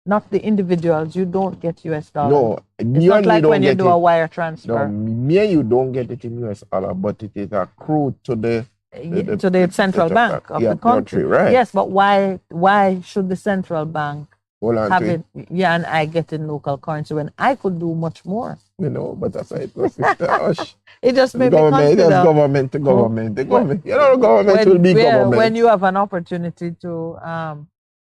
Not the individuals. You don't get US dollars. No, it's not like when you do a wire transfer. No, me and you don't get it in US dollar, but it is accrued to the central bank of the country. Right? Yes, but why should the central bank have it? Yeah, and I get in local currency when I could do much more. You know, but that's how it was. It just made me consider. It's government to government. The government, you know, the government will be government. When you have an opportunity to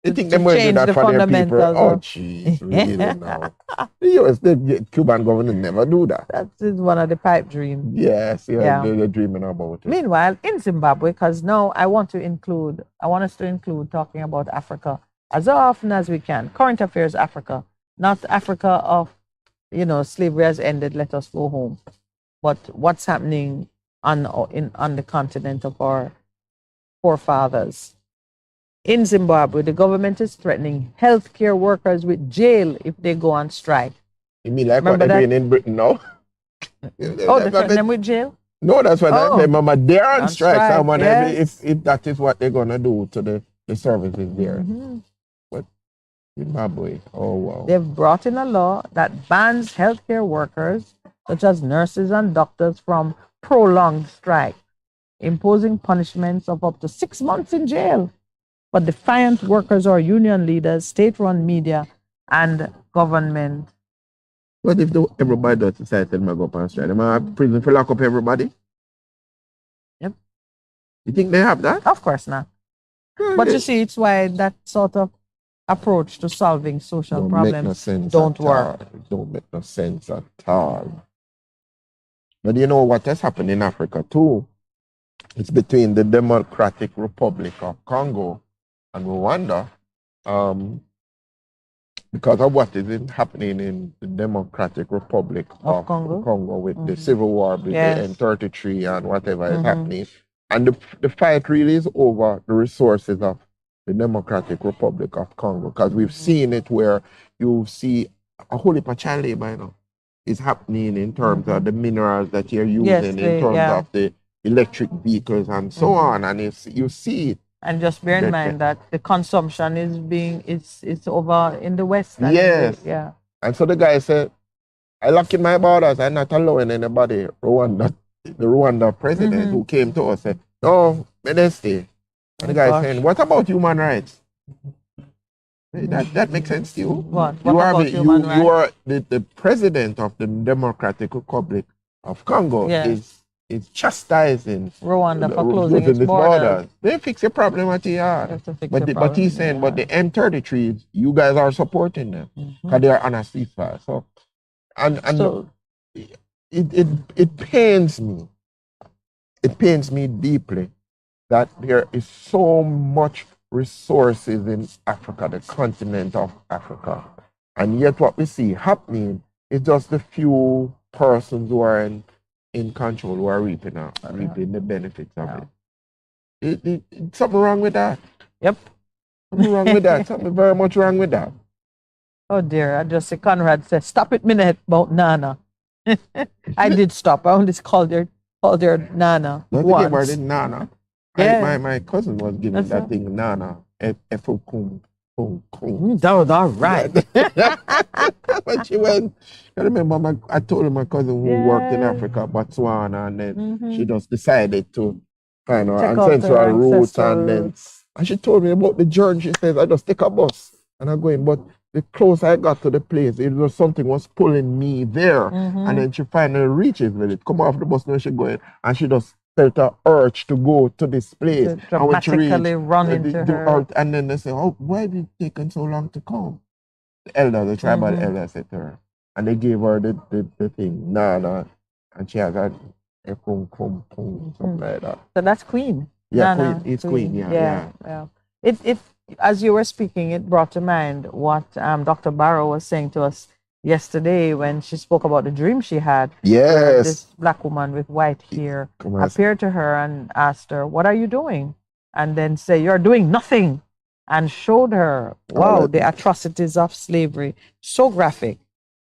you think they might do that for their people? Oh, jeez, really now. The Cuban government never do that. That is one of the pipe dreams. Yes, they're dreaming about it. Meanwhile, in Zimbabwe, because now I want us to include talking about Africa as often as we can. Current affairs Africa, not Africa of, slavery has ended, let us go home. But what's happening on the continent of our forefathers. In Zimbabwe, the government is threatening healthcare workers with jail if they go on strike. You mean like Remember what they're that? doing in Britain now? Oh, they threaten them with jail? No, that's what I remember. They're on strike. Someone, yes. if that is what they're going to do to the services there. Mhm. But Zimbabwe, oh wow. They've brought in a law that bans healthcare workers, such as nurses and doctors, from prolonged strike, imposing punishments of up to 6 months in jail. But defiant workers or union leaders, state-run media, and government. What if everybody does decide to go up on strike? Am I prison for lock up everybody? Yep. You think they have that? Of course not. But you see, it's why that sort of approach to solving social Don't problems make no sense don't at work. all. It don't make no sense at all. But you know what has happened in Africa too? It's between the Democratic Republic of Congo and Rwanda, because of what is happening in the Democratic Republic of Congo with the civil war with the M33 and whatever is happening. And the fight really is over the resources of the Democratic Republic of Congo, because we've seen it where you see a whole heap of child labor, you know, is happening in terms of the minerals that you're using, in terms of the electric vehicles and so on, and you see it. And just bear in mind that the consumption it's over in the West. And Yes. Yeah. And so the guy said, I lock in my borders, I'm not allowing anybody. The Rwanda president who came to us said, no, Minett stay. And the guy saying, what about human rights? That makes sense to you? What You about human rights? you are the president of the Democratic Republic of Congo is chastising Rwanda for closing its borders. They fix your problem at the yard. But he's saying, but the M33s, you guys are supporting them because they are on a ceasefire. So, it pains me. It pains me deeply that there is so much resources in Africa, the continent of Africa, and yet what we see happening is just the few persons who are in control who are reaping the benefits of it. Something wrong with that. Yep. Something wrong with that. Something very much wrong with that. Oh dear, I just see Conrad said, stop it Minett about Nana. I did stop. I only called her Nana Don't once. think about it, Nana. Yeah. My cousin was giving that thing Nana. F-O-Kum. That was all right. When she went, I remember I told my cousin who worked in Africa, Botswana, and then she just decided to find her ancestral roots, and she told me about the journey. She says, I just take a bus and I'm going, but the closer I got to the place, it was something was pulling me there, and then she finally reaches with it. Come off the bus now she going, and she just felt an urge to go to this place. To dramatically run into her. And then they say, oh, why did it taken so long to come? The tribal elder said to her. And they gave her the thing, Nana, and she has a something like that. So that's Queen. Yeah, Nana, Queen. It's Queen, yeah. It as you were speaking, it brought to mind what Dr. Barrow was saying to us yesterday when she spoke about the dream she had. Yes. This black woman with white hair appeared to her and asked her, what are you doing? And then say, you're doing nothing. And showed her, wow, the atrocities of slavery. So graphic.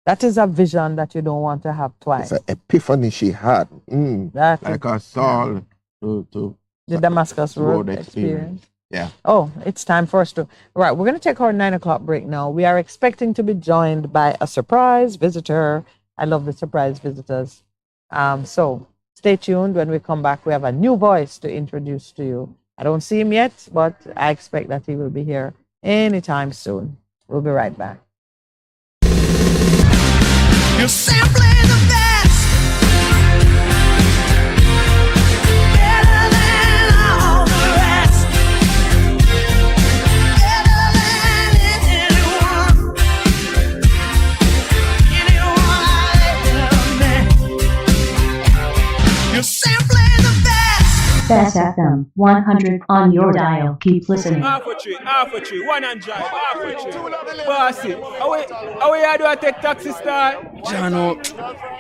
That is a vision that you don't want to have twice. It's an epiphany she had. Like a Saul to the Damascus Road experience. Yeah. Oh, it's time for us to... Right, we're going to take our 9 o'clock break now. We are expecting to be joined by a surprise visitor. I love the surprise visitors. So stay tuned. When we come back, we have a new voice to introduce to you. I don't see him yet, but I expect that he will be here anytime soon. We'll be right back. You're simply the best. Better than all the rest. Better than anyone. Anyone I ever met. You're simply the best. Bess FM-100 on your dial. Keep listening. Half a tree, one and drive, half a tree. Bossy, how we do I take taxi style? Jano,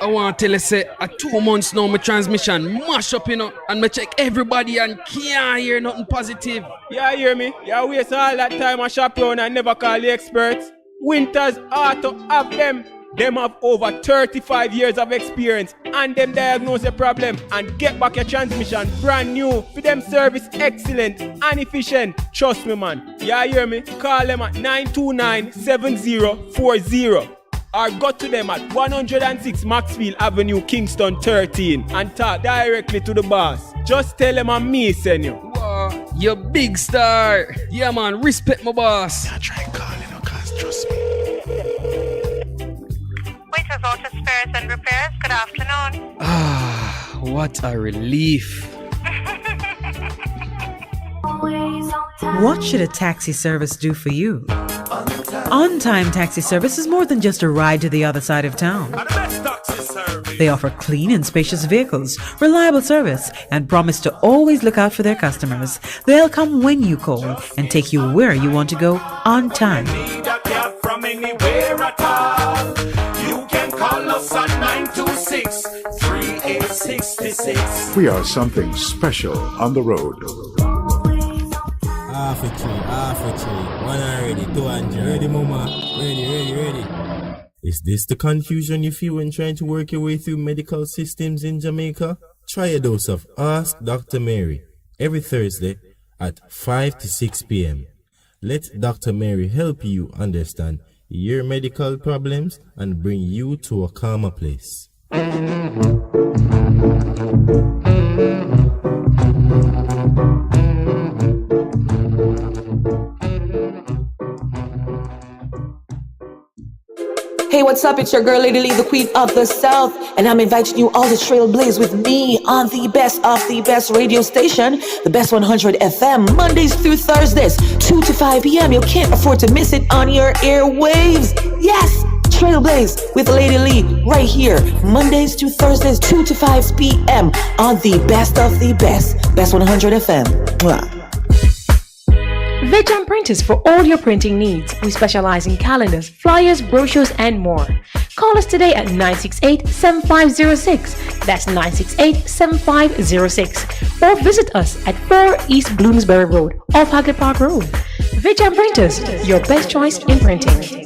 I want to tell you, say, at 2 months now, my transmission mash up, and me check everybody and can't hear nothing positive. Yeah, hear me? Yeah, waste all that time I shop around and never call the experts. Winters Auto have them. Them have over 35 years of experience and them diagnose the problem and get back your transmission brand new. For them service excellent and efficient. Trust me, man. Yeah, hear me? Call them at 929-7040 or go to them at 106 Maxfield Avenue, Kingston 13 and talk directly to the boss. Just tell them I'm me, send you. Wow, you big star. Yeah, man, respect my boss. Yeah, try calling her, cause trust me. Waiters Auto Spares and Repairs, good afternoon. Ah, what a relief. What should a taxi service do for you? On-time taxi service is more than just a ride to the other side of town. They offer clean and spacious vehicles, reliable service, and promise to always look out for their customers. They'll come when you call and take you where you want to go on time. From anywhere at all. You can call us at 926-3866. We are something special on the road. Half a tree. 100, 200. Ready, mama? Ready. Is this the confusion you feel when trying to work your way through medical systems in Jamaica? Try a dose of Ask Dr. Mary every Thursday at 5 to 6 p.m. Let Dr. Mary help you understand your medical problems and bring you to a calmer place. Hey, what's up? It's your girl, Lady Lee, the Queen of the South, and I'm inviting you all to trailblaze with me on the best of the best radio station, the Bess100 FM, Mondays through Thursdays, 2 to 5 p.m. You can't afford to miss it on your airwaves. Yes, trailblaze with Lady Lee right here, Mondays to Thursdays, 2 to 5 p.m. on the best of the best, Bess100 FM. Mwah. Vejan Printers for all your printing needs. We specialize in calendars, flyers, brochures, and more. Call us today at 968-7506. That's 968-7506. Or visit us at 4 East Bloomsbury Road, off Hagley Park Road. Vejan Printers, your best choice in printing.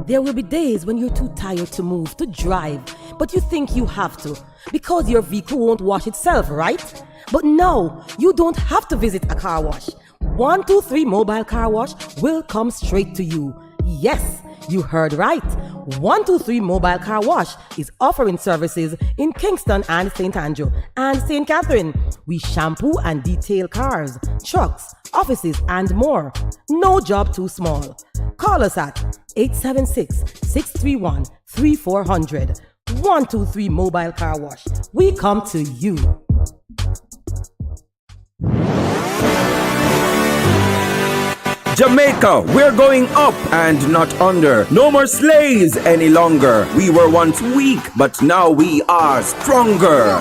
There will be days when you're too tired to move, to drive, but you think you have to because your vehicle won't wash itself, right? But no, you don't have to visit a car wash. 123 Mobile Car Wash will come straight to you. Yes, you heard right. 123 Mobile Car Wash is offering services in Kingston and St. Andrew and St. Catherine. We shampoo and detail cars, trucks, offices, and more. No job too small. Call us at 876-631-3400. 123 Mobile Car Wash. We come to you. Jamaica, we're going up and not under. No more slaves any longer. We were once weak, but now we are stronger.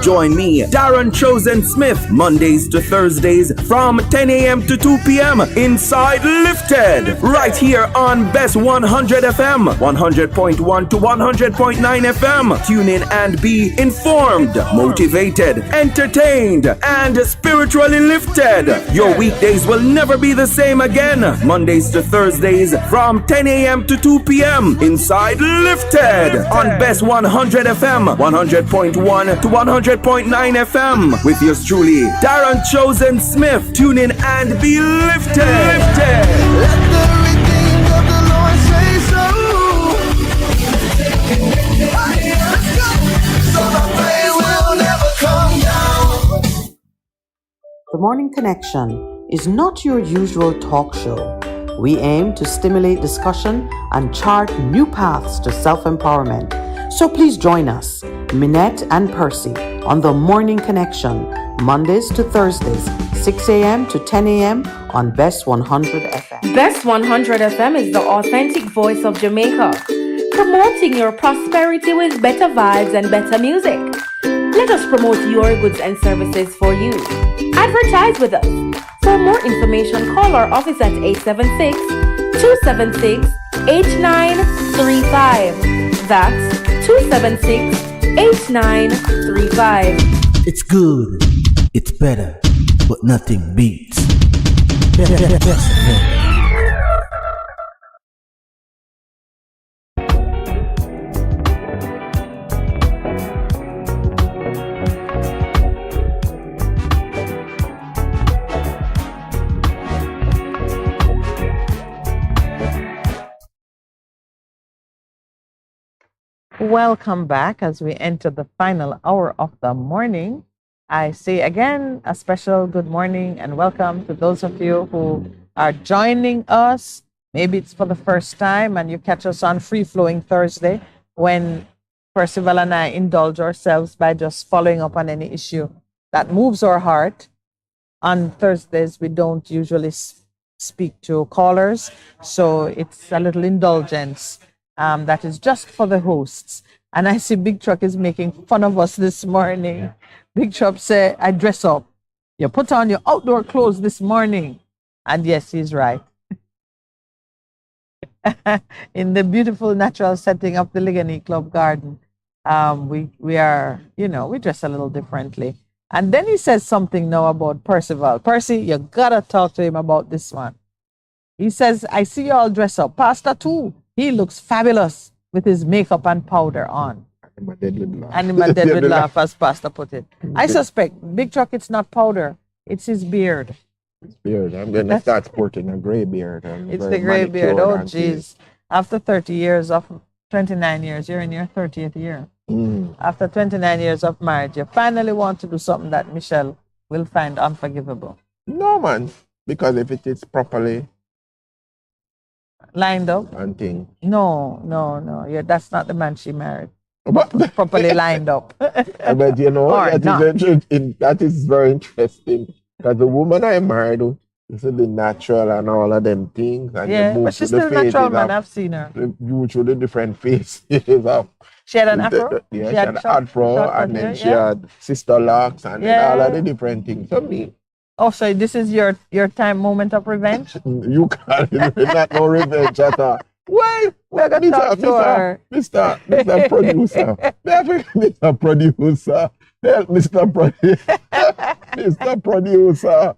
Join me, Darren Chosen Smith, Mondays to Thursdays from 10 a.m. to 2 p.m. inside Lifted, right here on Bess100 FM, 100.1 to 100.9 FM. Tune in and be informed, motivated, entertained, and spiritually lifted. Your weekdays will never be the same again. Mondays to Thursdays from 10 a.m. to 2 p.m. inside Lifted on Bess100 FM, 100.1 to 100.9 FM with yours truly, Darren Chosen Smith. Tune in and be lifted. Let the redeemed of the Lord say so. Let's go. So the pain will never come down. The Morning Connection is not your usual talk show. We aim to stimulate discussion and chart new paths to self-empowerment. So please join us, Minett and Percy, on The Morning Connection, Mondays to Thursdays, 6 a.m. to 10 a.m. on Bess100 FM. Bess100 FM is the authentic voice of Jamaica, promoting your prosperity with better vibes and better music. Let us promote your goods and services for you. Advertise with us. For more information, call our office at 876-276-8935. That's 276-8935. It's good, it's better, but nothing beats. Welcome back as we enter the final hour of the morning. I say again a special good morning and welcome to those of you who are joining us. Maybe it's for the first time and you catch us on Free Flowing Thursday when Percival and I indulge ourselves by just following up on any issue that moves our heart. On Thursdays, we don't usually speak to callers, so it's a little indulgence. That is just for the hosts. And I see Big Truck is making fun of us this morning. Big Truck said, I dress up. You put on your outdoor clothes this morning. And yes, he's right. In the beautiful natural setting of the Ligani Club Garden, we are, we dress a little differently. And then he says something now about Percival. Percy, you gotta talk to him about this one. He says, I see you all dress up. Pastor too. He looks fabulous with his makeup and powder on. I'm a dead with laugh. And I'm a dead with laugh, as Pastor put it. I suspect, Big Truck, it's not powder. It's his beard. His beard. I'm going to start sporting a gray beard. It's the gray beard. Oh, jeez. After 29 years, you're in your 30th year. After 29 years of marriage, you finally want to do something that Michelle will find unforgivable. No, man. Because if it is properly lined up and thing. No. Yeah, that's not the man she married. Properly lined up. But that is very interesting. Because the woman I married, this is the natural and all of them things. And yeah, but she's still natural, man. I've seen her. Usually different faces. She had an afro? She had an afro, and then she had sister locks, and then all of the different things. So me. Oh, so this is your moment of revenge? You can't. Not no revenge at all. Why? Mr. Producer. Mr. Producer. Mr. Producer.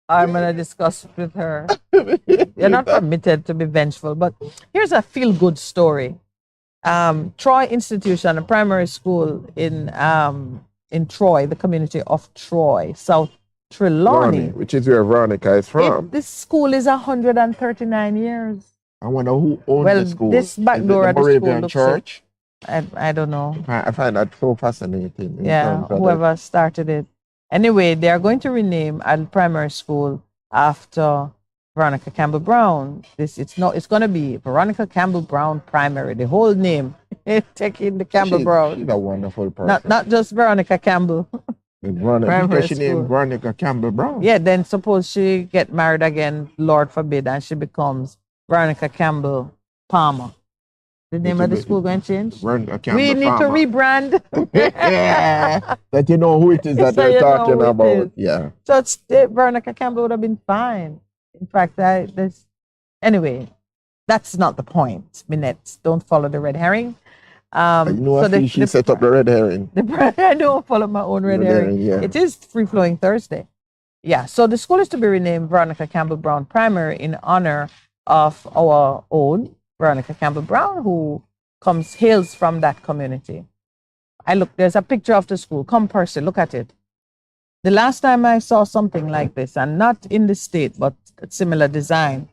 I'm going to discuss with her. You're not permitted to be vengeful, but here's a feel-good story. Troy Institution, a primary school in Troy, the community of Troy, South Trelawney. Which is where Veronica is from. This school is 139 years. I wonder who owns the school. This back door at the Moravian Church? I don't know. I find that so fascinating. Yeah, whoever started it. Anyway, they are going to rename a primary school after Veronica Campbell Brown. It's going to be Veronica Campbell Brown Primary. The whole name. Taking the Campbell Brown. She's a wonderful person. Not just Veronica Campbell. Because she named Veronica Campbell Brown. Yeah, then suppose she get married again, Lord forbid, and she becomes Veronica Campbell Palmer. The name of the school going to change? Veronica Campbell We need Palmer. to rebrand. Yeah. That you know who it is that they're talking about. Yeah. So Veronica Campbell would have been fine. In fact, anyway, that's not the point. Minett, don't follow the red herring. She set up the red herring. I don't follow my own red herring. Yeah. It is Free Flowing Thursday. Yeah, so the school is to be renamed Veronica Campbell Brown Primary in honor of our own Veronica Campbell Brown, who hails from that community. There's a picture of the school. Come, Percy, look at it. The last time I saw something like this, and not in the state, but a similar design,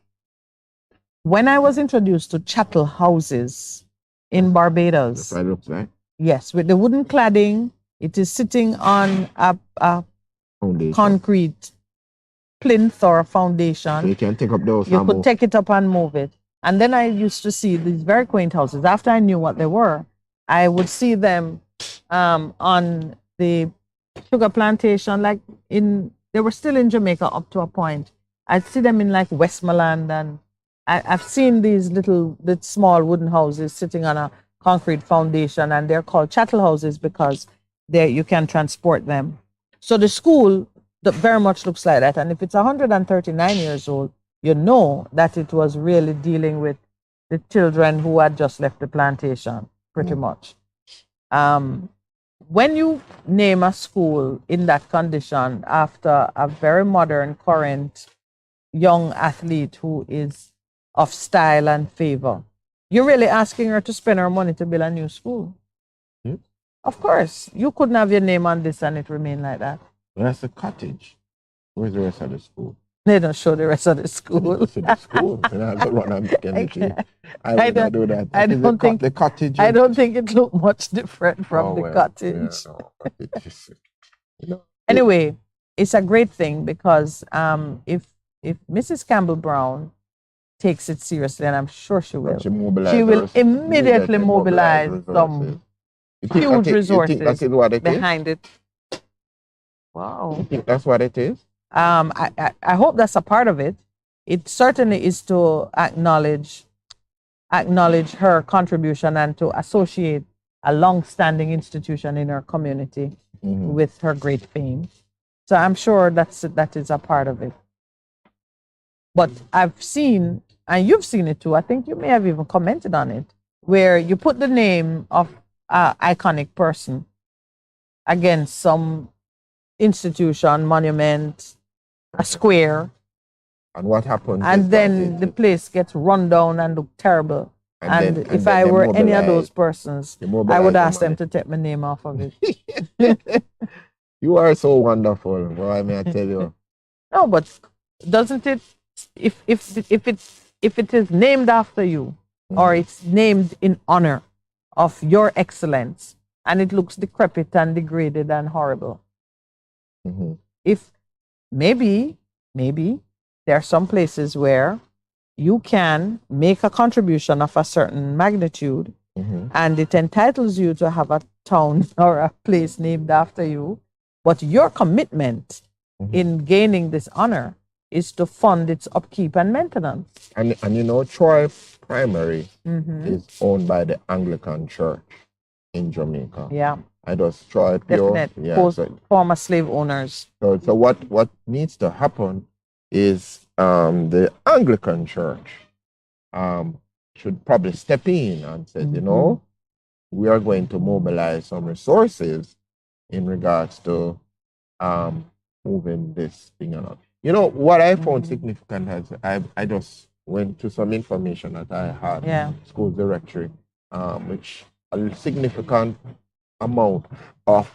when I was introduced to chattel houses in Barbados. That's what it looks like. Yes, with the wooden cladding, it is sitting on a concrete plinth or a foundation. So you can take up those. You could take it up and move it. And then I used to see these very quaint houses. After I knew what they were, I would see them on the sugar plantation, they were still in Jamaica up to a point. I'd see them in Westmoreland, and I've seen these small wooden houses sitting on a concrete foundation, and they're called chattel houses because you can transport them. So the school very much looks like that. And if it's 139 years old, you know that it was really dealing with the children who had just left the plantation, pretty much. When you name a school in that condition after a very modern, current, young athlete who is of style and favor, you're really asking her to spend her money to build a new school. Of course, you couldn't have your name on this and it remain like that. That's the cottage. Where's the rest of the school? They don't show the rest of the school. The school. I don't do that. I don't think the cottage. I don't think it looked much different from the cottage. Anyway, it's a great thing because if Mrs. Campbell Brown takes it seriously, and I'm sure she will, she will immediately mobilize some huge resources behind it. Wow. You think that's what it is? I hope that's a part of it. It certainly is to acknowledge her contribution and to associate a long-standing institution in her community with her great fame. So I'm sure that is a part of it. But I've seen, and you've seen it too, I think you may have even commented on it, where you put the name of an iconic person against some institution, monument, a square. And what happens? And then the place gets run down and look terrible. And if I were any of those persons, I would ask them to take my name off of it. You are so wonderful. Boy, may I tell you? No, but doesn't it? If it is named after you, or it's named in honor of your excellence, and it looks decrepit and degraded and horrible. If maybe there are some places where you can make a contribution of a certain magnitude, and it entitles you to have a town or a place named after you, but your commitment in gaining this honor is to fund its upkeep and maintenance. And you know, Troy Primary is owned by the Anglican Church in Jamaica. Yeah. I just try it. Former slave owners. So what needs to happen is the Anglican Church should probably step in and say, you know, we are going to mobilize some resources in regards to moving this thing on. You know, what I found significant is I just went to some information that I had, school directory, which a significant amount of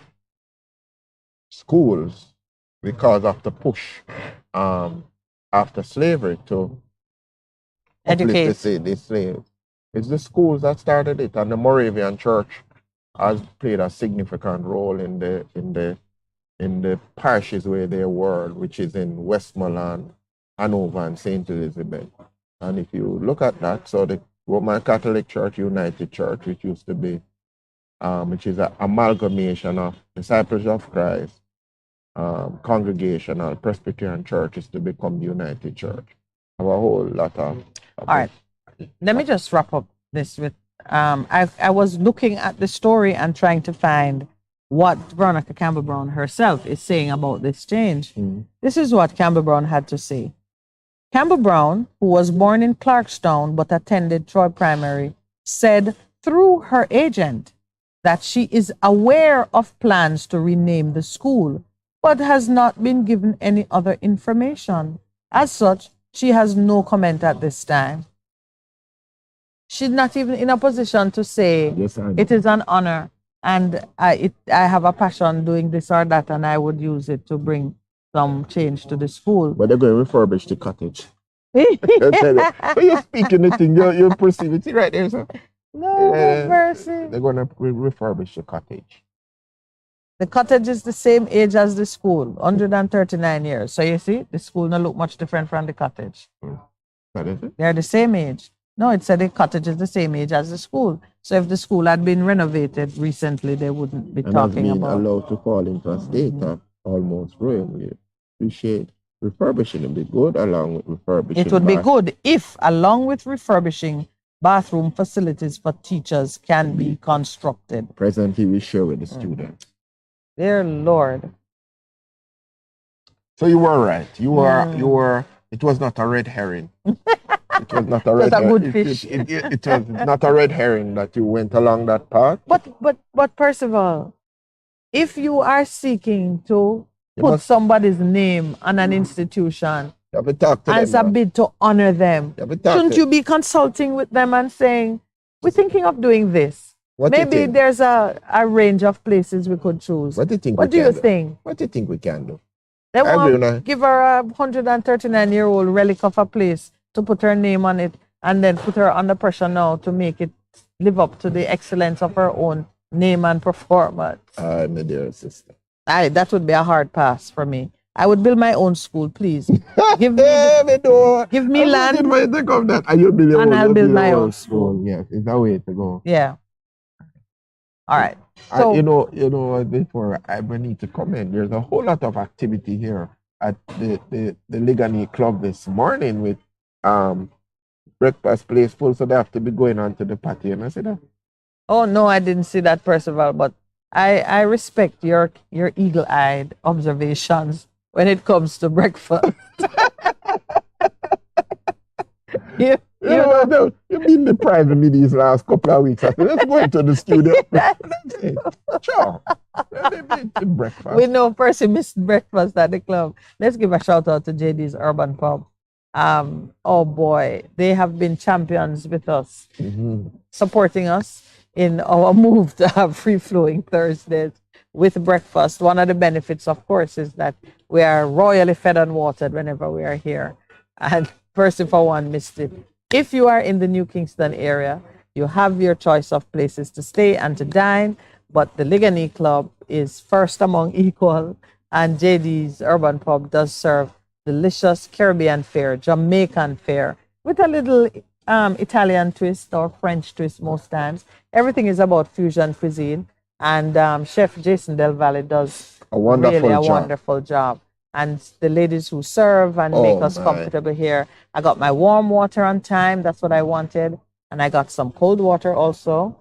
schools, because of the push after slavery to educate the slaves. It's the schools that started it, and the Moravian Church has played a significant role in the parishes where they were, which is in Westmoreland, Hanover, and St. Elizabeth. And if you look at that, so the Roman Catholic Church, United Church, which used to be which is an amalgamation of Disciples of Christ, Congregational Presbyterian churches to become the United Church. Have a whole lot of. All right. Let me just wrap up this with. I was looking at the story and trying to find what Veronica Campbell Brown herself is saying about this change. This is what Campbell Brown had to say. Campbell Brown, who was born in Clarkstown but attended Troy Primary, said through her agent that she is aware of plans to rename the school, but has not been given any other information. As such, she has no comment at this time. She's not even in a position to say, it is an honor, and I have a passion doing this or that, and I would use it to bring some change to the school. But they're going to refurbish the cottage. When you're speaking the thing, you perceive it right there, sir. No, mercy. They're going to refurbish the cottage. The cottage is the same age as the school, 139 years. So you see, the school don't look much different from the cottage. What is it? They're the same age. No, it said the cottage is the same age as the school. So if the school had been renovated recently, they wouldn't be talking about. Allowed to fall into a state of almost ruin. We appreciate refurbishing would be good along with refurbishing. It would be good if, along with refurbishing, bathroom facilities for teachers can be constructed. Presently, we share with the students. Dear Lord. So you were right. You were. It was not a red herring. It was not a red herring. Good fish. It was not a red herring that you went along that path. But Percival, if you are seeking to put somebody's name on an institution as a bid to honor them, shouldn't you be consulting with them and saying, we're thinking of doing this? Maybe there's a range of places we could choose. What do you think? What do you think? What do you think we can do? They want to give her a 139-year-old relic of a place to put her name on it and then put her under pressure now to make it live up to the excellence of her own name and performance. My dear sister. That would be a hard pass for me. I would build my own school, please. Give me land. And I'll build my own school. Yes, it's a way to go. Yeah. All right. So, you know, before I need to comment, there's a whole lot of activity here at the Ligani Club this morning with breakfast place full, so they have to be going on to the patio. And I said that. Oh no, I didn't see that, Percival, but I respect your eagle-eyed observations when it comes to breakfast. You've been depriving me these last couple of weeks. I said, let's go into the studio. Sure. Breakfast. We know Percy missed breakfast at the club. Let's give a shout out to JD's Urban Pub. Oh boy, they have been champions with us, supporting us in our move to have free-flowing Thursdays with breakfast. One of the benefits, of course, is that we are royally fed and watered whenever we are here. And Percy, for one, missed it. If you are in the New Kingston area, you have your choice of places to stay and to dine, but the Ligani Club is first among equal, and JD's Urban Pub does serve delicious Caribbean fare, Jamaican fare, with a little Italian twist or French twist most times. Everything is about fusion cuisine, and Chef Jason Del Valle does a wonderful job. And the ladies who serve and make us comfortable here. I got my warm water on time. That's what I wanted. And I got some cold water also.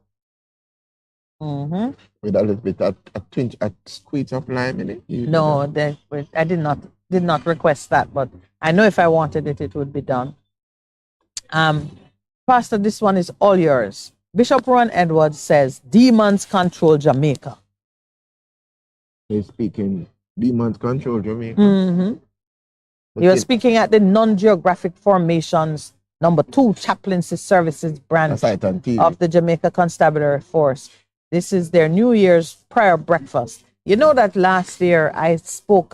With a little bit, a squeeze of lime in it? No, I did not request that, but I know if I wanted it, it would be done. Pastor, this one is all yours. Bishop Ron Edwards says, demons control Jamaica. He's speaking... Demons control Jamaica. You're speaking at the Non-Geographic Formations #2 Chaplaincy Services branch of the Jamaica Constabulary Force. This is their New Year's prayer breakfast. You know that last year I spoke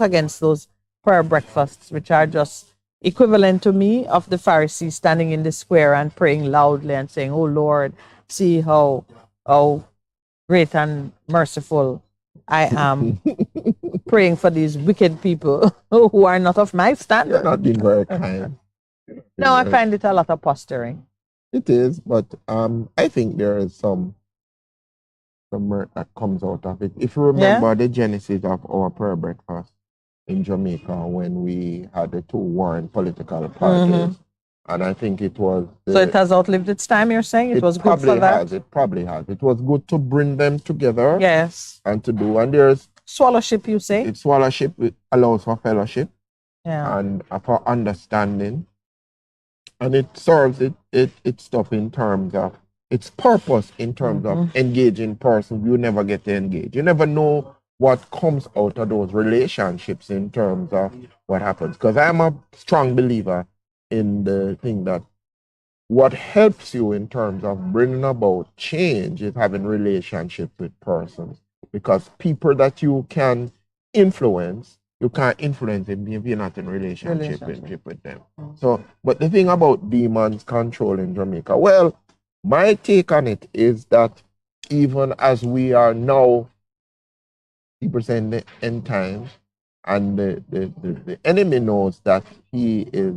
against those prayer breakfasts, which are just equivalent to me of the Pharisees standing in the square and praying loudly and saying, "Oh Lord, see how great and merciful I am praying for these wicked people who are not of my standard." You're not being very kind. No, I find it a lot of posturing. It is, but I think there is some mirth that comes out of it. If you remember the genesis of our prayer breakfast in Jamaica when we had the two warring political parties, and I think it was... So it has outlived its time, you're saying? It was good for that? It probably has. It was good to bring them together. Yes. And to do. And there's... Swallowship, you say? It's swallowship. It allows for fellowship. Yeah. And for understanding. And it serves its stuff in terms of... Its purpose in terms of engaging persons you never get to engage. You never know what comes out of those relationships in terms of what happens. Because I'm a strong believer in the thing that what helps you in terms of bringing about change is having relationships with persons. Because people that you can influence, you can't influence them if you're not in relationship with them. So, but the thing about demons controlling Jamaica, well, my take on it is that even as we are now, people say in the end times, and the enemy knows that he is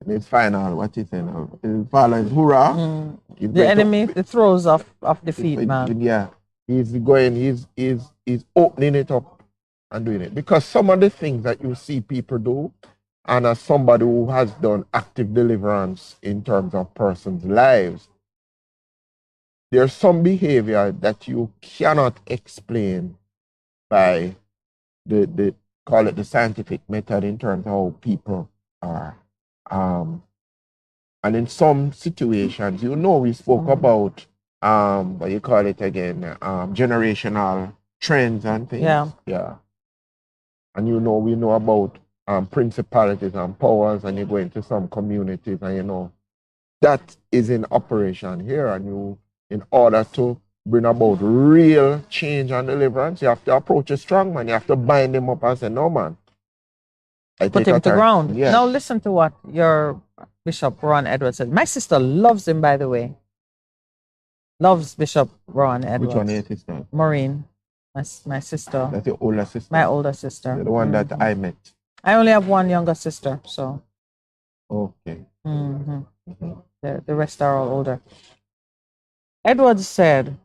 in his final, what is it now? His final is hurrah. The enemy, the throes of defeat, man. Yeah. He's opening it up and doing it. Because some of the things that you see people do, and as somebody who has done active deliverance in terms of persons' lives, there's some behavior that you cannot explain by the call it the scientific method in terms of how people are. And in some situations, we spoke about what you call it again, generational trends and things. Yeah. And we know about principalities and powers, and you go into some communities and that is in operation here, and in order to bring about real change and deliverance, you have to approach a strong man. You have to bind him up and say, no man. Put him to ground. Yeah. Now listen to what your Bishop Ron Edwards said. My sister loves him, by the way. Loves Bishop Ron Edwards. Which one is his name? Maureen. My sister. That's your older sister? My older sister. The one that I met. I only have one younger sister, so. Okay. The rest are all older. Edwards said,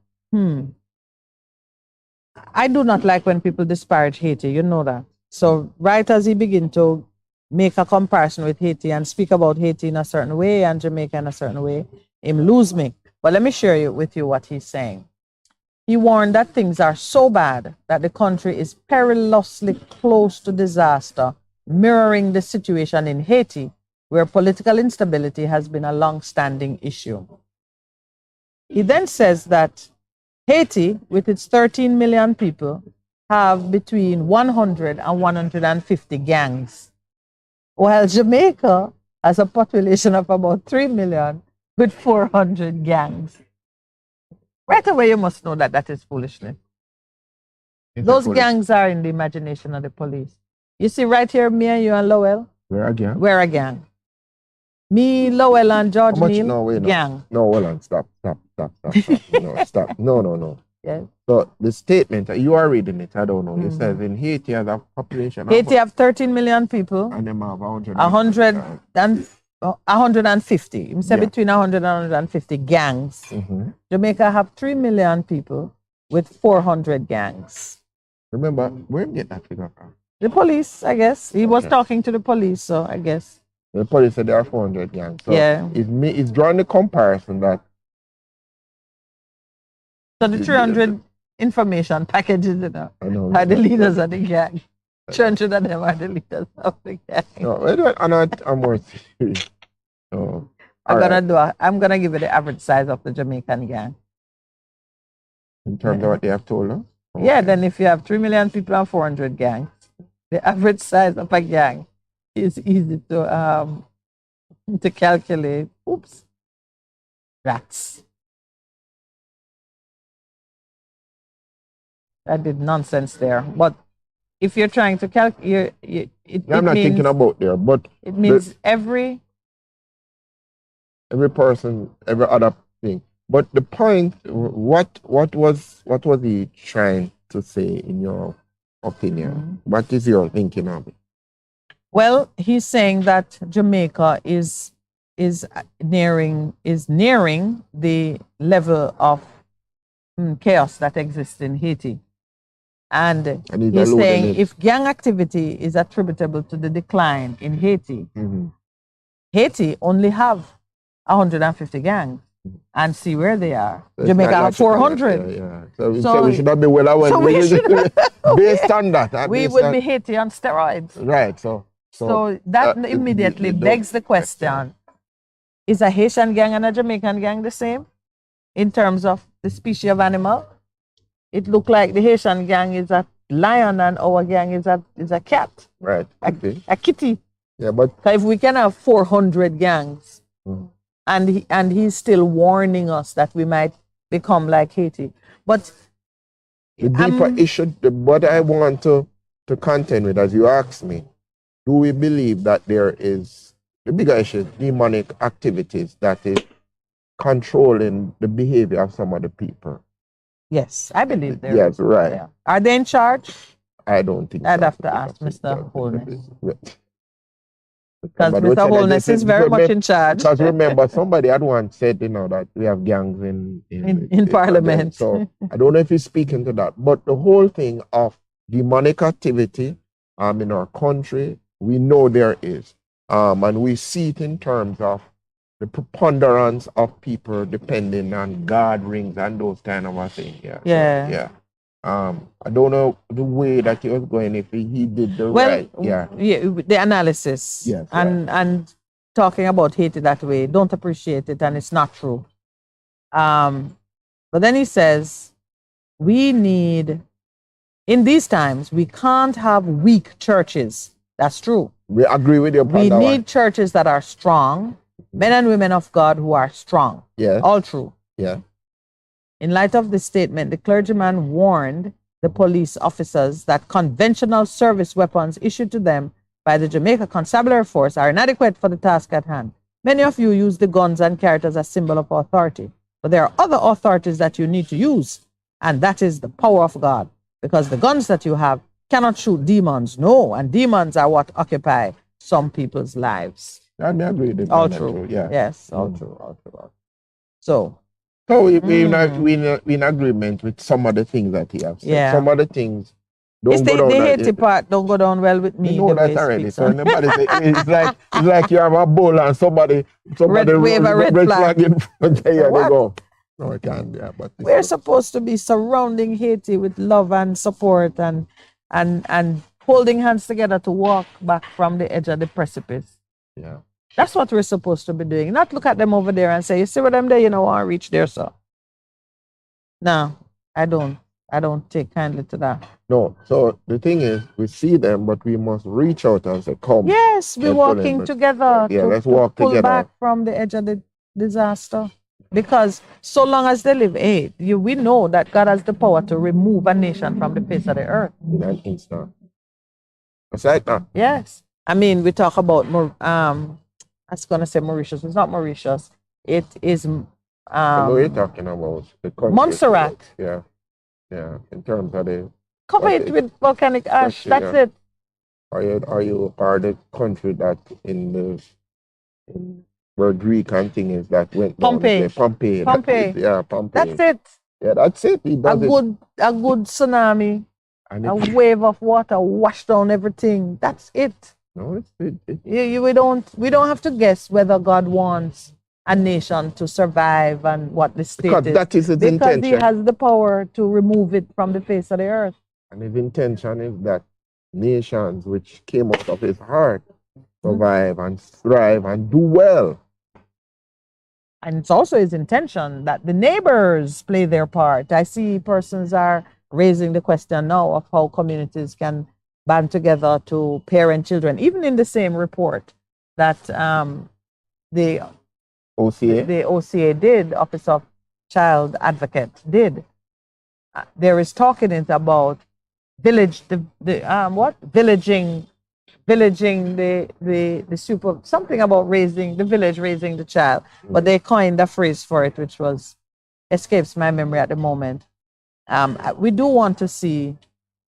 I do not like when people disparage Haiti, you know that. So right as he began to make a comparison with Haiti and speak about Haiti in a certain way and Jamaica in a certain way, him lose me. But let me share with you what he's saying. He warned that things are so bad that the country is perilously close to disaster, mirroring the situation in Haiti, where political instability has been a long-standing issue. He then says that Haiti, with its 13 million people, have between 100 and 150 gangs, while Jamaica has a population of about 3 million with 400 gangs. Right away, you must know that is foolishness. Those gangs are in the imagination of the police. You see right here, me and you and Lowell? We're a gang. We're a gang. Me, Lowell, and George Neal, gang. No, hold on, stop. No, stop. No. Yes. So the statement, you are reading it, I don't know. It says in Haiti has a population Haiti have 13 million people. And them have 150. You say between 100 and 150 gangs. Jamaica have 3 million people with 400 gangs. Remember, where did you get that figure from? The police, I guess. He was talking to the police, so I guess. The police said there are 400 gangs. So yeah. It's drawing the comparison that. So the 300 information packages, are the leaders of the gang. 300 of them are the leaders of the gang. No, I'm more serious. No. I'm gonna give you the average size of the Jamaican gang. In terms of what they have told us? Okay. Yeah, then if you have 3 million people and 400 gangs, the average size of a gang is easy to calculate. Oops. Rats. I did nonsense there. But if you're trying to calculate, I'm not thinking about there, but it means every person, every other thing. But the point, what was he trying to say in your opinion? What is your thinking of it? Well, he's saying that Jamaica is nearing the level of chaos that exists in Haiti. And he's saying if gang activity is attributable to the decline in Haiti, Haiti only have 150 gangs. And see where they are. So Jamaica have 400. Yeah. So we should not be well aware. Based on that. We would be Haiti on steroids. Right. So that immediately begs the question, is a Haitian gang and a Jamaican gang the same in terms of the species of animal? It looked like the Haitian gang is a lion and our gang is a cat. Right. A kitty. Yeah, but if we can have 400 gangs, and he's still warning us that we might become like Haiti. But the deeper issue, what I want to contend with, as you asked me, do we believe that there is the bigger issue, demonic activities that is controlling the behavior of some of the people? Yes, I believe there. Yes, right. Yeah. Are they in charge? I don't think I'd have to ask Mr. Holness. Because Mr. Holness is very much in charge. Because remember, somebody had once said, that we have gangs in Parliament. So I don't know if he's speaking to that. But the whole thing of demonic activity in our country, We know there is. And we see it in terms of the preponderance of people depending on God rings and those kind of a thing. Yeah. Yeah. So, yeah. I don't know the way that he was going, if he did the right. Yeah. The analysis. Yes. And talking about Haiti that way, don't appreciate it, and it's not true. But then he says, we need, in these times, we can't have weak churches. That's true. We agree with you. We need churches that are strong, men and women of God who are strong. Yeah. All true. Yeah. In light of this statement, the clergyman warned the police officers that conventional service weapons issued to them by the Jamaica Constabulary Force are inadequate for the task at hand. Many of you use the guns and carry it as a symbol of authority, but there are other authorities that you need to use, and that is the power of God, because the guns that you have cannot shoot demons. No, and demons are what occupy some people's lives. I agree with all that true. too, yeah. Yes, all true. So we in agreement with some of the things that he has said. Yeah. Some of the things It's don't go down. the Haiti part don't go down well with me. You know the that way already. speaks So on. nobody say, it's like you have a bowl and somebody wave a red flag. in front. There What? they go. No, I can't. Yeah, but We're supposed to be surrounding Haiti with love and support and holding hands together to walk back from the edge of the precipice. Yeah. That's what we're supposed to be doing. Not look at them over there and say, you see what them there, you know, I want to reach there, sir. No, I don't take kindly to that. No. So the thing is, we see them, but we must reach out and say, come. Yes, we're walking together. Yeah, let's to walk pull together. back from the edge of the disaster. Because so long as they live, we know that God has the power to remove a nation from the face of the earth. In an instant. It's like that. Yes. I mean, we talk about, I was going to say Mauritius. It's not Mauritius. It is... I know you're talking about the country. Montserrat. Yeah. Yeah. In terms of the... Cover it with volcanic ash. That's it. Are you part of the country that where Greek and thing is that went down? Pompeii. Pompeii. Pompeii. Pompeii. That's it. Yeah, that's it. He does a good tsunami, a wave of water washed down everything. That's it. No, it's we don't have to guess whether God wants a nation to survive and what the state because is. that is his because intention. He has the power to remove it from the face of the earth. And his intention is that nations which came out of his heart survive and thrive and do well. And it's also his intention that the neighbors play their part. I see persons are raising the question now of how communities can band together to parent children, even in the same report that the OCA did, Office of Child Advocate did. There is talk in it about villaging the super, something about raising the child, but they coined a phrase for it which escapes my memory at the moment. We do want to see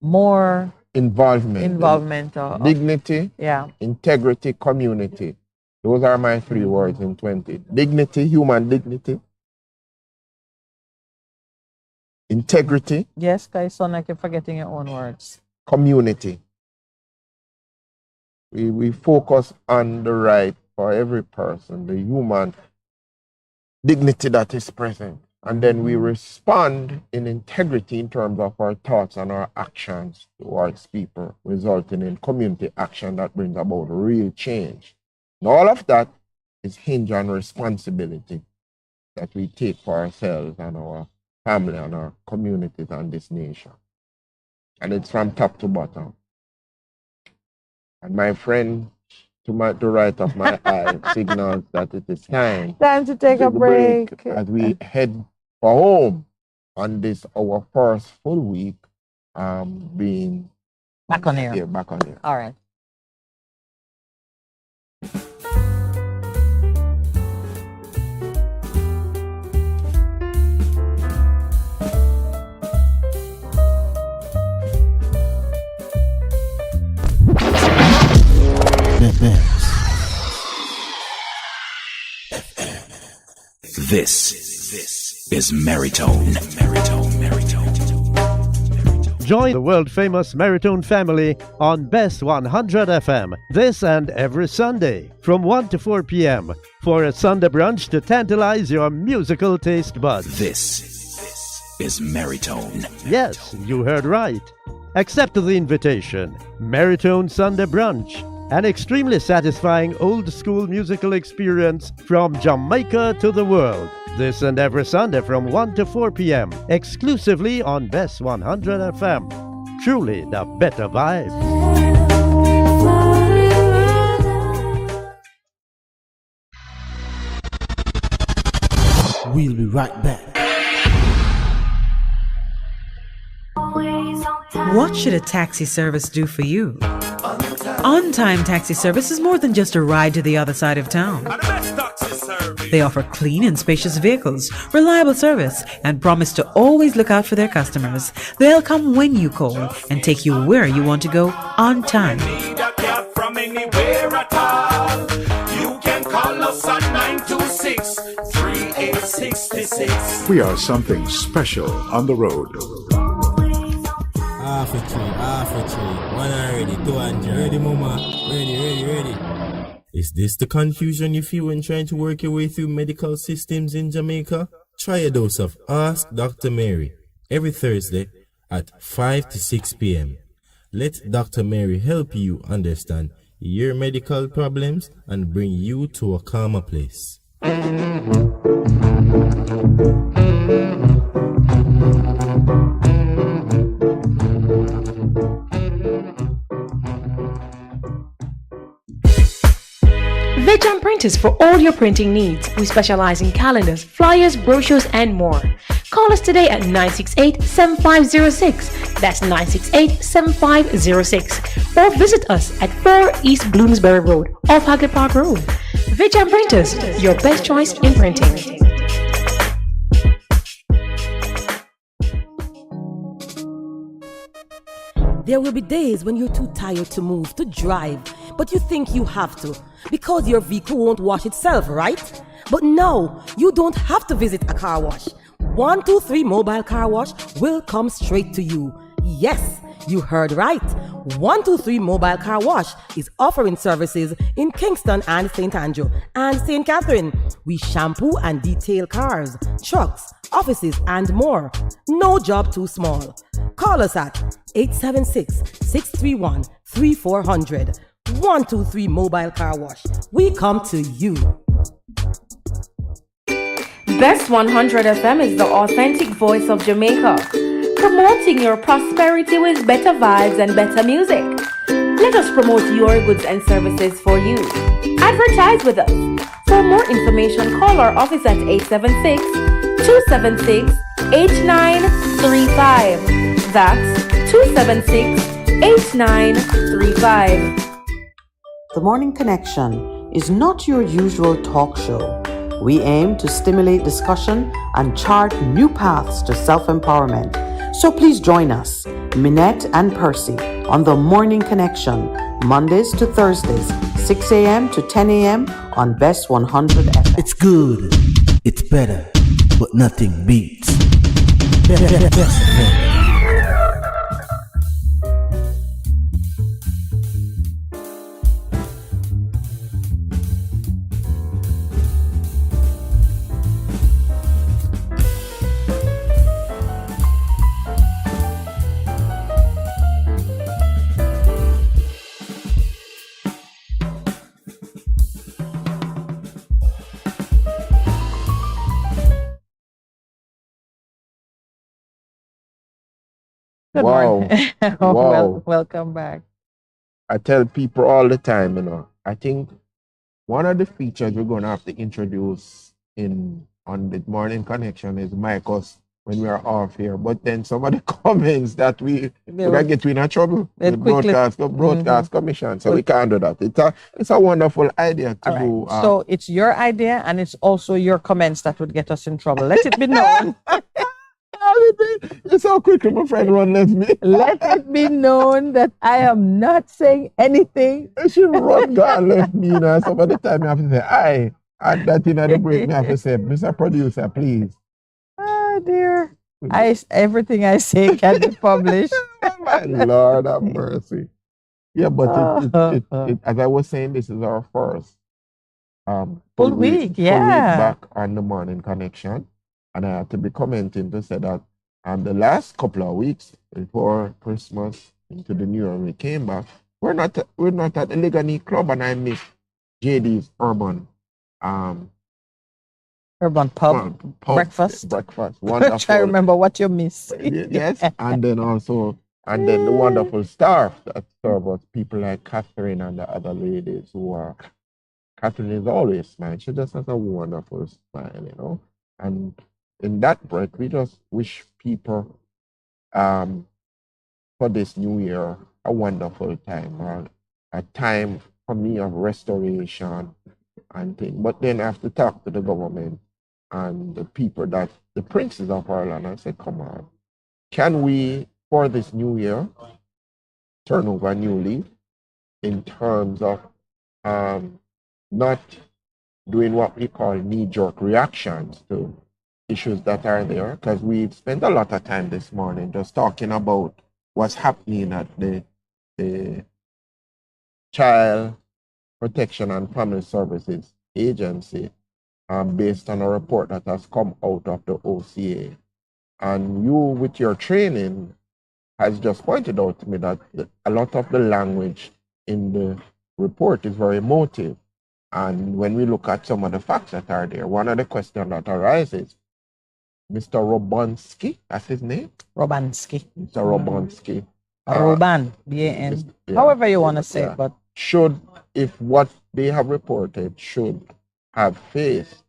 more involvement or dignity, integrity, community. Those are my 3 words in 20. Dignity, human dignity. Integrity. Yes, guys, sound like you're forgetting your own words. Community. We focus on the right for every person, the human dignity that is present. And then we respond in integrity in terms of our thoughts and our actions towards people, resulting in community action that brings about real change. And all of that is hinged on responsibility that we take for ourselves and our family and our communities and this nation. And it's from top to bottom. And my friend to the right of my eye signals that it is time to take a break as we head for home on this our first full week being back on air. Yeah, back on air. All right. This is Maritone. Join the world-famous Maritone family on Bess100 FM this and every Sunday from 1 to 4 p.m. for a Sunday brunch to tantalize your musical taste buds. This is Maritone. Yes, you heard right. Accept the invitation. Maritone Sunday Brunch. An extremely satisfying old-school musical experience from Jamaica to the world. This and every Sunday from 1 to 4 p.m. exclusively on Bess100 FM. Truly the better vibe. We'll be right back. What should a taxi service do for you? On-time taxi service is more than just a ride to the other side of town. They offer clean and spacious vehicles, reliable service, and promise to always look out for their customers. They'll come when you call and take you where you want to go on time. From anywhere at all. You can call us at 926-3866. We are something special on the road. Half a tree. One already, 200. Ready, mama? Ready. Is this the confusion you feel when trying to work your way through medical systems in Jamaica? Try a dose of Ask Dr. Mary every Thursday at 5 to 6 p.m. Let Dr. Mary help you understand your medical problems and bring you to a calmer place. Veg Printers for all your printing needs. We specialize in calendars, flyers, brochures, and more. Call us today at 968-7506. That's 968-7506. Or visit us at 4 East Bloomsbury Road, off Hagley Park Road. Veg Printers, your best choice in printing. There will be days when you're too tired to move, to drive, but you think you have to because your vehicle won't wash itself, right? But no, you don't have to visit a car wash. 123 Mobile Car Wash will come straight to you. Yes, you heard right. 123 Mobile Car Wash is offering services in Kingston and St. Andrew and St. Catherine. We shampoo and detail cars, trucks, offices, and more. No job too small. Call us at 876-631-3400. 123 Mobile Car Wash. We come to you. Bess100 FM is the authentic voice of Jamaica, promoting your prosperity with better vibes and better music. Let us promote your goods and services for you. Advertise with us. For more information, call our office at 876-276-8935. That's 276-8935. The Morning Connection is not your usual talk show. We aim to stimulate discussion and chart new paths to self-empowerment. So please join us, Minett and Percy, on The Morning Connection, Mondays to Thursdays, 6 a.m. to 10 a.m. on Bess100 FM. It's good, it's better, but nothing beats. Best FM. Good Wow. morning. Wow. Welcome back. I tell people all the time, I think one of the features we're going to have to introduce on the Morning Connection is Micos when we are off here. But then some of the comments that we get in trouble with broadcast commission, so we can't do that. It's a wonderful idea to do. So it's your idea, and it's also your comments that would get us in trouble. Let it be known. You're so quick, my friend. Let it be known that I am not saying anything. She run down left me, Some of the time you have to say, add that in the break. You have to say, Mr. Producer, please. Oh dear. Everything I say can be published. My Lord have mercy. Yeah, but as I was saying, this is our first full week back on the morning connection, and I have to be commenting to say that the last couple of weeks before Christmas into the New Year, we came back. We're not at the Legany Club, and I missed JD's urban pub breakfast. Wonderful. Try to remember what you missed. Yes, and then the wonderful staff that serve us, people like Catherine and the other ladies who are. Catherine is always smiling. She just has a wonderful smile, And in that break, we just wish people for this new year a wonderful time, a time for me of restoration and things. But then I have to talk to the government and the people the princes of Ireland, and say, come on, can we, for this new year, turn over a new leaf in terms of not doing what we call knee-jerk reactions to issues that are there, because we've spent a lot of time this morning just talking about what's happening at the Child Protection and Family Services Agency, based on a report that has come out of the OCA. And you, with your training, has just pointed out to me that a lot of the language in the report is very emotive. And when we look at some of the facts that are there, one of the questions that arises, Mr. Robonsky, that's his name? Robansky. Mr. Robonsky. Roban, B-A-N. However you want to say it, but if what they have reported should have faced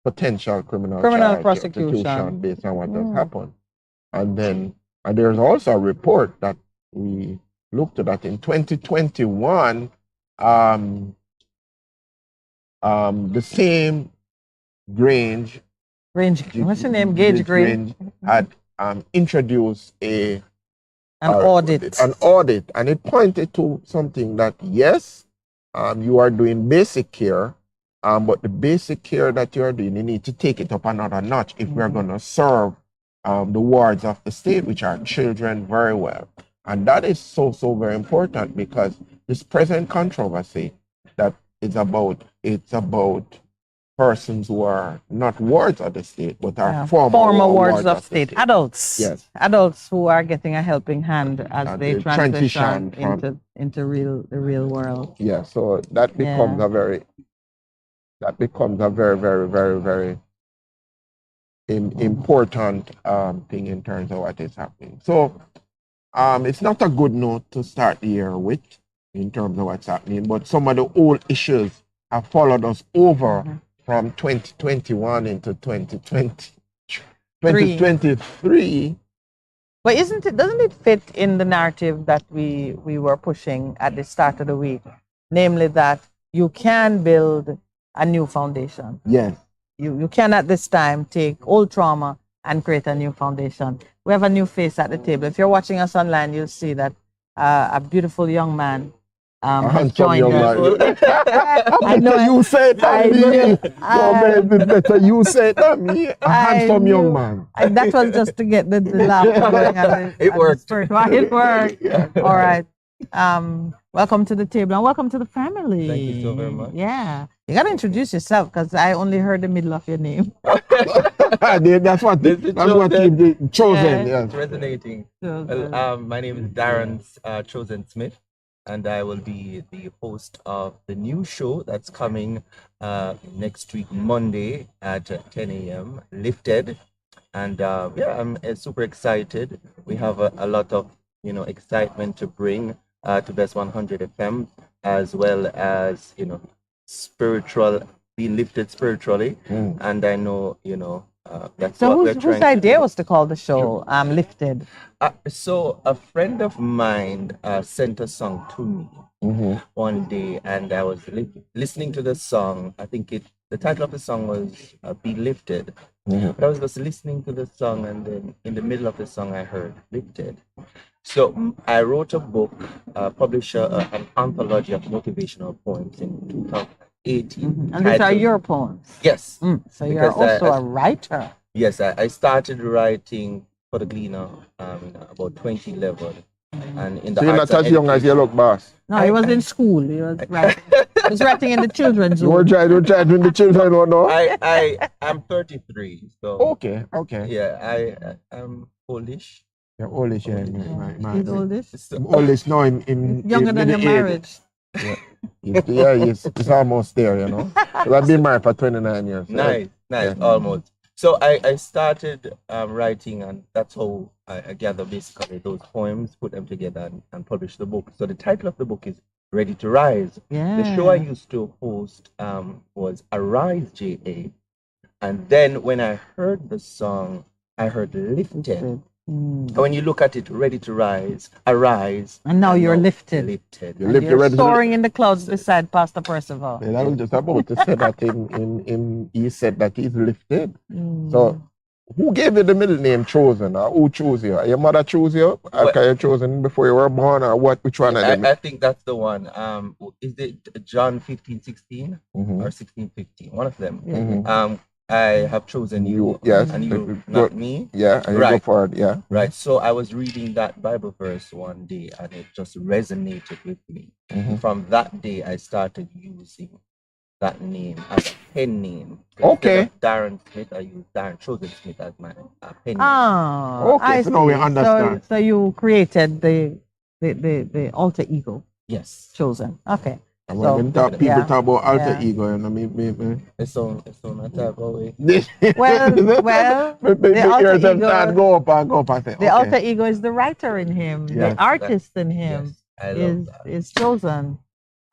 potential criminal prosecution based on what has happened. And there's also a report that we looked at that in 2021, the same Grange, what's the name? Gage Grange had introduced an audit, and it pointed to something that yes, you are doing basic care, but the basic care that you are doing, you need to take it up another notch if we're going to serve the wards of the state, which are children, very well. And that is so very important, because this present controversy that it's about persons who are not wards of the state, but are former wards of state. Adults. Yes. Adults who are getting a helping hand as they transition into the real world. Yeah, so that becomes a very, very important thing in terms of what is happening. So it's not a good note to start the year with in terms of what's happening, but some of the old issues have followed us over from 2021 into 2023. But doesn't it fit in the narrative that we were pushing at the start of the week, namely that you can build a new foundation? Yes. You can at this time take old trauma and create a new foundation. We have a new face at the table. If you're watching us online, you'll see that a beautiful young man has joined us. I know you said that. Better you said that me. A handsome young man. That was just to get the laugh going. It worked. It worked. Yeah. All right. Welcome to the table and welcome to the family. Thank you so very much. Yeah. You got to introduce yourself, because I only heard the middle of your name. That's what you've chosen. Yeah. It's resonating. Well, my name is Darren Chosen Smith, and I will be the host of the new show that's coming next week, Monday at 10 a.m., Lifted. And I'm super excited. We have a lot of excitement to bring to Bess100 FM, as well as spiritual, being lifted spiritually. And I know that's so what we're trying. Whose idea was to call the show Lifted? So a friend of mine sent a song to me one day, and I was listening to the song. I think the title of the song was "Be Lifted." But I was just listening to the song, and then in the middle of the song, I heard "Lifted." So I wrote a book, published an anthology of motivational poems in 18. And these are titled- your poems. Yes. So you're because also a writer. Yes, I started writing for the Gleaner about 2011. And in the So you're arts not and as young as you look, boss. No, he was in school. He was writing. He was writing in the children's You room. were trying with the children, or no? I'm 33, so Okay. yeah, I'm oldish. You're oldish, yeah. He's oldish. I'm oldish now in Younger than your the marriage. Yeah, it's almost there, you know. So I've been married for 29 years. So Nice, yeah. almost. So I started writing, and that's how I gather basically those poems, put them together, and publish the book. So the title of the book is Ready to Rise. The show I used to host was Arise JA. And then when I heard the song, I heard Lifted. And when you look at it, Ready to Rise, Arise. And now you're lifted. You're soaring in the clouds beside Pastor Percival. Yeah, I was just about to say that he said that he's lifted. So who gave you the middle name Chosen, or who chose you? Your mother chose you? After you chosen before you were born, or what? Which one of them? I think that's the one. Is it John 15:16 or 16:15? One of them. I have chosen you, yes, and you not me. Yeah, and you go for it, yeah. Right. So I was reading that Bible verse one day, and it just resonated with me. From that day, I started using that name as a pen name. Okay. Instead of Darren Smith, I use Darren Chosen Smith as my pen name. Oh, okay. So now we understand. So you created the alter ego. Yes. Chosen. Okay. And when people talk about alter ego, you know, it's on a type of way. Well, the alter ego is the writer in him, Yes, the artist in him is chosen.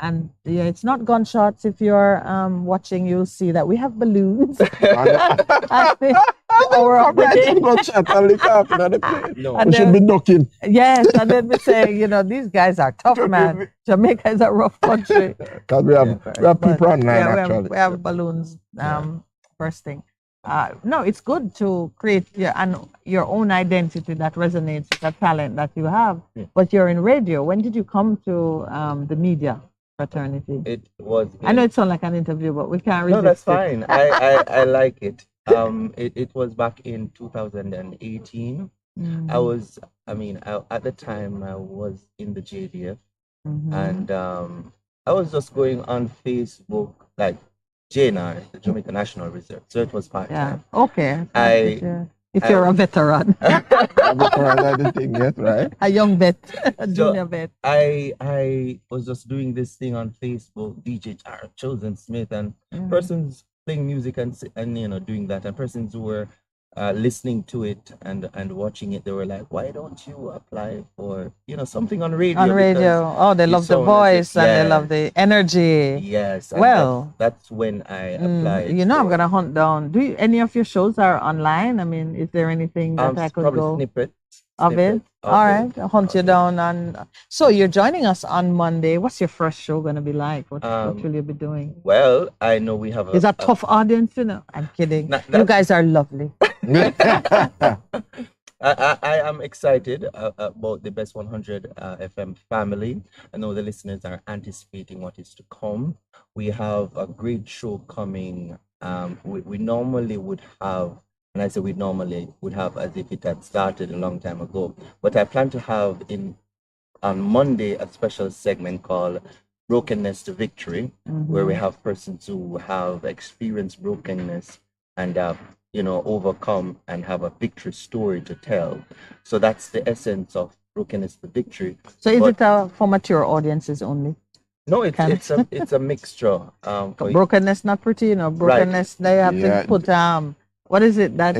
And yeah, it's not gunshots. If you're watching, you'll see that we have balloons. We should be ducking. Yes, and then we say, these guys are tough, man. Jamaica is a rough country. Because we have people online, actually. We have balloons bursting. No, it's good to create your own identity that resonates with the talent that you have. But you're in radio. When did you come to the media fraternity? It was. I know it sounds like an interview, but we can't resist. No, that's fine. I like it. It was back in 2018. At the time I was in the JDF, and I was just going on Facebook, like JNR, the Jamaica National Reserve. So it was part time. Yeah. Okay. If you're a veteran. Right? A young vet, a junior vet. I was just doing this thing on Facebook, DJ Chosen Smith, and persons playing music and doing that, and persons who were listening to it and watching it, they were like, why don't you apply for something on radio? On radio. Oh, they love the voice and they love the energy. Yes. Well, that's when I applied. I'm gonna hunt down. Do any of your shows are online? I mean, is there anything that I could go snippets of it? All right, I'll hunt you down. And so you're joining us on Monday. What's your first show gonna be like? What will you be doing? Well, I know we have a tough audience, I'm kidding. You guys are lovely. I am excited about the Bess100 FM family. I know the listeners are anticipating what is to come. We have a great show coming. We normally would have, and I say we normally would have as if it had started a long time ago, but I plan to have on Monday a special segment called Brokenness to Victory, where we have persons who have experienced brokenness and overcome and have a victory story to tell. So that's the essence of Brokenness to Victory. So is it for mature audiences only? No, it's a mixture. Brokenness not pretty, brokenness they have to put what is it that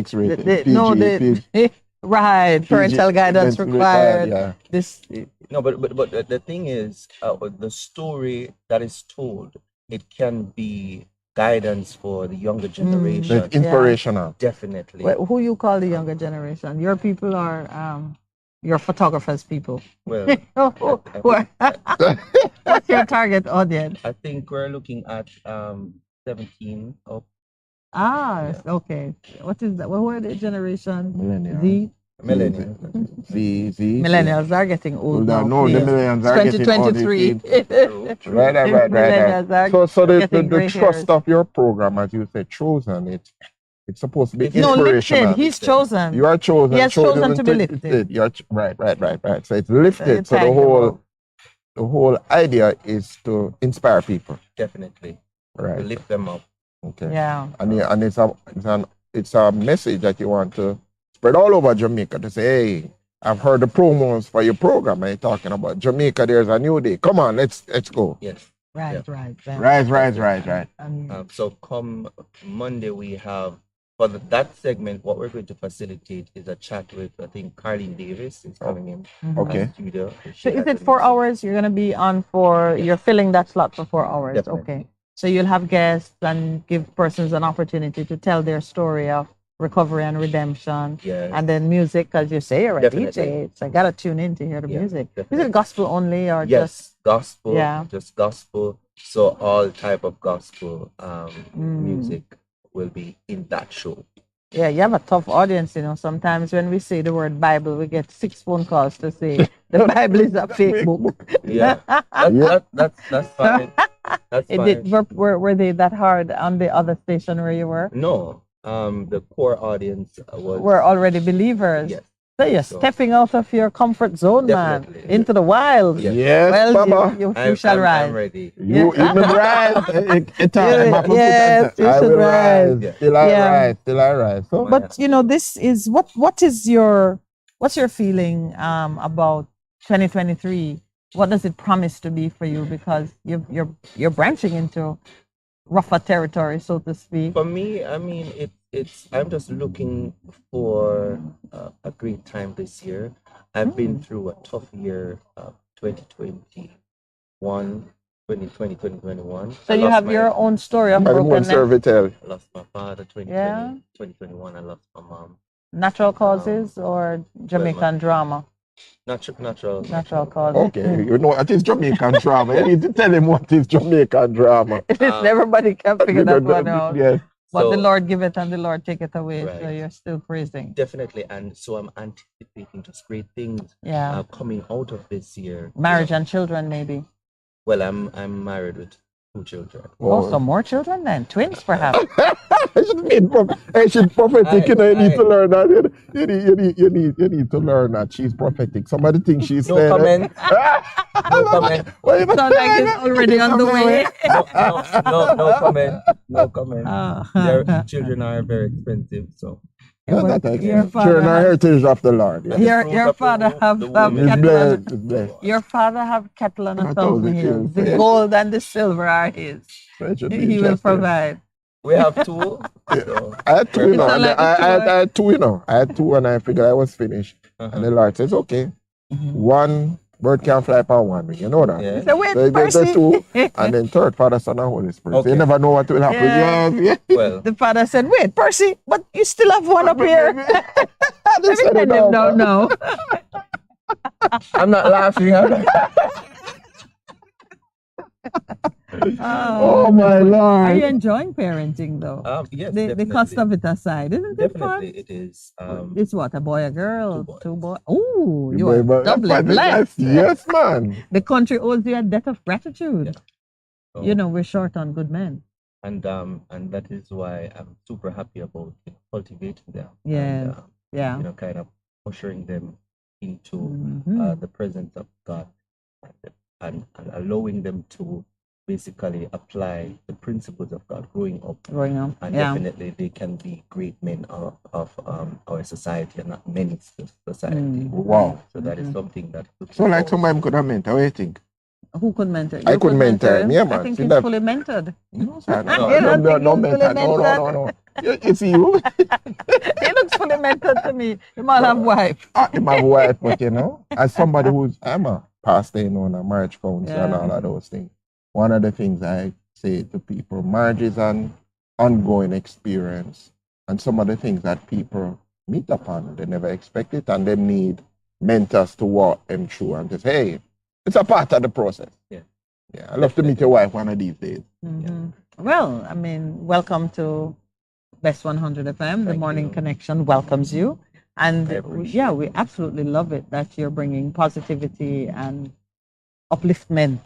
right, parental guidance required. But the thing is, the story that is told, it can be guidance for the younger generation. Inspirational. Definitely. Well, who you call the younger generation? Your people or your photographers people? Well, what's your target audience? I think we're looking at 17 up. Okay. What is that? What were the generation? Millennial. Z? Millennials. Millennials are getting old now. No, the millennials are getting old. 2023. Right. So the trust of your program, as you said, chosen, it's supposed to be inspirational. Lifted. He's chosen. You are chosen. He has chosen to be lifted. You're right. So it's lifted. So the whole idea is to inspire people. Definitely. Right. To lift them up. Okay. Yeah. And it's a message that you want to spread all over Jamaica to say, hey, I've heard the promos for your program and you're talking about Jamaica, there's a new day. Come on, let's go. Yes. Right. So come Monday, we have, for that segment, what we're going to facilitate is a chat with, I think, Carlene Davis is coming in. Okay. Studio. So is it 4 hours? You're going to be on you're filling that slot for 4 hours. Definitely. Okay. So you'll have guests and give persons an opportunity to tell their story of recovery and redemption. Yes. And then music, because you say you're a Definitely. DJ. So I got to tune in to hear the music. Definitely. Is it gospel only or Yes, just? gospel. Yeah. Just gospel. So all type of gospel music will be in that show. Yeah, you have a tough audience, Sometimes when we say the word Bible, we get 6 phone calls to say the Bible is a fake book. Yeah, that's fine. That's fine. Were they that hard on the other station where you were? No, the core audience were already believers. Yes. So you're stepping out of your comfort zone, Definitely. man, into the wild. Yes, well, Baba. You shall rise. I'm ready. You will rise. Yes, you should rise. Till I rise. So, but this is what's your feeling about 2023? What does it promise to be for you? Because you're branching into rougher territory, so to speak. For me, I mean, I'm just looking for a great time this year. I've been through a tough year, 2021. So you have your own story of brokenness. I lost my father 2021. I lost my mom. Natural causes or Jamaican drama? Natural causes. Okay, it is Jamaican drama. You need to tell him what is Jamaican drama. Everybody can figure that one out. Yes. But the Lord give it and the Lord take it away. Right. So you're still praising. Definitely. And so I'm anticipating just great things coming out of this year. Marriage and children, maybe. Well, I'm married with 2 children. Oh, so more children then? Twins, perhaps? She's prophetic, you need to learn that. You need to learn that she's prophetic. Some of the things she's saying. Comment. No comment. Sounds like it's already on the way. No comment. No comment. Their children are very expensive, so. Children are heritage of the Lord. Yeah. Your father have cattle. Your father have cattle on 1,000 hills. The gold and the silver are his. He will provide. We have 2. So. I had 2, I had 2, I had 2 and I figured I was finished. And the Lord says, okay, 1 bird can fly upon 1 wing. You know that? Yeah. So wait, there's 2, and then 3rd, Father, Son, and Holy Spirit. Okay. So you never know what will happen. Yeah. Well, the father said, wait, Percy, but you still have 1 up here. Let me don't know. I'm not laughing. Oh my Lord! Are you enjoying parenting though? Yes, the cost of it aside, isn't it fun? Definitely, it is. It's what, a boy, a girl, 2 boys. Oh, you boy, are doubly blessed. Yes, man. The country owes you a debt of gratitude. So, we're short on good men. And that is why I'm super happy about cultivating them. Yeah. And, kind of ushering them into the presence of God and allowing them to basically apply the principles of God growing up. And definitely they can be great men of our society and not many society. Wow. So that is something that... So like somebody could have mentored, what do you think? Who could mentor? I could mentor him, yeah, man. I think he's fully mentored. No, mentor. No. You see you? He looks fully mentored to me. He might have wife. He might have wife, but as somebody I'm a pastor, on a marriage council and all of those things. One of the things I say to people, marriage is an ongoing experience. And some of the things that people meet upon, they never expect it, and they need mentors to walk them through and just, hey, it's a part of the process. Yeah, I'd love to meet your wife one of these days. Well, welcome to Bess100 FM. The Morning Connection welcomes you. And we absolutely love it that you're bringing positivity and upliftment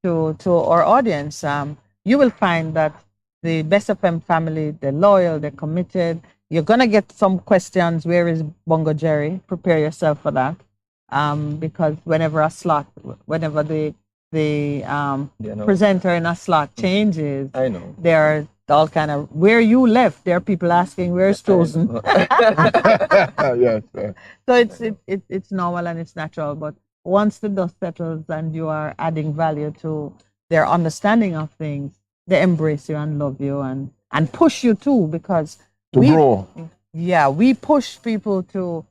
to our audience. You will find that the Bess FM family, they're loyal, they're committed. You're gonna get some questions. Where is Bongo Jerry? Prepare yourself for that, because whenever the presenter in a slot changes, I know there are all kind of where you left. There are people asking where's Chosen. Yes. So it's normal and it's natural. But once the dust settles and you are adding value to their understanding of things, they embrace you and love you and push you too, because grow. Yeah, we push people to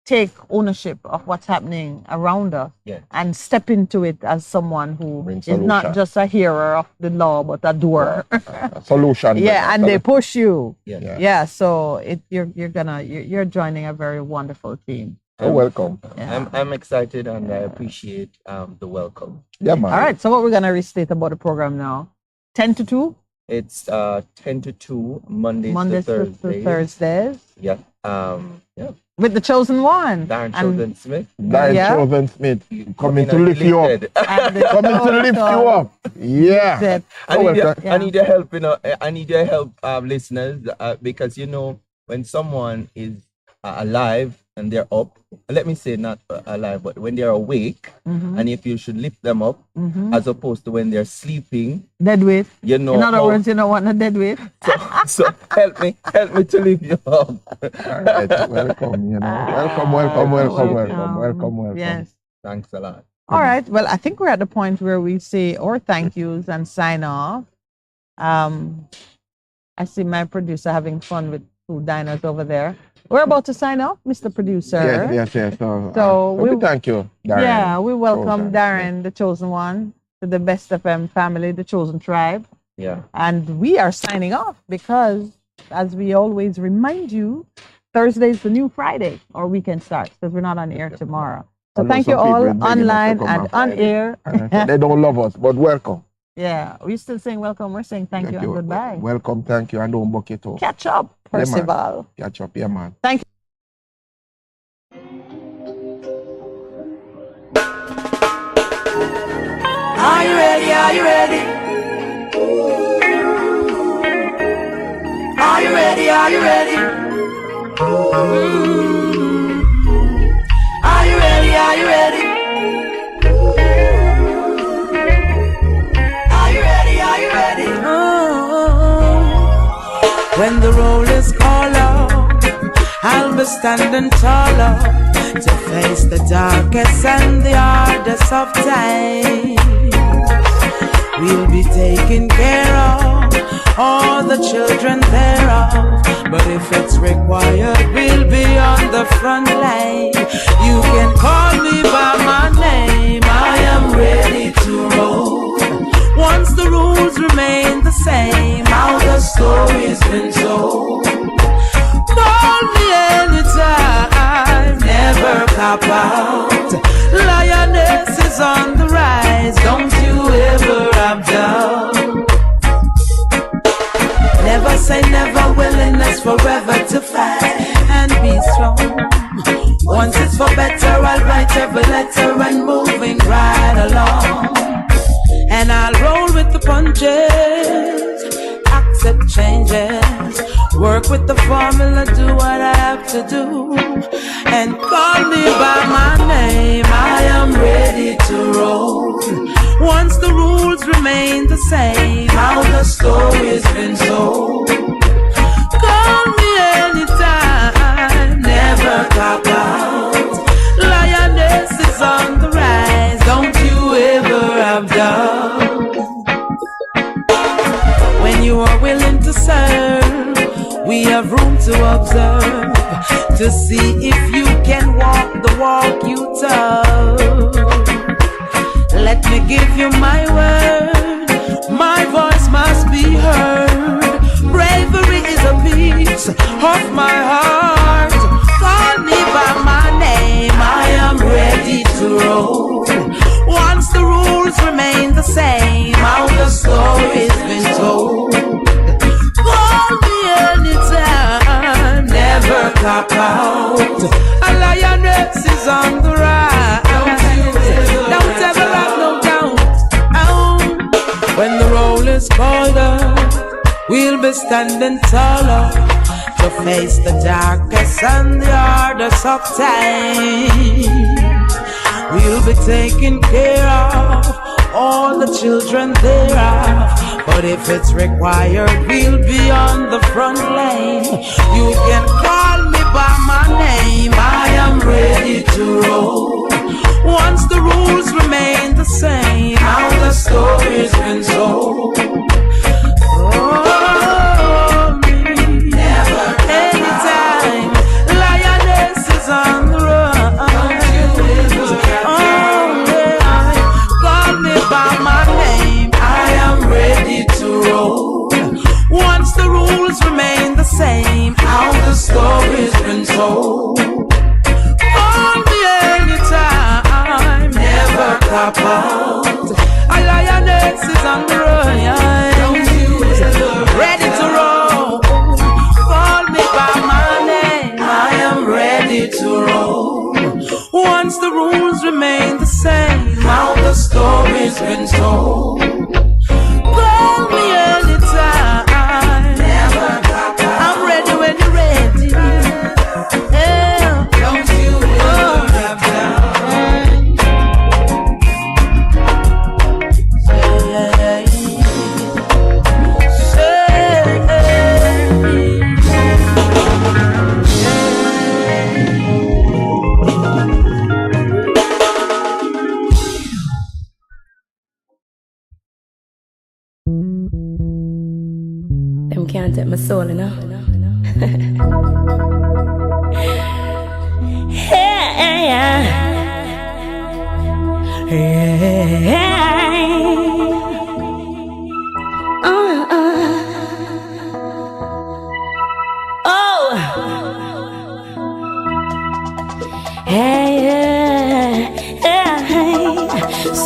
take ownership of what's happening around us and step into it as someone who is not just a hearer of the law but a doer. A solution. And they push you. So you're joining a very wonderful team. Welcome. I'm excited and I appreciate the welcome. Yeah, man. All right, so what we're gonna restate about the program now? 10 to 2? It's 10 to 2, Mondays to Thursdays. Thursdays. Yeah. With the chosen one. Darren Chosen Smith. Chosen Smith. Coming to lift you up. Coming to lift you up. Yeah. I need your help, I need your help, listeners, because when someone is alive and they're up, let me say not alive, but when they're awake, and if you should lift them up, as opposed to when they're sleeping. Dead weight. In other words, you don't want a dead weight. So help me to lift you up. All right, welcome, welcome. Yes. Thanks a lot. All right, well, I think we're at the point where we say our thank yous and sign off. I see my producer having fun with 2 diners over there. We're about to sign off, Mr. Producer. Yes. So we thank you, Darren. Yeah, we welcome Darren, the chosen one, to the Bess FM family, the chosen tribe. Yeah. And we are signing off because, as we always remind you, Thursday is the new Friday, or weekend starts, because we're not on air tomorrow. So thank you all online and on air. They don't love us, but welcome. Yeah, we're still saying welcome. We're saying thank you and goodbye. Welcome, thank you, and don't book it all. Catch up, Percival. Catch up, yeah, man. Thank you. Are you ready? Are you ready? Are you ready? Are you ready? Are you ready? Are you ready? When the roll is called up, I'll be standing taller to face the darkest and the hardest of times. We'll be taking care of all the children thereof, but if it's required, we'll be on the front line. You can call me by my name, I am ready to roll. Once the rules remain the same, how the story's been told. Call me anytime, never cop out. Lioness is on the rise, don't you ever have doubt. Never say never, willingness forever to fight and be strong. Once it's for better, I'll write every letter and moving right along. And I'll roll with the punches, accept changes, work with the formula, do what I have to do, and call me by my name, I am ready to roll. Once the rules remain the same, how the story's been told. Call me anytime, never cop out. Lioness is on the rise, don't you ever have doubt. When you are willing to serve, we have room to observe, to see if you can walk the walk you tell. Let me give you my word, my voice must be heard. Bravery is a piece of my heart. Call me by my name, I am ready to roll. Once the rules remain the same, how the story's been told. Call me anytime, be standing taller to face the darkest and the hardest of time. We'll be taking care of all the children thereof. But if it's required, we'll be on the front line. You can call me by my name. I am ready to roll. Once the rules remain the same, how the story's been told. Oh, me. Never, anytime. Lioness is on the run. Oh, yeah. Call me by my name. I am ready to roll. Once the rules remain the same, how the story's been told. Call me anytime, never cop out. A lioness is on the run. Ready to roll. Call me by my name. I am ready to roll. Once the rules remain the same, how the story's been told. Call me anytime. Never cop out. I'm ready when you're ready. Yeah. Don't you ever drop down. Them can't take my soul, you know.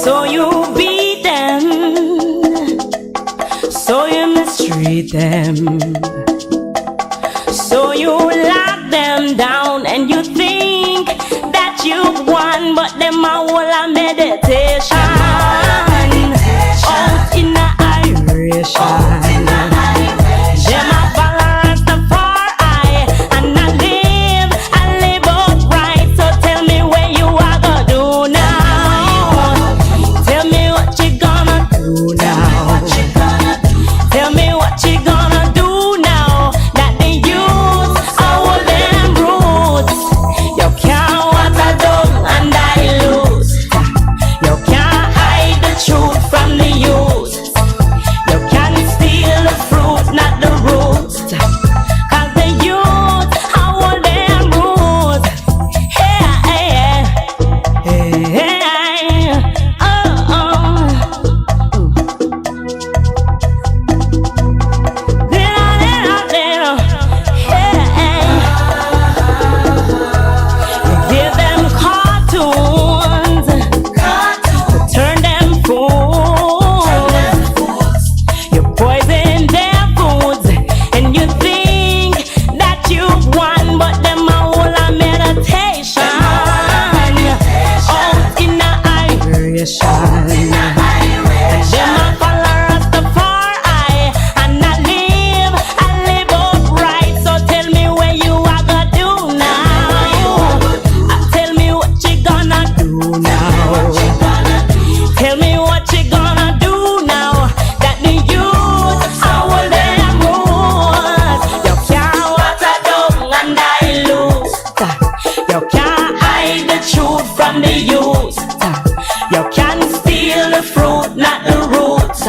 So you beat them, so you mistreat them, so you lock them down, and you think that you've won, but them a whole a meditation. Out in a iration. Them a balance the far eye, and I live upright. So tell me where you are gonna do now. Tell me what you gonna do now. Tell me what you gonna do now. That the youth are them roots. You can't water down and dilute. You can't hide the truth from the youth. You can't steal the fruit, not the roots. Cause the youth are them roots. Hey, give them cartoons to turn them fools. You poison their foods, and you think that you've won, but them a whole a meditation. Out in a iration. Them a follow us the far eye, and I live upright. So tell me where you are gonna do now. Tell me what you gonna do now. Tell me what you gonna do now. That the youth are them rules. You can't water down and dilute. You can't hide the truth from the youth. You can't steal the fruit, not the roots.